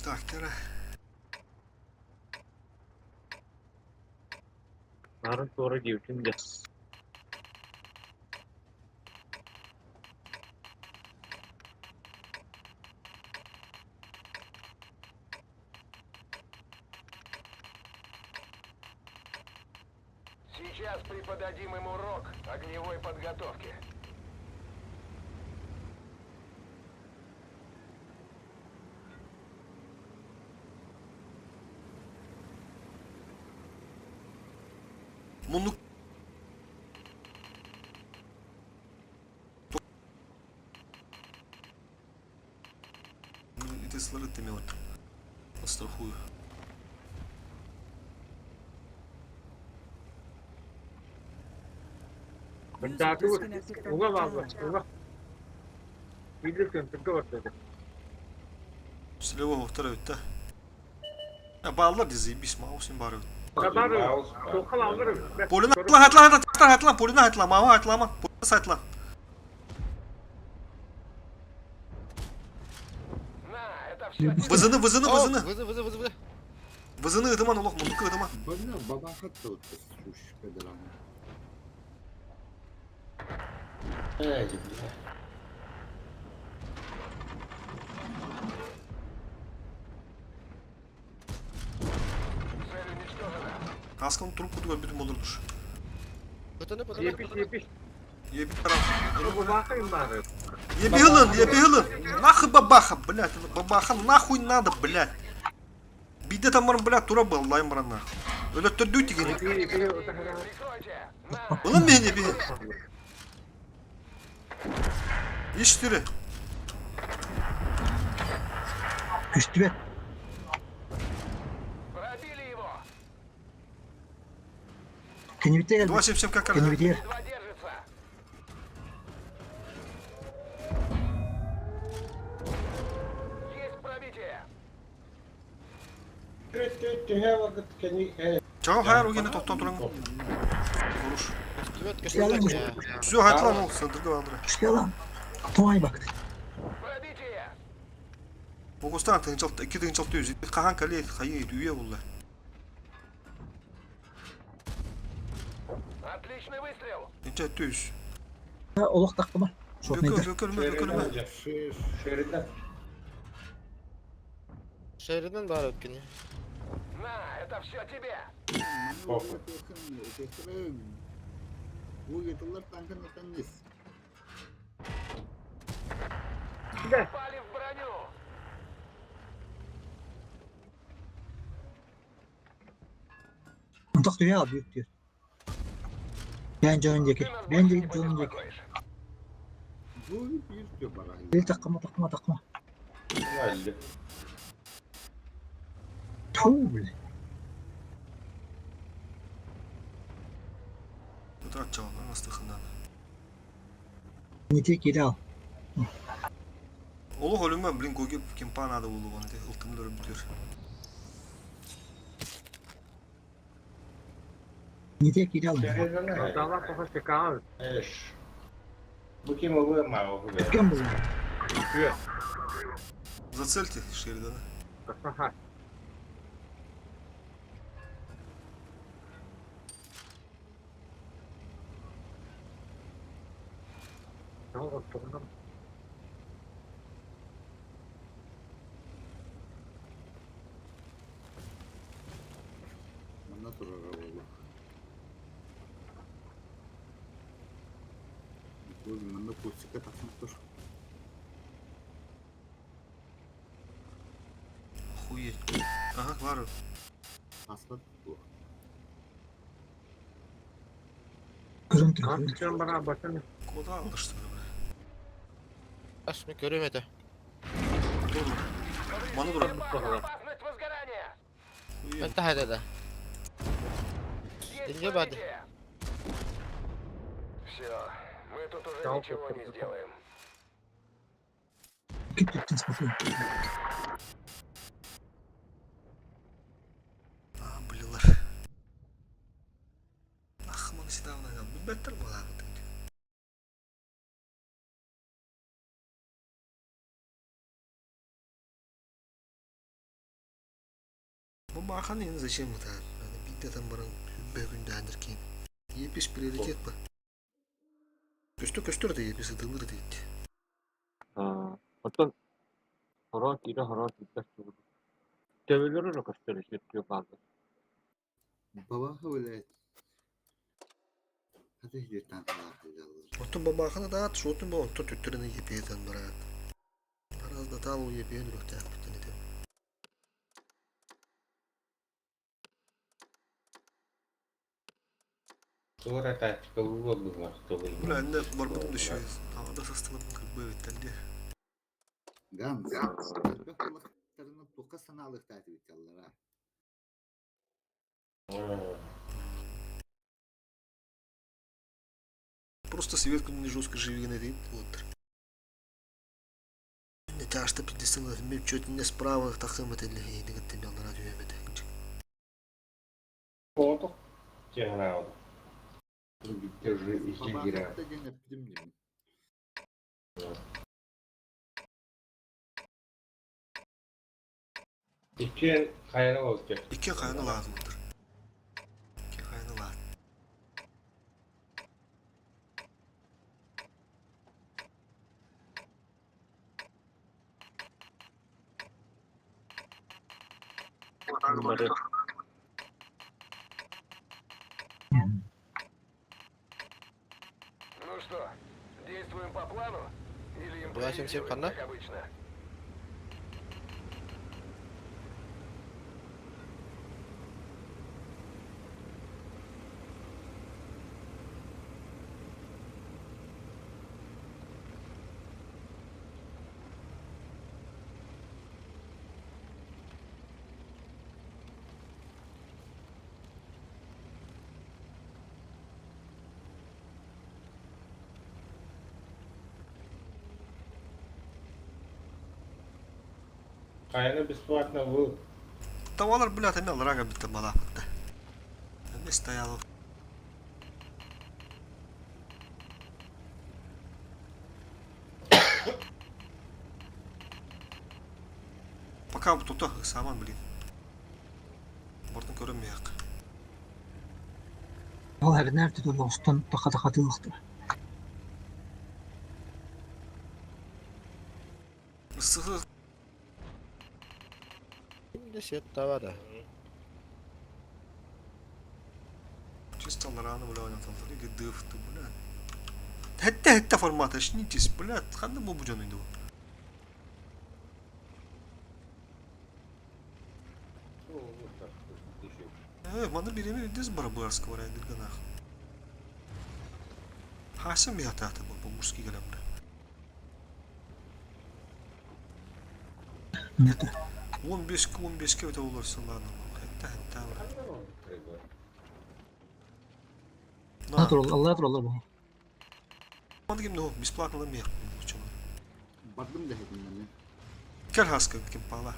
S1: Так, тера.
S7: Narın sonra gevşin de.
S6: Сейчас преподадим им урок огневой подготовки.
S1: Munluk этой слорытами вот пострахую.
S7: Ben
S10: User
S7: daha dur.
S10: disconnected from
S7: Uga
S10: your
S7: var.
S10: channel.
S7: Uga. Bilirsin. Tıkı var dedi.
S1: Слева во второй, да. Bağlar diziyi bir ismi olsun bari.
S7: Kadar sokal alırım.
S1: Polina hatlan, Polina hatlan, mama hatlama. Polina hatlan.
S6: На, это все.
S1: Vızını.
S12: Вызы.
S1: Vızını ıdıman oğlum, munluk ıdıman.
S3: Bana baba hatta o şu kadar ama.
S11: Эти, бля.
S6: Цель уничтожена.
S1: Kaskın trup kutu bir olurdur.
S12: Пацаны.
S7: Yepiş.
S1: Ye bir taraf.
S7: Bu bakayım bari.
S1: Ye bir hılın. Нахуй бабаха, блядь. Бабаха нахуй надо, блядь. Bir de tamam блядь, tura ballayım bana nahуй. Öyle tördüğü tigini.
S6: Прикройте. На,
S1: Ulan beni bir. İştiri.
S4: Üstüme.
S6: пробили его.
S4: Kenevite geldi.
S1: 2,77 как раз.
S4: Kenevite yer.
S6: Едва держится. Есть пробитие.
S11: Тühe vakit kendi
S1: Çağal hayır o yine toptan duran. Konuş.
S12: Вперед, я.
S1: Все, hatlan ol. Sındırdı Andra.
S4: İşte lan. Tomay baktı.
S6: Пробитие.
S1: Bogostan tınçalt, 2 tınçalt yüz. Kahan kale, hayır, üye valla.
S6: Отличный выстрел.
S1: Tınçalt yüz.
S4: Ha olak takma. Çok nedir?
S1: Bökülme.
S11: Şeriden.
S12: Шеридан бар өткені.
S6: На, это все тебе.
S3: Ötekilerin. Bu yıtılır tankın öteniniz.
S6: Попали в броню.
S4: Kontak diyor ya büyük diyor. Bence önceki.
S6: Ты нас
S4: Bence
S6: больше не
S4: önceki.
S6: побеспокоишь.
S3: Bu yüz bana.
S4: Bir takma.
S11: Geldi.
S4: Tuğ.
S1: Bırak çağal lan astıkından.
S4: Nite geri al.
S1: Olu ölüme blin gogi kimpanada olu onu de ultimle ölüp bitiyor.
S4: Nite geri al.
S11: Şeriden ne?
S7: Adamlar kafa çıkar.
S11: Eş. Bu kim oluyor mu abi?
S4: Öpken bu.
S1: Зацельте Шеридана.
S7: Kafa. Ne oldu?
S3: Bu bunda kursikte takım dur.
S1: Хуеть. Aha var.
S3: Aslat bu.
S4: Görüntü.
S7: Sen bana bakın.
S1: Koda alıştı bana.
S12: Аж мы göremedi.
S1: Dur. Bana dur.
S6: Опасность возгорания!
S1: Хуеть.
S12: Ben de hadi.
S6: Есть
S12: Деньги бады.
S6: прикрытие! Все, мы тут уже
S7: Жалко,
S6: ничего не
S7: что-то.
S6: сделаем.
S4: Git gittin spokojno.
S1: Ah, biliyorlar. Ahmak silahına ya. Bir better mi lan? Bu makanın zачем это? Надо бить там баран бөгүндәндер кейін. Епиш приоритет ба? Көстөр да епис ыдылыр дейт.
S7: Оттон хороо кире хороо титтер чугу. Төбөлөрү көстөрү шеттиё калды.
S3: Baba öyle. Hadi gidelim tanrılar halleder.
S1: Оттон бабахана да ат, шотун ба онто төттөрүнө епеден барат. Бараз да тал епен рөхтә биттен иде.
S11: Sonra tactica Google var.
S1: Бля, энде барбытым düşüyor. Havada састылып кырбы биттенде.
S3: Gans. Bak kulaklarını toka sanalık takip ediyorlar ha.
S1: Просто Светку не жестко живи на вид. Вот. Не тяж что 50 минут, чуть не справа, так им это для еды, как тебя на радио это.
S11: Foto. Чегнал. Держи и
S3: Baba
S11: гире.
S3: hatta gene primli.
S11: İki kayana olacak.
S1: İki kayını lazımdır. İki kayını lazım.
S7: Bunları
S6: Ну что, действуем по плану? Или
S12: Давайте всем
S6: импровизируем,
S12: хана.
S6: как обычно?
S11: Каяна бесплатно был.
S1: Tavalar блядь, имел рага бита балапытта. Не стояло. Пока вот тут саман, блин. Бортын көрünmeyek.
S4: Ал her nerede de dostun takatılıktı.
S1: Isığı
S12: Şimdi set daha var da.
S1: чисто рано, бля, oynatıldı. Или дыфты, бля. Хетте формата, шнитис, блядь. Ханды мı bu canıydı bu? Bana birini diz bara bularska var aydır gana. Hasim bir hata bu murski gelemde.
S4: Nete.
S1: 15 öte olursun lan. Hatta var.
S4: Allah Allah bu.
S1: Bana kim ne o? Бесплатно lan mı yaptın bu çonu?
S3: Baktım da hedim ben.
S1: Gel haska kim pala.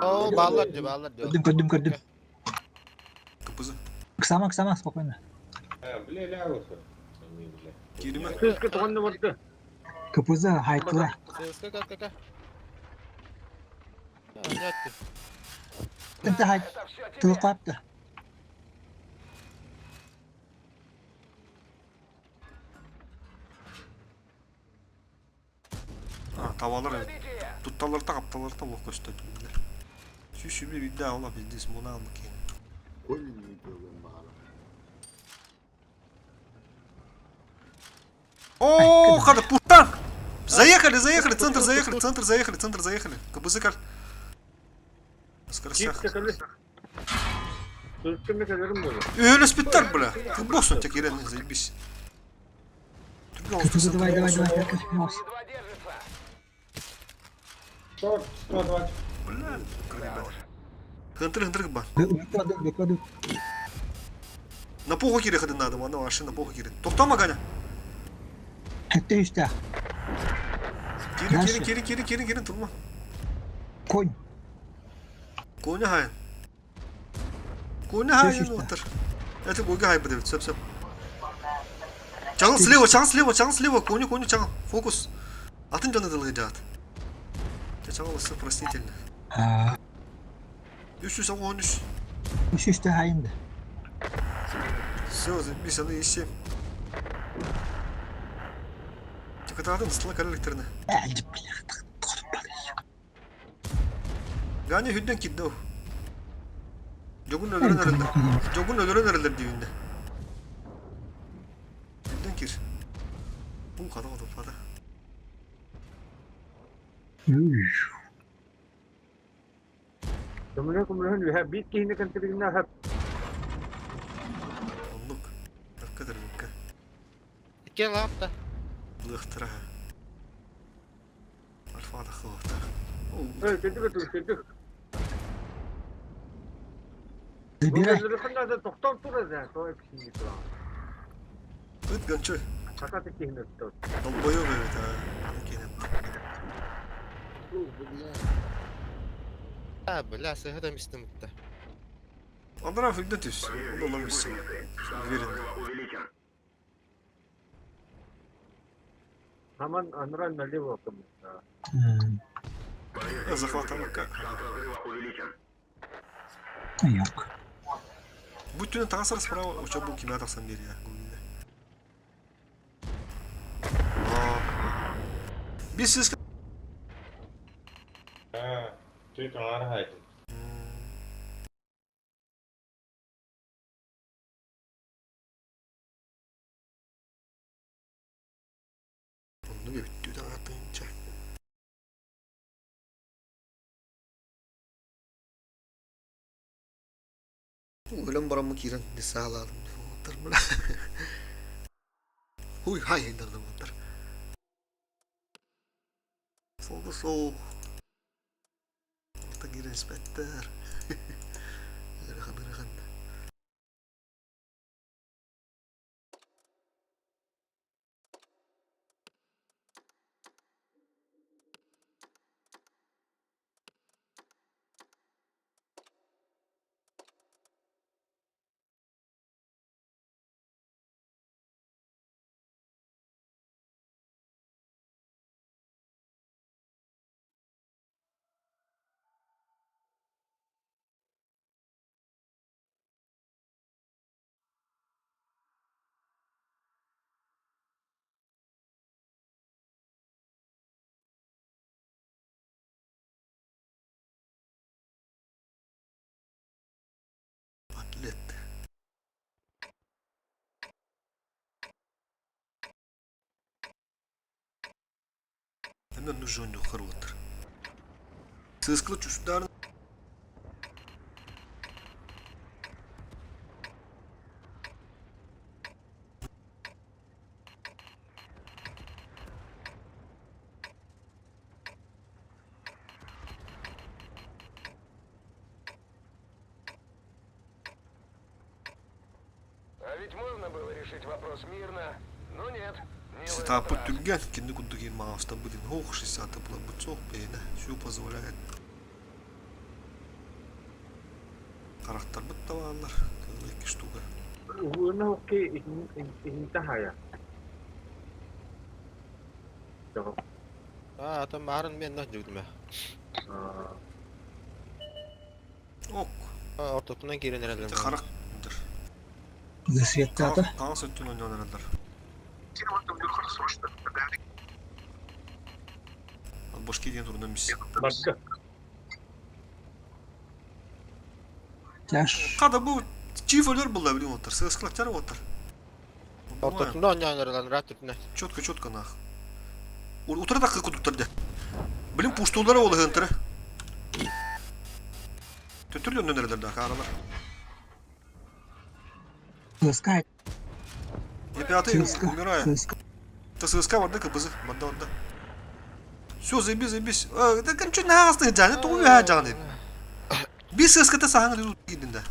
S12: Oo bağlar diyor.
S4: Gördüm.
S1: Kapızı.
S4: Ксама, спокойно.
S11: Бля, лягутся.
S1: Girme.
S7: Kızgı tonlu vardı.
S4: Kapıza haytla.
S12: Ска. Ne yaptın?
S4: Tente hayt.
S6: Это все тебе!
S4: Tılıqaptı.
S1: Tavalar
S6: Пробитие!
S1: tuttalarda kaptalarda lok gösterdiler. Şu bir iddia ola bildiğiniz bunu almak yani.
S3: Kolin mi diyorum bari.
S1: О, kada путан! Заехали, центр заехали. Кабызыкар. Скоростях.
S7: Türkçe kadar böyle.
S1: Öyle spitler бля. Ты босс он тебе реально заебись.
S4: Давай, Каркаш, нос.
S6: Едва держится.
S11: Шорт, 120.
S1: Бля, хынтыр ба.
S4: Выкладывай.
S1: На поху керек хадын надо, ана машина на поху керек. Токтама Ганя.
S4: Хәтта üstte.
S1: Кири, турма.
S4: Конь.
S1: Коня хайын. Отыр. Это гойга хай бдевит, сөп. Чаңын слева, коня, чаңын. Фокус. Атын жаны дылғы жаат. Чаңын ысы простительно. 313.
S4: Üstte hayında.
S1: Все, заебись, она ищем. Тикатадын сылы корректорны.
S4: Әлді, бля.
S1: Ганя хүдден кидді ау. Жогун өлөрөн әрелдер дейінді. Хүдден кир. Бұл қадау топады.
S7: Kumulun bir bit kihine kan tirigna hap.
S1: Онлук. Аркадыр мүкка.
S12: Gel hafta.
S1: Лыхтыраға. Альфада қылықта.
S7: Çocuk.
S4: Забирай.
S7: Bunları da toktan turuz ya. Sonra hepsini turan.
S1: Өт гончой.
S7: Fakat kihine tutar.
S1: Долбоёб evet ha.
S12: Ha bля, сыграем с ним.
S1: Андраф үйден түс. Оны оламызсың. Уверен.
S7: Hemen Anran налево кому.
S1: Захватамакка.
S4: Yok.
S1: Будь түнен тағасыр справа, уча бұл кеме атақсан бері я. Biz siz...
S11: Ha, Türk ağır haydi.
S1: Onu göttü de atınca. Ölen baramı kiren de sağladım. Otur mu? Huy hay indirdim otur. Solda soğuk. Orta giren spetter. Irıkan. Atlet. Hemen нужен yukarı otur. Sızkılı çocuklar.
S6: А ведь можно было решить вопрос мирно, но нет. Не в
S1: Сетапы
S6: этот раз.
S1: түрген кенді күндіген мағаста бұдың хоқ 60 бұла бұтсоқ бейді. Şu позволяет. Қарақтар бұтта бағалар. Кылы 2 штука.
S7: Uğurna okey intaha ya. Tamam.
S12: Ha tam marın ben ne diyordum ya.
S1: Ok.
S12: Ha ortadan girin herhalde.
S1: Қарақтар.
S4: Засветка ата.
S1: Таң сөттен ойнауын әрелдер. Boşki diyen turundan biz.
S7: Başka.
S4: Тяж.
S1: Kada bu çift ölür bulla biliyor musun? Sığıskılakçarı otur.
S12: Ортотунда оньяңырылан раттытына.
S1: Четко нах. Утра так как утырды. Блин, пуштулары ол хынтыры. Төтүрлөн нелердер да каралар.
S4: ССК.
S1: Ребята,
S4: ССК.
S1: умираю.
S4: ССК.
S1: Ты ССК варда кыбызы, варда. Все, заебись. Да кончу нагасты жаны, то уя жаны. Без ССК-то саң резут гидинда.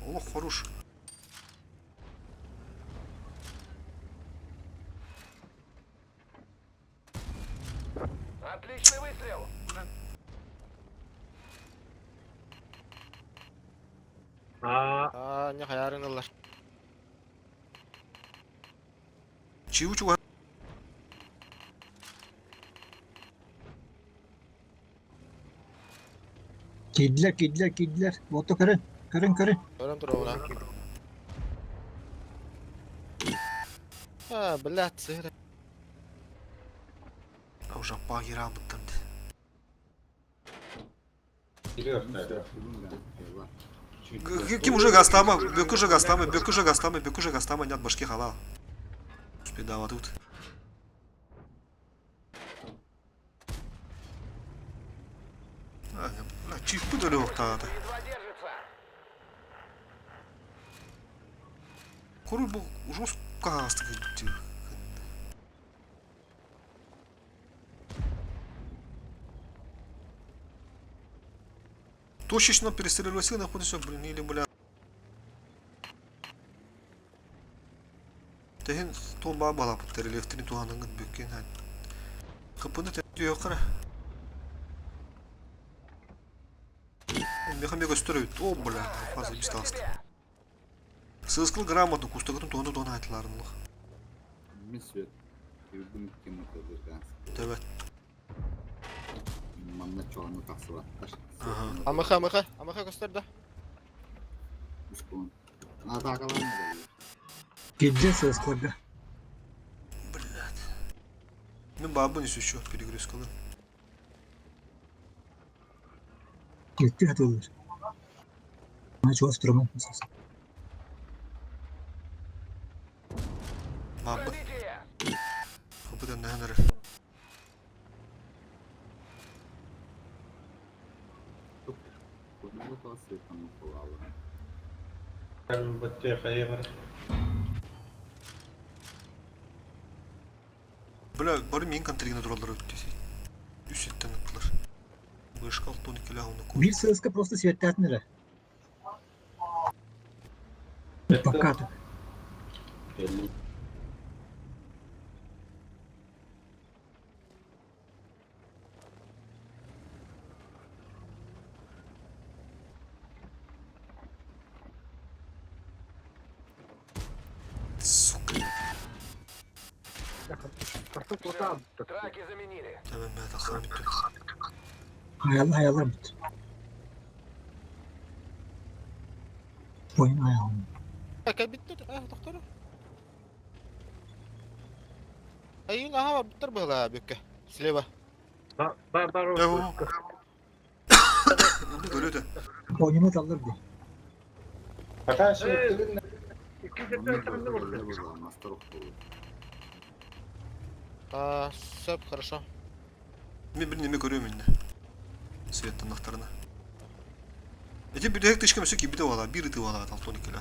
S1: О, хорош.
S6: Отличный выстрел.
S12: Не хаярыңылар.
S1: Чиу-чу.
S4: Kediler. Botu karın. Karın.
S12: Көрін тұр оғына. Біләт сығыры.
S1: Уже багира быттым.
S11: Giriyor nerede?
S1: Ким уже гастама, бек уже гастама, нет башки халал. Спидава тут. Чип пудали охтады.
S6: Едва держится.
S1: Куру был жестко гаст. Точечно перестрелился, находится, блин, или, бля. Теген тон ба бала путтерли эфтини туганын бөккен. Капыны тәтү кара. Мехами gösteriyor. О, бля, фаза бистаст. Сыскыл грамотно кустагын тону айтыларын.
S3: Мен свет. Күрдүм кем отурган.
S1: Evet.
S3: Манна чоңу тасыва.
S12: Амыха көстөрді.
S3: Бушкон. Атакалан.
S4: Kediler SSK'da.
S1: Блядь. Мен бабу несу еще перегрузкалы.
S4: Gitti atıyorlar. Bana çok astırman.
S1: Бабу. Kapıdan ne hanırı.
S3: Курдум тасы там полалы.
S11: Ben battı kayamar.
S1: Бля, бары мен контригна туралдыр өттесі. Үсеттен ұттылар. Бышқал тоны келі ауны көй.
S4: Bir SSK просто светят мира. Пока так.
S1: Сука.
S6: Траки заменили.
S1: Tamam ben tasarım bitti.
S4: Hayallar bitti. Oyun hayal.
S12: Kal bitti. Doktoru. Ayın aha var bitter böyle büyük. Sleva.
S1: Evo. Bunu görüyor da.
S4: Oyunu alır bir.
S11: Hatta şimdi
S12: Söp хорошо.
S1: Ben bir neme görüyorum yine. Svettin nahtarına. Ece bir de hek dışkı mesela ki bir de valla. Bir de valla. Dalton ikiler.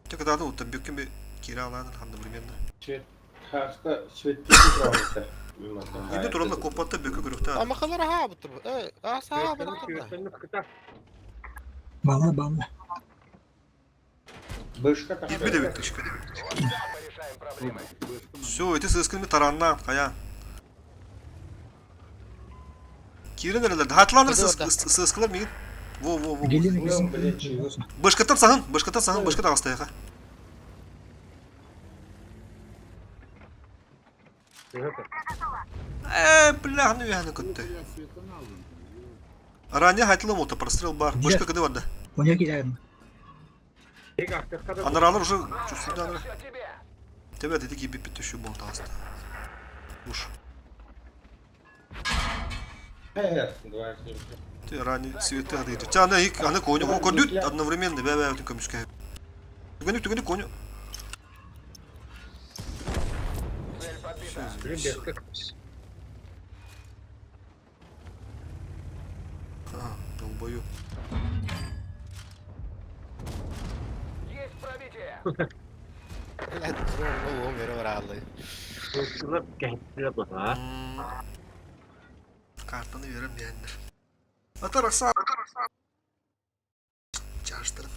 S1: Tek daha da o tabi bir kira alanın hamda примерно.
S11: hasta svetli pravda.
S1: Yine durumda kopatta bökü görüktü.
S12: Amıhalar aha bitti. Asa bitti.
S4: Bana.
S11: Бышка так.
S1: Bir de bek dışkı.
S6: Порешаем проблемы.
S1: Все, эти сысками таранна, кая. Kiri nerelerde? Hatlanır sıskılar mı? Во.
S4: Gelin.
S1: Бышкатан сахын, бышката астая ха. Бля, ну я не котте. Ранее хайтылы мота прострел бар. Бышка кыды vardı.
S4: Onya gidelim.
S1: Анаралар уже чувствуют, анар.
S6: Все тебе.
S1: Тебя dedi gibi bitti şu monta hasta. Уж. Ты ранее цветы отойдут. Тебя она их, она коню, он кондют одновременно, бя-бя, ты комишка. Түгенік, кону.
S6: Цель подбита.
S1: Долбою.
S6: Есть пробитие.
S12: Oo, meron marali.
S7: Kırıp geçti bu ha.
S1: Kartını verem diyendir. Atarak sağ. Çarştırın.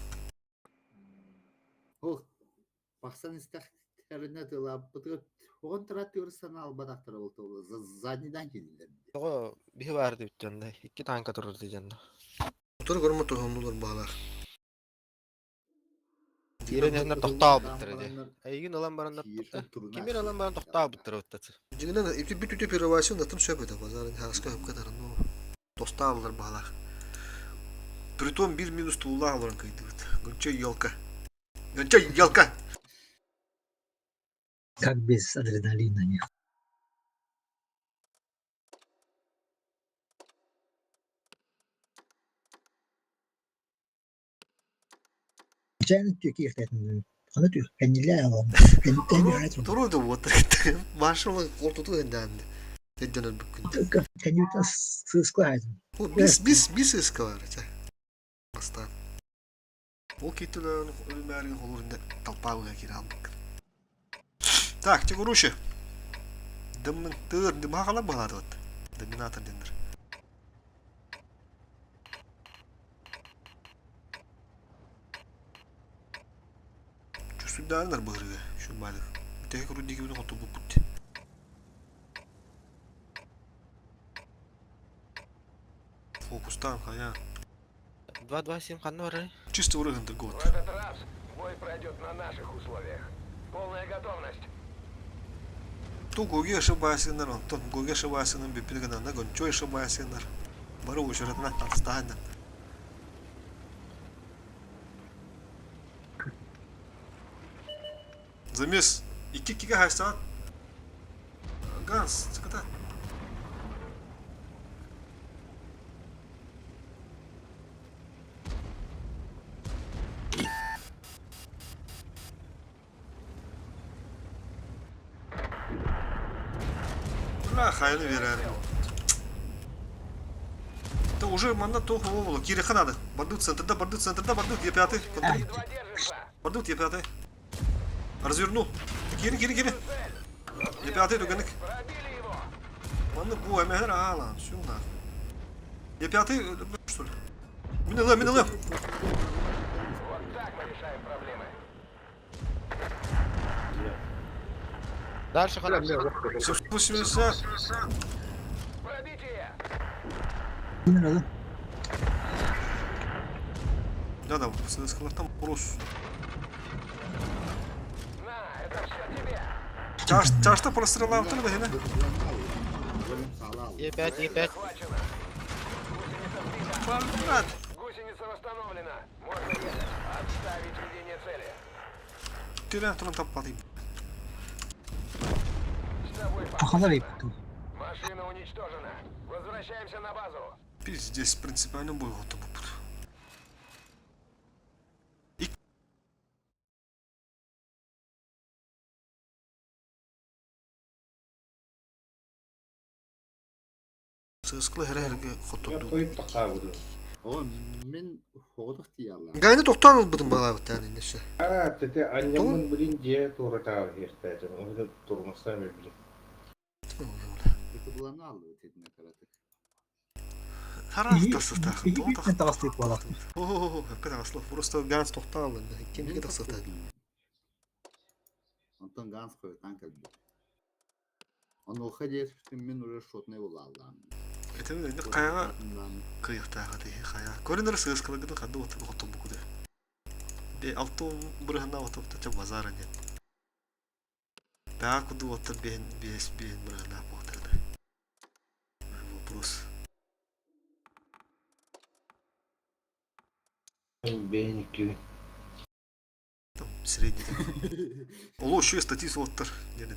S3: Ол бақсан истәхтеріне тыла бытыгы оған тұрат көрсен албадақтыр ол толы заднидан келділер.
S12: Oo, bir vardı bütçende. 2 tanka durur diyeceğinde.
S1: Motoru görme tohumlular bağlar.
S12: Diğeri neler toktağı bitirdi. Eygin olan baranlar Kimir olan baran toktağı bitirdi öttesi.
S1: Cingine ipti bir pirivasyon atım söhbet pazarın haska hep kadarın o. Dosta alırlar bağlar. Притом bir minus tuğla alırın kaydı. Гончай елка. Гончай елка.
S4: Как без адреналина не. Чайный тюк ехать. Она тюк, каниля вам.
S1: Туру да вот. Машина ортоту энданды. Тедденер бүккүн.
S4: Канюта складывает.
S1: Бис eskavaret. Баста. Ол кетілер өлмәрін қолырында талпауға кері алдық. Так, тегуруши. Дымның тыр, дымға қалап бағады от. Доминатор дендір. Чүсүдәлер бұғырға, şu балық. Тек руддегі бінің оту бұл бұтты. Фокустан, хая.
S12: 227 kanı var.
S1: Чисто урыгынды год.
S6: В этот раз бой пройдет на наших условиях. Полная готовность.
S1: Ту гоге ошибайсыңдар, онтон гоге ошибайсыңның бепілгінен, гончой ошибайсыңдар. Бары очередна атыстағандан. Замес. 2-2'ye haysan. Ганс, sıkıda. Hayırlı verer. Да уже манда тоху было. Кириха надо. Бардут центрда, бардут, Е5. Бардут Е5. Развернул. Кири. Е5 догонок. Манда bu эмехер ала. Сюда. Е5 что ли? Минулы.
S6: Вот так мы решаем проблемы.
S12: Дальше hala.
S1: 780.
S6: Пробитие.
S4: Kimir alın.
S1: Да, ССК там прос.
S6: На, это все тебе.
S1: Çarşıda прострелы автор da yine.
S12: Y5.
S6: Захвачено. Гусеница восстановлена. Можно ехать. Отставить ведение цели.
S1: Tülen turan tapmalıyım.
S6: С тобой
S4: Kafalar yaptı.
S6: Машина уничтожена. Возвращаемся на базу.
S1: Здесь принципиально бой вот тут. Сызқлы herhalde
S11: Я
S1: хоту.
S11: koyup da kavudu.
S3: O men hoğduk diyarlar.
S1: Gayet doktor olmadım bana bir tane neyse.
S11: Ha, tete annemin bilince doğru tabi yerteydim. Onu da durmasam bileyim.
S3: Kötü bulanı aldı ötedine karatı.
S1: Her haftası da.
S4: İyi bir tane tavaslayıp valla.
S1: О, прекрасно. Просто Ганс тоқтал енді. Кем не тастады.
S3: Антон Ганс koyuyor tanka bir. Onu oxadı men уже шотный улалдан.
S1: Это енді қаяға қиықтағы дейі қая. Көрінер сығысқылығыды қады отырып қоттым бұқыды. Де алтын бұрығына отырып та базар әнен. Бәға күді отыр бен бұрығына бұқтырды. Вопрос.
S11: Benimki.
S1: Там средний. Олу еще статис отыр. Дені.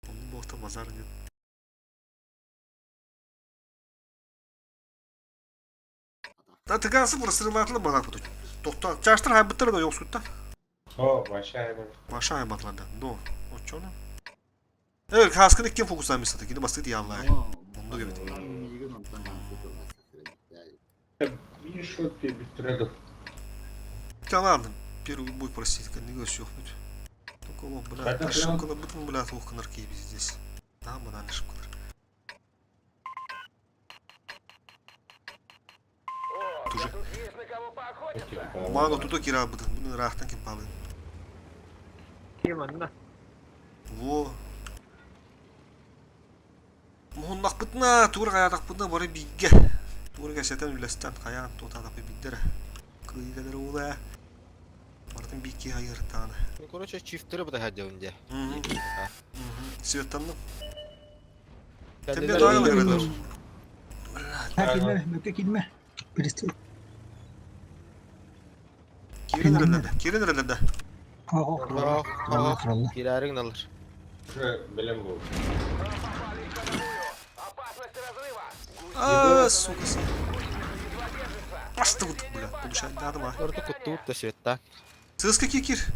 S1: Onun bu orta bazar әнен. Да, ты гансы прострелатылы бана бұды. Тоқта, чаштыр хай бұттыр да yok sütten.
S11: О, машина.
S1: Машина батлады. До. Вот чё она? Kaskını kim fokuslanmış satı? Gidi basit yanlar. Onu gibi.
S11: И что ты битреду?
S1: Да ладно. Первый бой просить, не говоришь, ёх будет. Только вот, блядь, ошибка на бытом, блядь, ловко нарки здесь. Да, банан ошибка. Тоже. Мано тут кира бытом, bunu рахтан кем палы.
S7: Kim anna?
S1: Во. Мұхыннақ бұтына, туыр қаядақ бұтына бары бейге. Туыр кәсетен үлестен қаян тотадақ бейдері. Күйгелері ола. Бардың бейге айыртаны.
S12: Ну, короче, чифтері бұда хәдеуінде.
S1: Светанның.
S12: Тебе
S1: Тебе дайыл ерелер.
S4: Ha kilme, mökke kilme. Birisi.
S1: Kirin erelerde. Kirin erelerde.
S4: Allah krallı.
S12: Kilərin alır.
S11: Уже, блин, был.
S1: Aaa, sukası. Bastı vurduk bula. Bu dışarı adım ha.
S12: Orada kuttu da Svet'ta.
S1: Sığıska kir.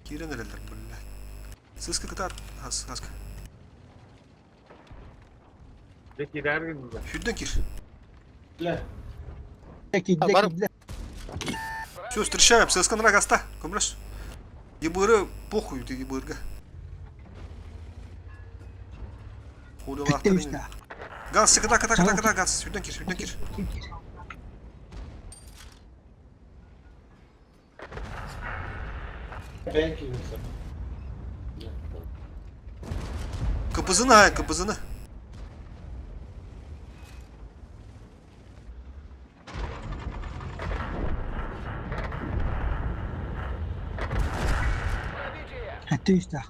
S1: Kirin erelerde bula. Sığıska kıtar. Haska.
S7: Peki dergin mi?
S1: Hüdden kir.
S11: Ля.
S12: Varım.
S1: Все, встречаем. Сыска на рагаста. Комраш. Ебыры похуй ты ебырга. Хули лахтаны. Ганс, ката, Ганс. Hüdden kir.
S11: Ben kimsin?
S1: Kapızını.
S4: Hatta üstte.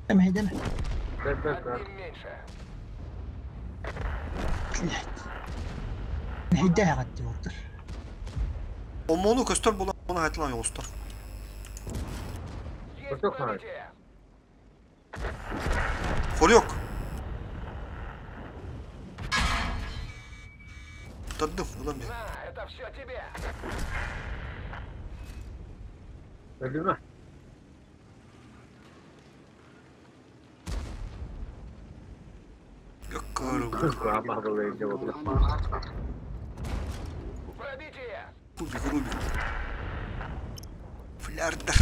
S4: Deme.
S6: Одним меньше.
S4: Hidde hattı vardır.
S1: O monu köster bulan onu hayatlan yolstar.
S6: Есть пробитие.
S1: Kolu yok. Tadım ulan bir.
S6: На, это все тебе.
S7: Öldü mü?
S1: Yok karım.
S7: Kulağıma böyle oldu.
S6: Пробитие.
S1: Rubik. Flerder.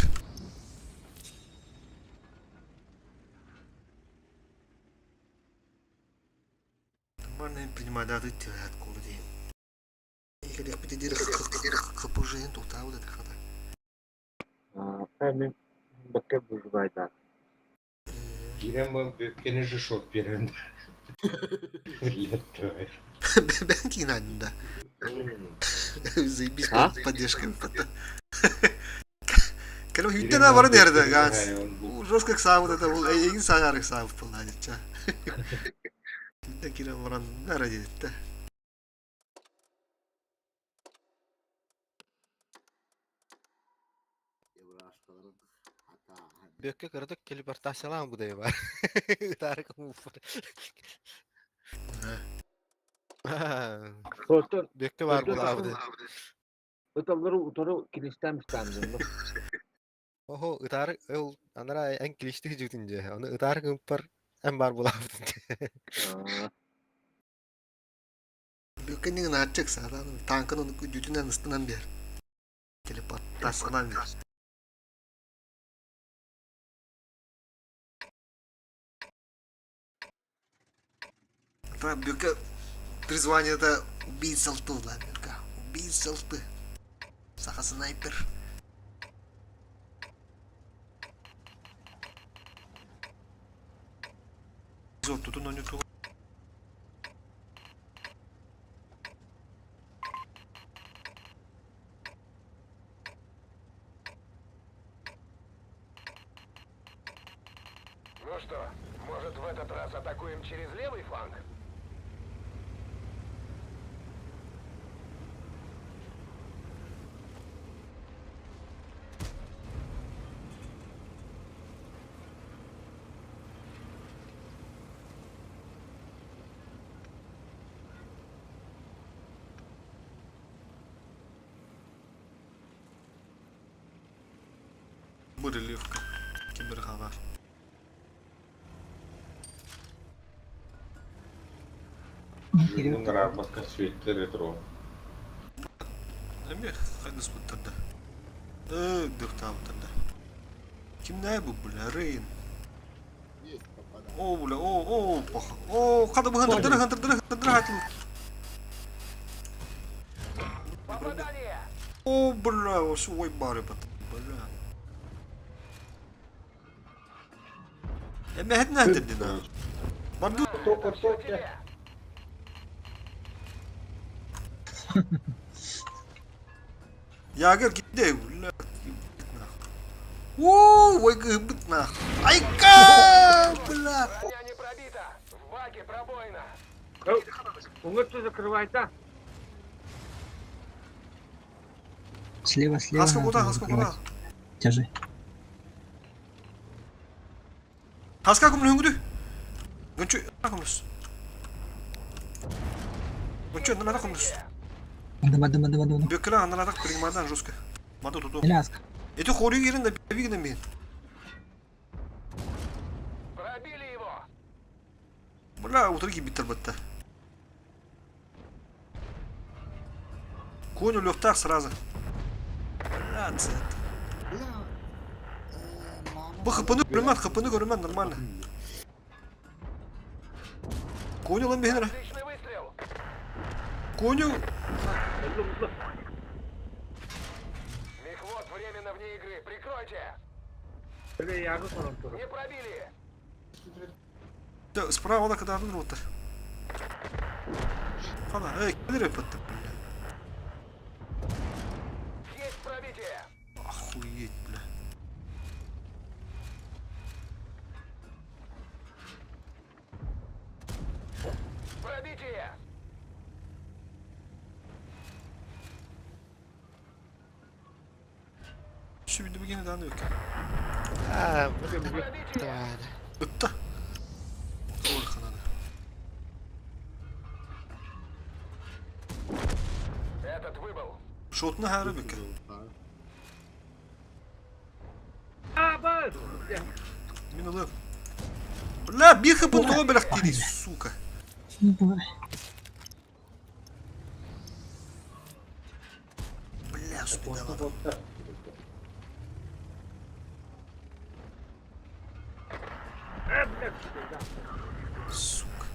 S1: Нормально им принимать даты терять колоди. И когда пятидир хапужен, то та вот это хата.
S7: Hemen bakıp buzlaydı.
S11: İrem bu beni şok birinde. Летает.
S1: Ben кинанин, да. Заебись, поддержка. Kalau hütten var nerede gans? Ужас как сам вот это был, эгин сагарык сам полнадет. Hütten kiran varan nerede etti?
S12: Bökke kırdık, kelip artasalan bu da var. Tarık mı?
S7: Korktu.
S12: Bökke var bu abi.
S7: Ötümleri utarı kilişten istendim.
S12: Oho, ıtarık, anlara en kilişti hücudunca. Onu ıtarık ımpar en bar bu abi.
S1: Bökkenin açık sağdan tankın onu düdünden ısıtınan bir yer. Kelip artasalan bir yer. Бюка призвание это убийца лту, да, Бюка. Убийца лты. Саха снайпер. Зо, тут он не ту.
S6: Ну что, может в этот раз атакуем через левый фланг?
S1: Бурелівка. Кібергава.
S11: Bunun rahatlıkla sürekli retro.
S1: Emre, hadi sputlarda. Dırtağı burada. Kim ne bu bula? Rain.
S3: Есть попадание.
S1: О, бля, о, паха. О, хада бы хантер, хатил.
S6: Попадание!
S1: О, бля, ой, бары бля. Emre hep nerede dedin ha? Bak dur.
S6: Тебе!
S1: Yager gitti. Bля. Уу, ой, гыбт на. Айка, бля.
S6: Броня не пробита! В баке пробоина!
S7: Умыться закрывай, да?
S4: Слева, слева.
S1: Хаска
S4: надо
S1: куда, хаска
S4: закрывать.
S1: куда?
S4: Держи.
S1: Хаска кумлю хüngüdü. Гончу, накумлюс. Гончу, на накумлюс.
S4: Мадам.
S1: Бекла, на так принимадан жестко. Маду туту.
S4: Ляска.
S1: Эти хорю yerinde bir gidin bir.
S6: Пробили его!
S1: Бля, утырги bitir bitti. Коню лёгтар сразу. Бля, цет.
S3: Бля.
S1: Bu hıpını görünmez нормально. Коню lan bir henere.
S6: Отличный выстрел!
S1: Коню.
S6: Мехвод временно вне игры. Прикройте! Не пробили!
S1: Да, справа da kadar dur orta. Falan, nereye pıttı bля.
S6: Есть пробитие!
S1: Охуеть, бля.
S6: Пробитие!
S1: Şu bir de yine daha da yok.
S12: Ha,
S6: Пробитие!
S12: tamam.
S1: Öttü. Doğru kanadı.
S6: Этот выбыл!
S1: Şotunu her bir kere. Min alıyorum. Bля, bir hıpın toğa bıraktı suka. Бля, спидала. Сука.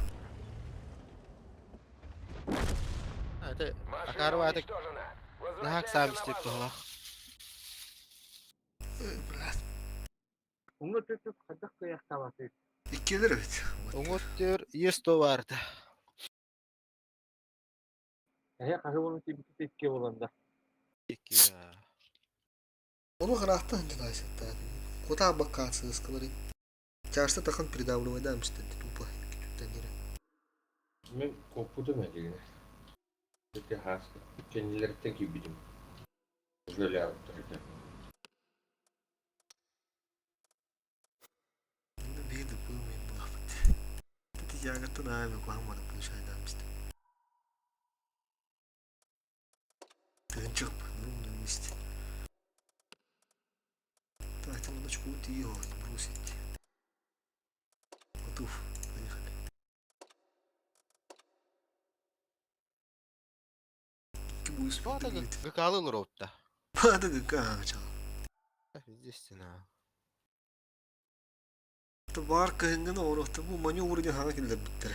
S12: Hadi,
S6: Машина
S12: akarı artık
S6: уничтожена!
S12: nahak
S6: Возвращаемся
S12: sabit
S6: на
S12: ettik
S6: базу!
S12: ola.
S1: Bля.
S7: Умыться тут хотя бы я стала.
S1: İkiler evet.
S12: Umut diyor, 100 to vardı.
S7: Я кажу, воно тобі тут таке воланда.
S12: İki ya.
S1: Onu hırahtı önce daha etti. Kota bakarsın ıskaları. Çarşıda takın pridavlı eder misin dedi. Tupa. Kütükten yere.
S11: Ben kopudum öyle. Peki hasta. Kendileri gibiydim. Böyle yaptırdı.
S1: Bunu bir de bulmayayım bu hafta. Dedi yağıtın abi kullanmadım bunu şeyden işte. Dön çık. Bunu işte. Давайте лодочку вот ее бросить. Готов. Поехали. Кибуй
S12: Bu arada
S1: спит.
S12: gıkalı olur orta.
S1: Падай, качал.
S12: Естественно.
S1: Это варка хингана орохта. Bu маневр не хана келдер биттер.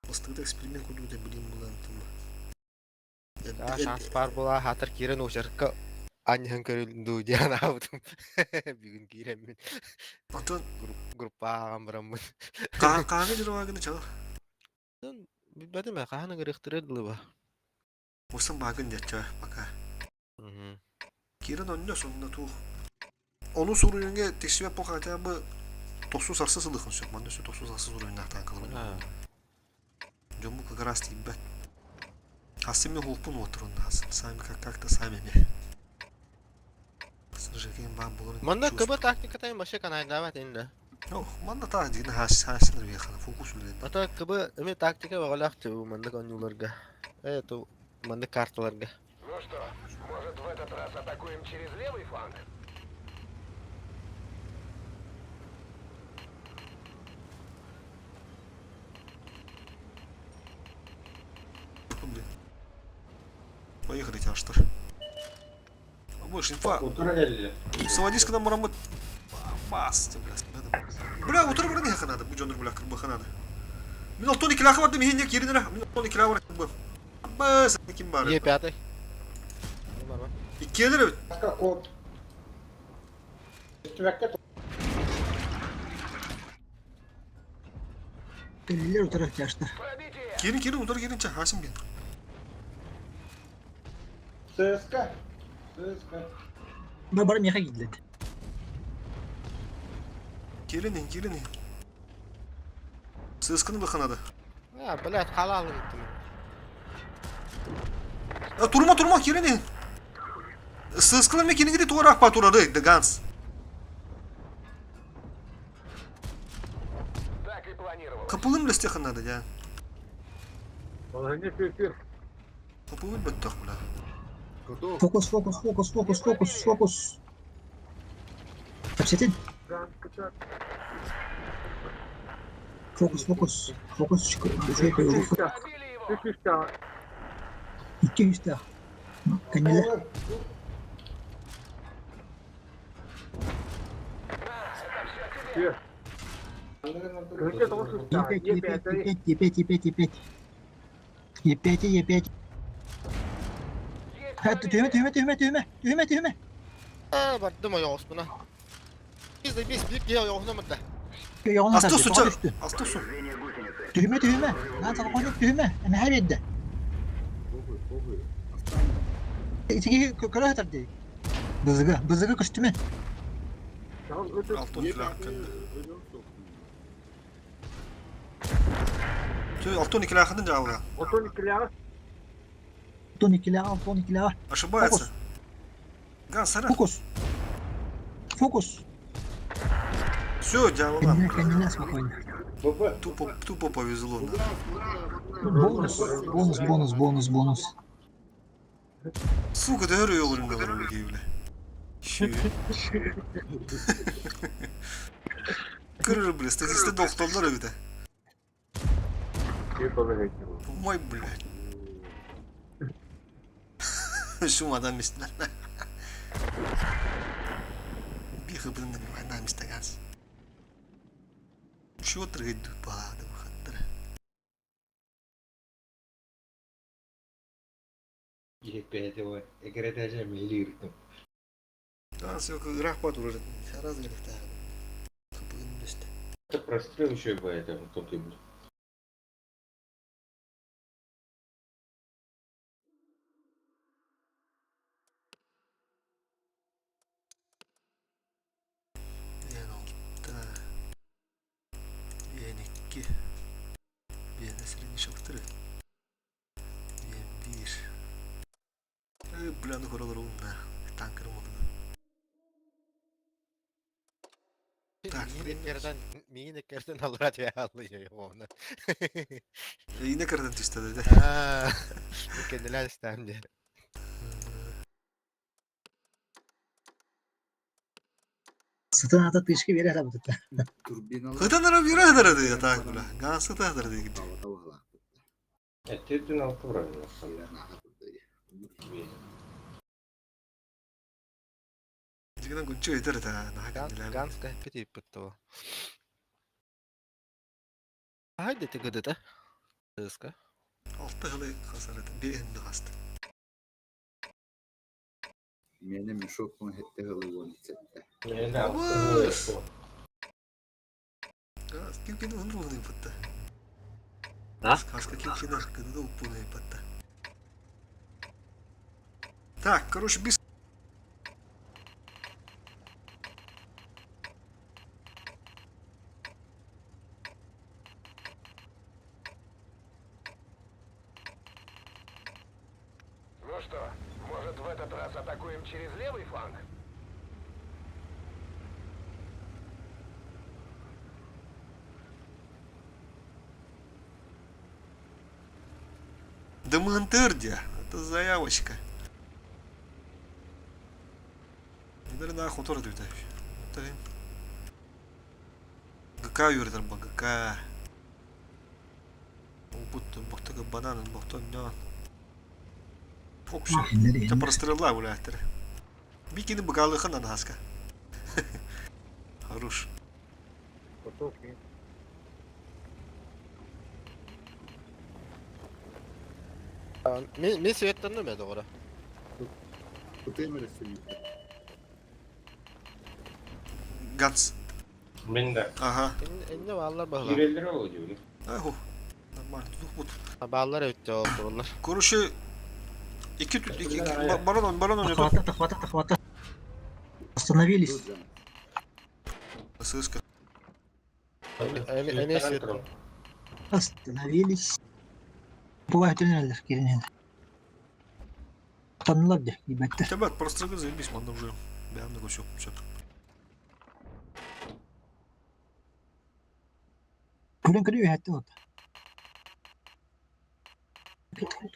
S1: Бастыгда эксперимент куду да билим булан тумба.
S12: Ya şans var bula hatır kiren uçarka anyan körüldü diyen avdım. Bir gün kiren ben
S1: Atan
S12: gruppa ağamıram.
S1: kahve jirwagını çal.
S12: Bilmedim ya kahana gerektirir bu.
S1: Musan bagın jetça baka. Kiren önüne sonunda tuğ. Onun soruyunga teşrif pokata bu tosuz arsız ılıkın sök. Manda sö tosuz arsız oyunlardan kalın. Жому как раз тебе. Асыми хулпун отырун асын. Сами как-то сами ми. Сыржакен бам боларын.
S12: Manda kaba taktika tayin başa kanay davet indi.
S1: Yok, manda ta dini hasılır bir yakala. Fokus ülden.
S12: Ata kaba imi taktika bağlaktı bu manda kanyularga. Evet o manda kartlarga.
S6: Ну что, может Может, в этот раз атакуем через левый фланг?
S1: Блин. Поехали, тяжтар. Больше инфа.
S11: Утроили.
S1: Соводись к нам рамот. Бас, бля, утро бля не надо, будь он бля, как бы надо. Мен алтон ikilahı vardı mihenyak yerine ra. Men алтон ikilahı var bu. Bas, kim var?
S12: Е, пятый.
S1: İki gelir evet.
S11: Как вот.
S4: Келелер утырак жаштар.
S1: Келin утыр келin ча, Hasim gel.
S11: ЦСКА. ЦСКА.
S4: Бар меха кидлет.
S1: Gelin. Sızkını bakın hadi.
S12: Ha, блядь, halal gittim.
S1: Ya durma gelin. Sızkını mekini gidi tuvarak paturadı, the guns.
S6: Так и планировал.
S1: Kapılın listeyken hadi ya.
S7: Погоди, пир.
S1: Kapılın bittik bula.
S3: Готов.
S4: Фокус. Kapsetin. Фокус. Şey koyuyor.
S6: Пробили его.
S4: 200 ta. Kanela. Е5. Ha, tühme.
S12: Ha, bardım o yoğuz buna. Biz bir yoğuzuna mı da?
S4: Yoğunluğa
S1: Hasta
S4: tabii,
S1: su
S4: topa
S1: çal.
S4: düştü.
S1: Hasta su.
S4: Tühme. Lan sana koyduk tühme. Ama her yerde.
S3: Похуй.
S4: İçki köle atar dedi. Bızıgı kostümü.
S1: Алтон ikilahı hakkında. Алтон ikilahının cevabı.
S4: Ton ikili var.
S1: Ошибается. Ган, сара.
S4: Фокус.
S1: Все, дьявола.
S4: Kendine спокойно.
S1: Тупо повезло.
S4: Бонус.
S1: Сука, да говорю, yolun da var öyle gibi. Kırır bile, statiste doktorlar evde. Vay bile. Şu adam ister. Bir hıbırın da bir adam ister gaz. Şu oturuyordu bağda bakattıra.
S11: Yekpeyete o. Ekreteceğim eli yırttım.
S1: Dans yok, Irak patruları. Раз gerek daha. Hıbırın üstü.
S11: Это прострел еще и поэтому кто-то.
S1: Bien altta. Bien 2. Bien esrini şaftırı. Bien 1. Bulanık oralar oğlum da. Tankırım oldu. Tak.
S12: Miniklerden alır ya alıyor onu.
S1: Yine kırdın işte dedi.
S12: Ha, kendiler istemdi.
S4: Satın atat ilişki bir yere bu.
S3: Turbinalar.
S1: Hıdanlara bir hıdara diyor tak bula. Gansı da hıdara diyor.
S3: Havada var.
S11: Тетин алкуран.
S1: Jigidan kuncu yeter ta. Nah kendiler.
S12: Ganska hep tip bu. Haydi tıgıdı da. Hızka.
S1: Altta hılı hasar edin. Bir indi hasta.
S3: Benim müşokun hette hılı içinde.
S1: Vamos! Kim onu bunu yaptı? Kaska kim когда упуна yaptı. Так, короче, без
S6: Ну что, может, в этот раз атакуем через левый фланг?
S1: Демонтырдя. Это заявочка. Ben daha kontrol ediyor tabii. Tabii. Gıka yürüdüm bak gıka. Buttu bakta ki bananın bakta ne? Çok şey. Te прострелила вулятер. Бикини бгалыхын ана хаска. Хорош.
S12: Men svetlandım ya doğru.
S3: Kutuya mı resim?
S1: Gats.
S11: Ben de.
S1: Aha.
S12: Ne bağlar bağlar.
S11: 150 lira oluyor.
S1: Ahu. Normal. Tut but.
S12: Bağlar öttü o buralar.
S1: Короче, iki balon oynadı.
S4: Хвата. Остановились.
S1: Сыска.
S12: Enes yuttum.
S4: Остановились. Бывают тренерler. Gelin. Tanrılar bir de. Gibette.
S1: Тебя прострелил, заебись, man уже. Beğendim o çok.
S4: Kulen kırıyor hatta orada.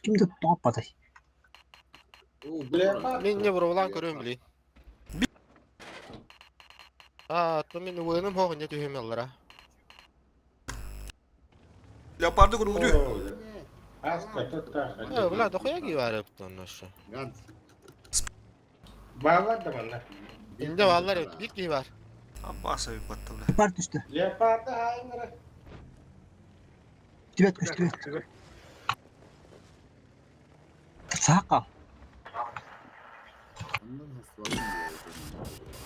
S4: Kimde top patay.
S12: Men ne vurulan görüyorum bileyim. Atla men oyunum hoğun ya tühemellara.
S1: Leopardı grubu diyor.
S11: Hasta tutta.
S12: Ya bula da koya gibi var yaptın nasıl.
S3: Gans.
S11: Bağlar da bana.
S12: İnde bağlar öttü. Bir gibi var.
S1: Abbas'a bir battım.
S4: Part üstte.
S11: Leopardı hainlere.
S4: Tibet kuş tibet. Sağ kal.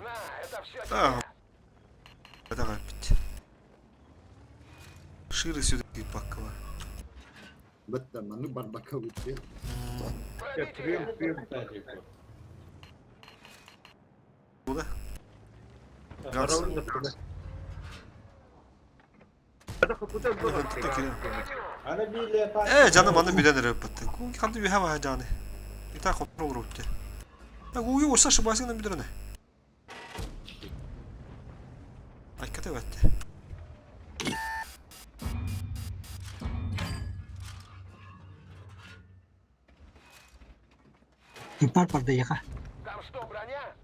S6: На, это все
S1: Ah. Это как бить. Шире сюда и пакова.
S3: Bitti manı barbaka bitti.
S1: Куда? Ганс.
S11: Ana bir leopardı.
S1: Canım anı bir denir battı. Kuki kandı bir hava canı. Bir tane kontrol grubu. Ya kuki olsa şu başından bir dene. Hakikaten battı.
S4: Ipar parda yaka.
S6: Там что, броня?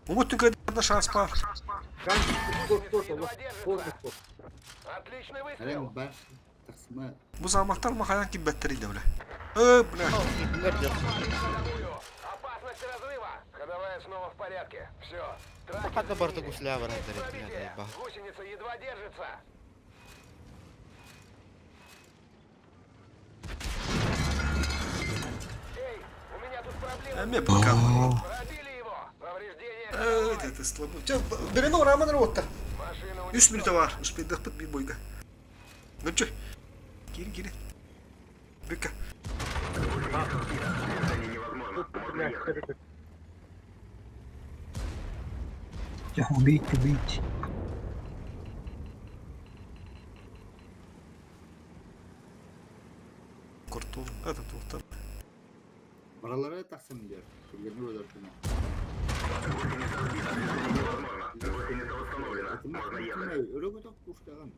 S1: Umut'un kayıtlarında şans var.
S6: Едва держится. Отличный выстрел.
S3: Hani ben tasma
S1: Bu zamaklar makayan gibi betteriydi öyle. Bля.
S6: Опасность разрыва. Ходовая снова в порядке. Все.
S12: Fakat da barda gusla var hadi.
S6: Гусеница едва держится. Эй, у меня тут проблема.
S1: Ben bakalım.
S6: Пробили его. Повреждение.
S1: Это слабо. Берено Раман Ротта.
S6: Машина
S1: 100 minute var. Uspet dıkpıt bir boyga. Nöçü. Geri. Beka.
S4: Ya убить.
S1: Kurtul. Это тут.
S3: paralara taksim diyor. Kullanır o dörtünü. Öyle bir çok kuşlarım.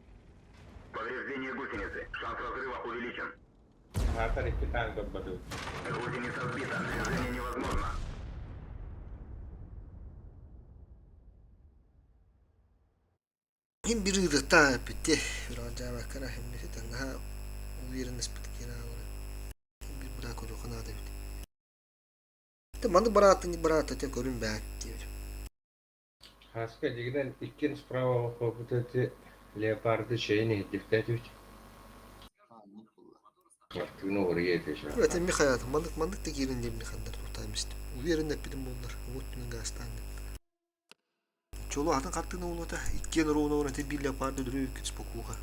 S6: Повреждение гусеницы. Шанс разрыва увеличен.
S11: Hatar iki tane topladı.
S6: Гусеница сбита. Движение невозможно.
S1: Hem biri de ta bitti. Bir önce bakana hem de tanha uyirin nispet kira ora. Bir bırak onu kana da bitti. Tamam da barata te görün bak diyor.
S11: Haska giden ikin sprava koputati leopardı şeyini hedefledi. Vaktini oraya yetişir.
S1: Evet mi hayatım mandık da girin diye bir kandır tutaymıştım. Uyirin de bilim bunlar. Umut'un gazetandı. Çolu hatın kattığını olmadı. İkken ruhuna orada bir leopardı duruyor ki spokuha.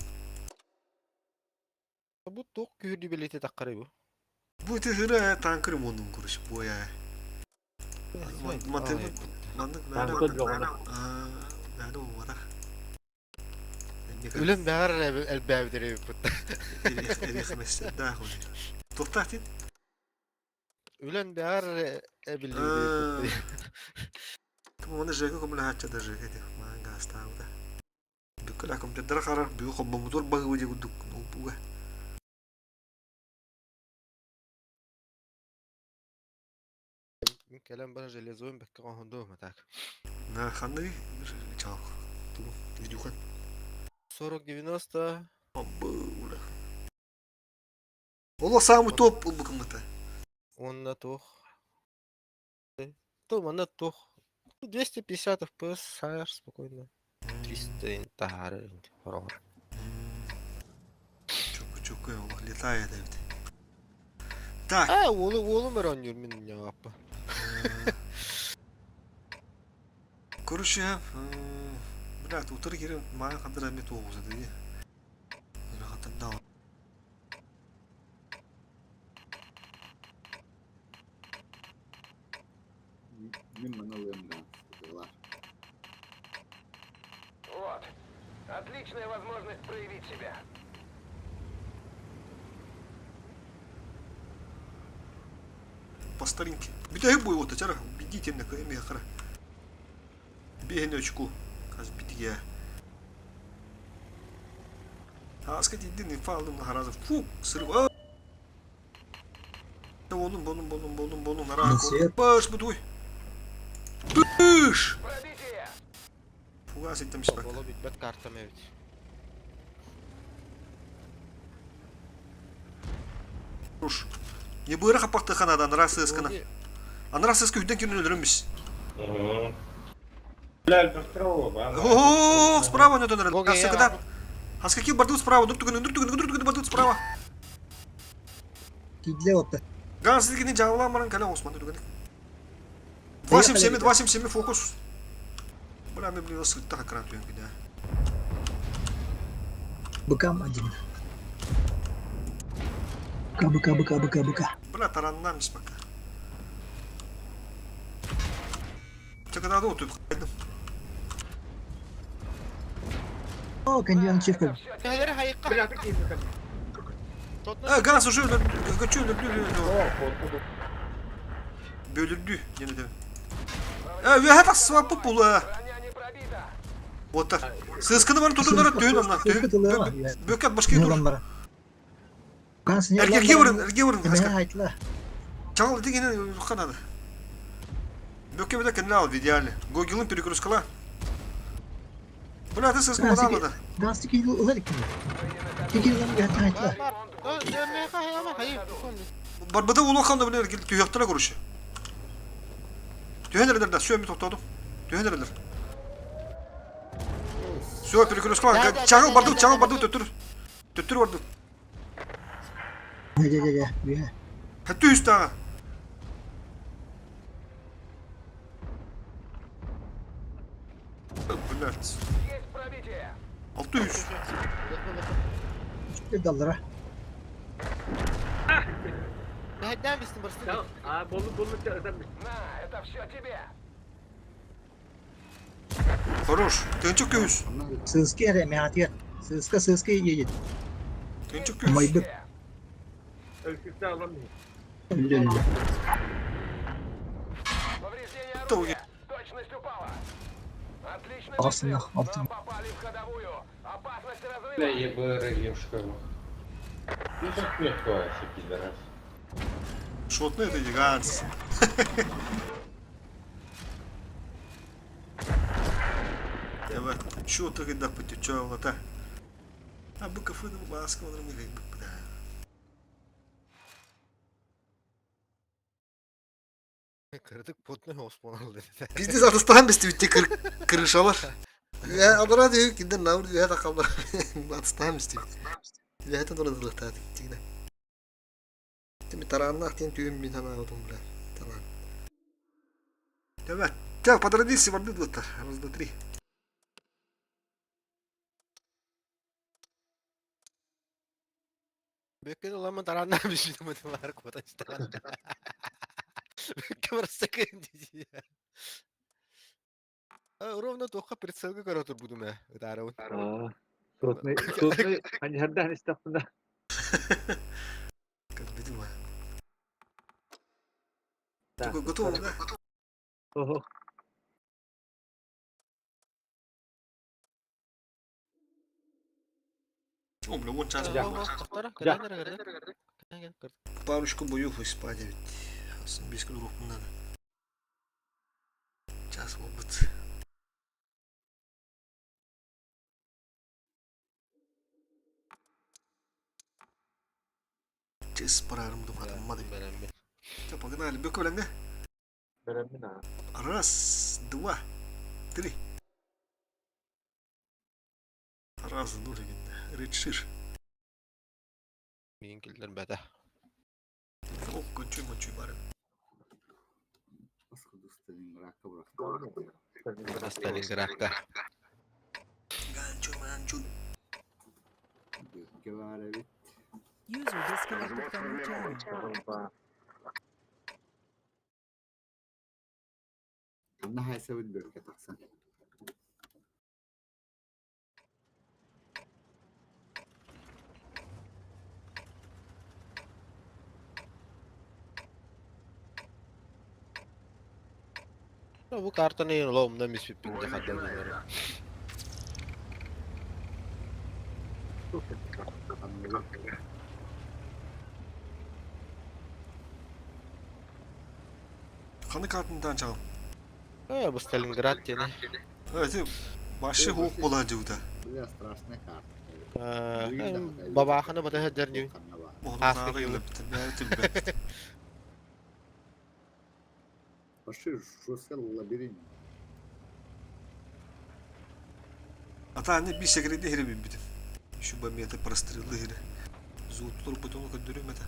S12: Bu tok gühürdü belirti takkarı bu.
S1: Bu tehire tankırım onun kuruş bu ya. Mantık
S7: Tankı drone.
S1: nerede o var?
S12: Ulan bağır el bevdiri bu.
S1: Erih mesela daha koy. Toktatin.
S12: Ulan bağır bildi.
S1: Tamam onu jeka como la hacha da jeka de manga hasta ahora. Bukala como te trajar, biu como motor bagu de guduk no buga.
S12: Келен бара железойм бекке қоңды ма так.
S1: На ханны чал. Ту видюхан.
S12: 40-90.
S1: Бля. Ола самый топ был бы кому-то.
S12: Он на тух. То на тух. 250 FPS, сайр, спокойно. 300 интахары.
S1: Çok iyi Allah летает evet. Так.
S12: Oğlum öğreniyor benim ya appa.
S1: Короче, блядь, утыр керем, маған қадыр әмет оғыз еді де. Мен қатыр дау.
S6: Вот. Отличная возможность проявить себя.
S1: По старинке. Битаги бой вот, тяра, бедите мне, кайме хара. Бегай очку, каз битиге. Аскати дин фалдым харазы. Фу, сырва. Болун, нара. Баш будуй. Быш.
S6: Пробитие!
S1: Фугас иттем спак.
S12: Bola bitmez kartam evet.
S1: Руш. Не быра хапакты ханадан расы ыскана. Аны расы ыскы үдден кирин өлөрүмбүз.
S11: Блядь, острова,
S1: О, справа не донор.
S12: Гоги,
S1: Асыгыдан. Аскаки бардут справа, дур бардут справа.
S4: Кидле отты.
S1: Газ дегенде жабыламаран кале Осман дүргені. 277 фокус. Бля, мен блин сылтта хакран түйен кеде.
S4: Быкам один. Быка.
S1: Бля, тараннан мис бака. Чакадады отуп қайдым.
S4: О, кондиан чевка.
S12: Hayır hayır.
S1: Газ уже бөлүндү. Жene де. Ve hata swap pula.
S6: Броня не пробита.
S1: Вот так. Сысканы бар тудундар түйін ана. Бөкат башка
S4: Ne
S1: dur.
S4: adamlara? Kansın ya.
S1: Erkekge vurun.
S4: Ne haytla?
S1: Чаңыл деген қанады. Бөкке бөді кәніне ал, идеально. Гогилын перекрускала. Бля, ты сысканы алады.
S4: Gazlı kilo uladık mı? Kilo lan ya haytla.
S12: Hayır.
S1: Барбада улаканда билер кел түйяктыра көрүшү. Түйенерлерден сүйөмү токтодум. Түйенерлер. Сүйө перекрускала. Чаңыл барды төттүр барды.
S4: Ya.
S1: Хатты үстага. Блядь.
S6: Есть пробитие.
S1: 600.
S4: Bir dallara.
S12: Nereden misin burası?
S6: На, это все тебе.
S1: Хорош. Тенчик көз.
S4: Sığıskı yere mehatiye. Sığıskı yiyecek.
S1: Тенчик көз.
S4: Maydı. Öyle.
S6: Повреждение
S1: Кто
S6: орудия. Точность упала. Отлично.
S4: Aslında
S6: Вам
S4: altın.
S6: попали в ходовую. Опасность
S11: Бля,
S6: разрыва.
S11: ебары, ешкова. Ты так меткая, пидорас.
S1: Шотны это гигант. Evet. Şu oturuyor da pıtıyor da. Ha bu kafada bu baskı olur mu diye bu da.
S12: Kırdık potunu Osmanlı dedi.
S1: Biz de zaten stahan besti bitti kırışalar. Ya adara diyor ki de ne olur ya da kalır. Stahan besti. Ya hadi doğru da tadı. Tigre. Şimdi taranlar diyen tüyüm bir tane aldım bile. Tamam. Evet. Так, по традиции воды тут. Раз, два, три.
S12: Büyük olan taranlar bir şey demedim arkadaşlar. Büyük burası kendisi ya. Ровно только прицелка, который буду я ударил.
S7: Сотный, они херден истапында.
S1: Как видимо. Только готово, да?
S7: Ого.
S1: О, бля, вот час. Парочку боев в Испании. Без кругов надо. Kes pararım da patamadı.
S12: Berembi.
S1: Coba kenal beko bilang deh.
S7: Berembi nah.
S1: Ras, 2, 3. Ras, 2 gitu. Richir.
S12: Minginkilder bete.
S1: Oh, kuncuy bareng.
S3: Askıda Stalingrad'da bıraktı.
S12: Stalingrad'da.
S1: Gancu.
S3: Bölge var evet.
S10: User disconnected from your channel.
S3: Anna haysabın bölge taksan.
S12: No, bu kartını lomda mispipinge kadar.
S3: Anladım.
S1: Kanı kartından çalım.
S12: Bu Stalingrad yani.
S1: Evet, başı hoğuk bolacı bu da.
S3: Biraz страшная карта.
S12: Babakını bata hederni.
S1: Muhtemelen yıllık bitir. Ne tülbe.
S3: Пошир, шоссе лабиринт.
S1: Ата anne bir şekilde heri bin bitim. Şu bamiyata parastırıldı heri. Zutlar butonu kadürüm ete.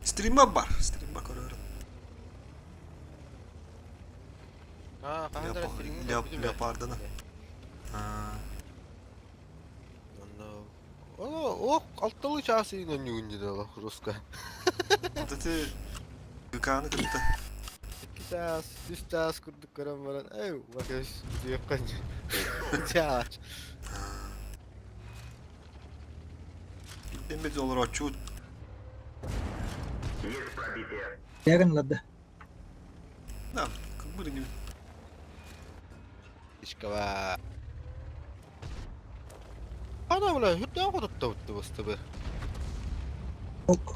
S1: Stream'a var. Stream bak oraya. Leopardana.
S12: O alttalı çağısıyla yuncu da Ruska.
S1: Atatı gıkanı kırıktı.
S12: 2 tas, 3 tas kurduk karam varan. Bakış yapkan. Çağır.
S1: Ben de olur açıyor.
S4: Yagan ladda.
S1: Ne yaptın? Kımbırın gibi.
S12: İşkava. Ana bula hütten kudup da uttu bastı be.
S4: Ok.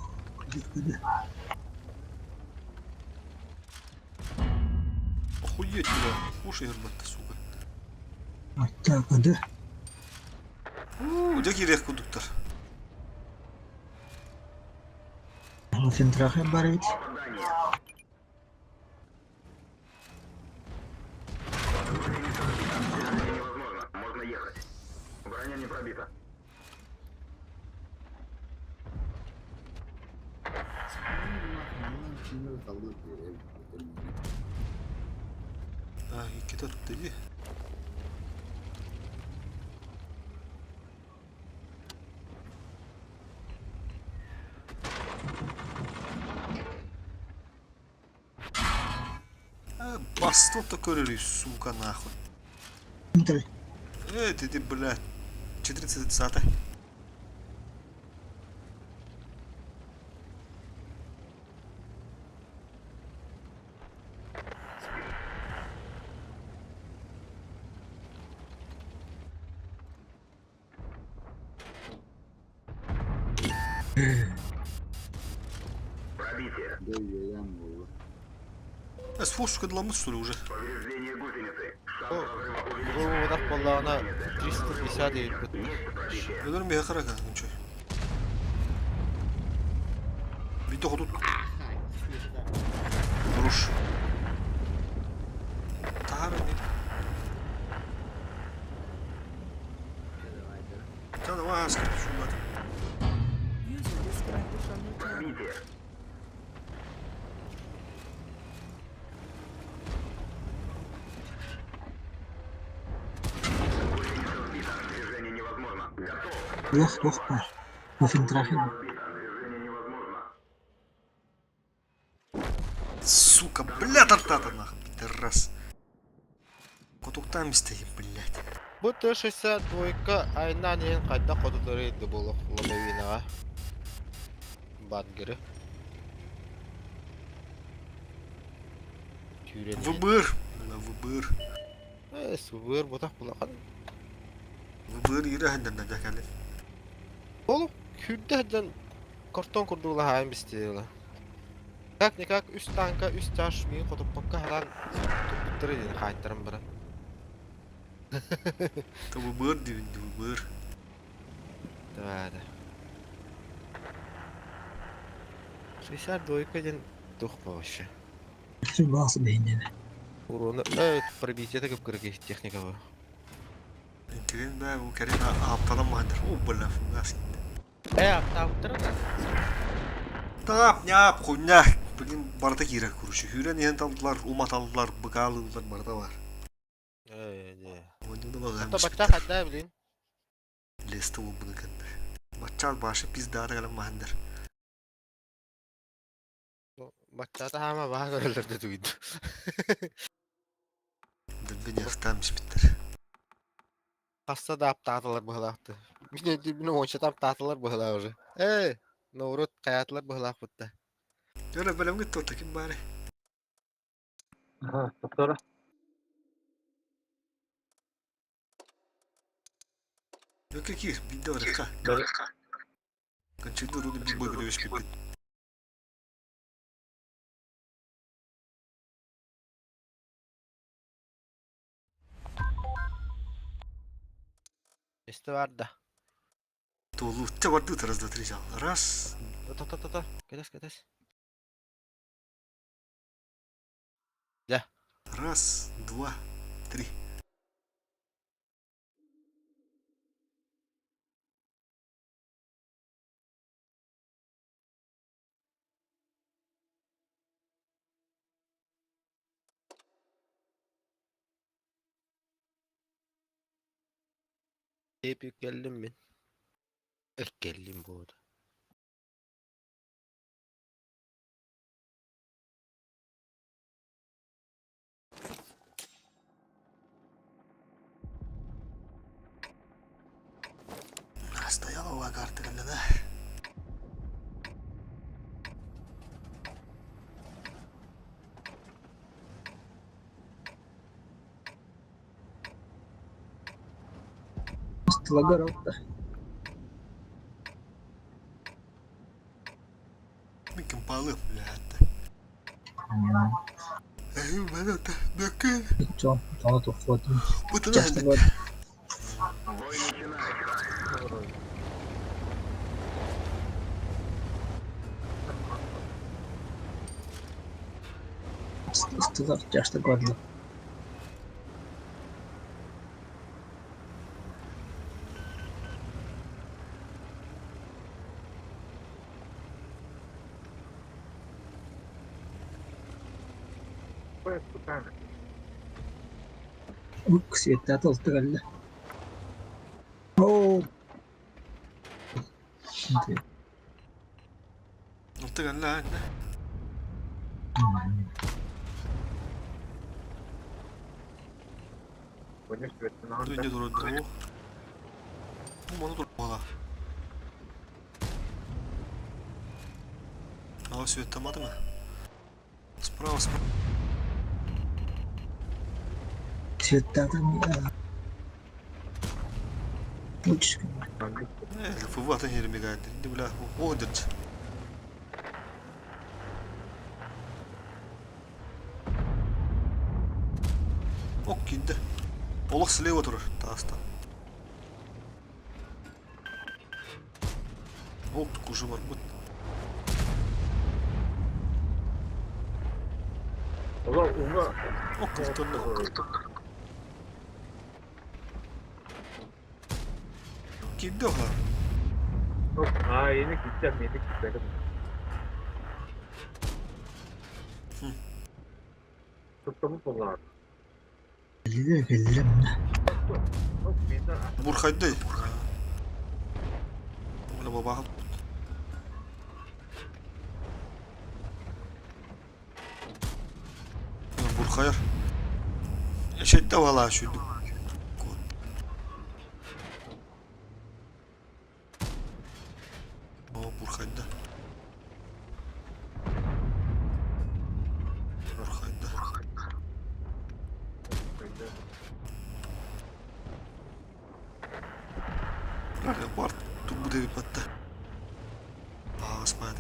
S1: Охуеть, бля. Уши гербатты, сука.
S4: Hatta kadı.
S1: Где кирек кудуктар?
S4: Финтрахе барвить.
S1: А, iki de tut dedi. Бастон-то көрерий, сука, нахуй.
S4: Смотри.
S1: Ты, блядь, 430.
S3: Да, я могу.
S1: С фушкой ламут, что ли, уже?
S12: Bu da kollağına 350 değil.
S1: Ölürüm bir yakara kanka, çöy. Bir de hudut. Duruş. Taharım değil. Canım var asker şunlar.
S10: User disconnected from your channel.
S4: Лох бар. Bu финтрахе.
S1: Сука, блядь, артата нахуй, пидорас. Кутуктан мистейim, блядь.
S12: Bu T-62 aynan en kayda koduları idi bu Lodovina'a. Bangırı.
S1: Выбор. Выбор.
S12: Sıvır bu da kulağın.
S1: Выбор yürü henden de geldi.
S12: Oğlum kürdü hedden karton kurduğula haim istiyorlar. Kak ne kak üst tanka üst taş mi kodup bakka halan tutturdu dedi kayıtlarım bana.
S1: Та выбор, выбор.
S12: Тәвәді. Шейсар дойка ден тухма вообще.
S4: Субасы бейнеме.
S12: Уроны пробитета көп кірге техника var.
S1: Интеген бә у керен аптадан мандыр. У бля, фугас.
S12: Аптаптыр да.
S1: Тап, няп, хуйня. Блин, барда кирәк күрүче. Хүрән ен талдылар, уматалдылар, быгалылар барда бар.
S12: Де.
S1: Oyunda da
S12: Ата
S1: bakmış.
S12: бача хадда билин.
S1: Leste bu bunu kandır. Maçar başı pizdara gelen mahandır.
S12: Бачата хама баа көрөлөрдө түгүд.
S1: Dün yaftanmış bittir.
S12: Хасса да аптаталар быһылаакты. Бине онча аптаталар быһылаа уже. Норут каятылар быһылаак бутта.
S1: Öyle böyle mi gitti orada kim bari?
S7: Aha, doktora.
S1: Yok ki bir de orada. Kaçırdı onu bir boy görüyoruz gibi.
S12: Эсте бар да.
S1: Толу vardı tarzda tırıcal. Раз,
S12: Та. Кетес.
S1: раз, два, три.
S12: Hep yükseldim ben. Geldim bu arada.
S1: Стояла у карты да.
S4: Стлагородта.
S1: Микин pahalı ya hatta. Ben de bakın.
S4: Чё? Тонато фото.
S1: Bu da
S4: Часто
S1: ne?
S4: год. Стылар часто годно. Ук, света толтыралла. О.
S1: Orta lan lan. Dönce durdu. Bu bana dur valla. Hava светоматы mı? Справа.
S4: Света там. Лучше.
S1: Фувата yerimi geldi. Şimdi bula o dert. Ok gitti. Olak slave oturur. Taasta. Ok kuşu var. Ok kurtuldu. Gitti o ha.
S7: Yeni gideceğim. Tuttuğumuz bunlar.
S4: Gelirim.
S1: Burkaydı. Böyle baba. Burkayar. Eşette valla şu. O Burkaydı. Var. Bu devi battı. Asmadı.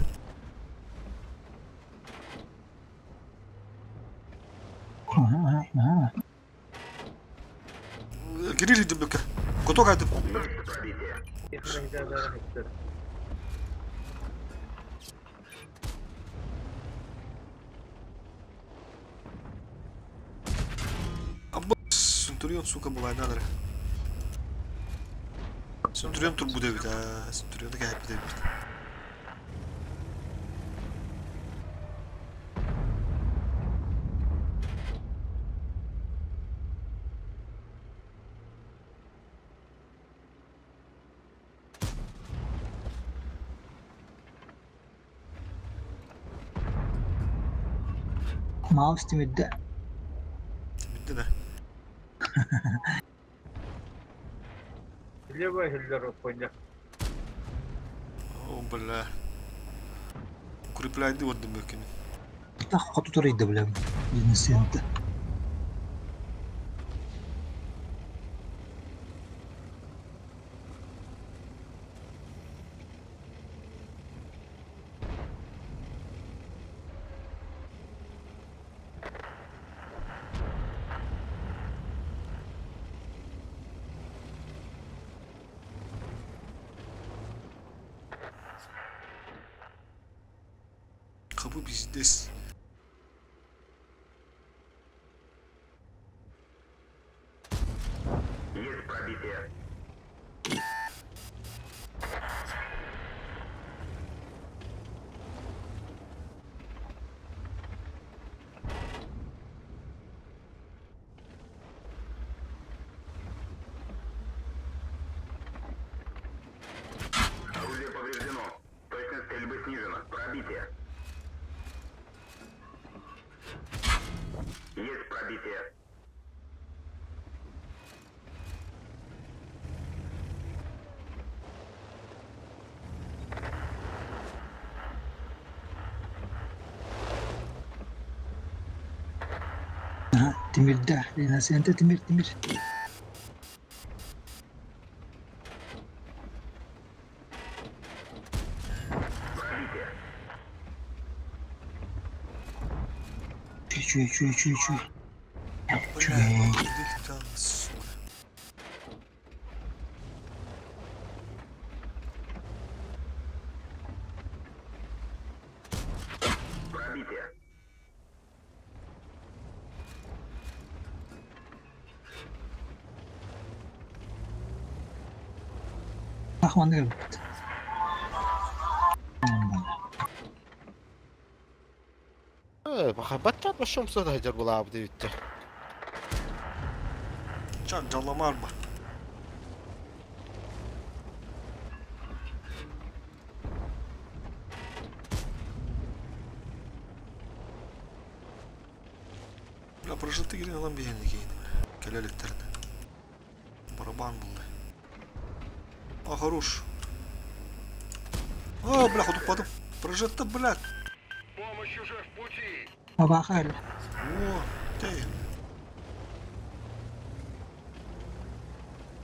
S1: Girildim bak. Koto kaydım. Centurion, suka, buvai nadar. Centurion tur bude bir daha. Centurion da gayet bir de bir.
S4: Mouse timidde.
S1: Bitti de. Oh belah. Kuriplaydı vurdum mümkün.
S4: Tak hatu turaydı bile. Jinsiyente.
S1: Kapı bizdes.
S6: Орудие повреждено. Точность стрельбы снижена. Пробитие. Есть пробитие.
S4: Aha, timirde. Jinsiyente timir.
S6: Пробитие.
S4: Çüy.
S1: Belah. Gidelim daha sonra.
S6: Пробитие.
S4: Ahmandı gel.
S12: Bak başım sonra hacer bula abi de bitti.
S1: Can callama arba. Бля, прожитый грин lan bir yerine giyin. Keleliklerine. Барабан buldu. А, хорош. А, бля, утупадым. Прожитый, блядь.
S6: Помощь уже в пути.
S4: Baba hal.
S1: О, ты.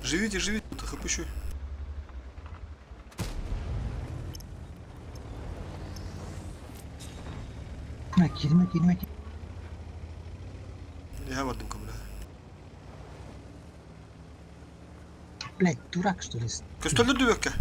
S1: Живите, тут хапыщу.
S4: Girmek.
S1: Я в одном камере.
S4: Блять, дурак что ли?
S1: Köstelde dövek ya.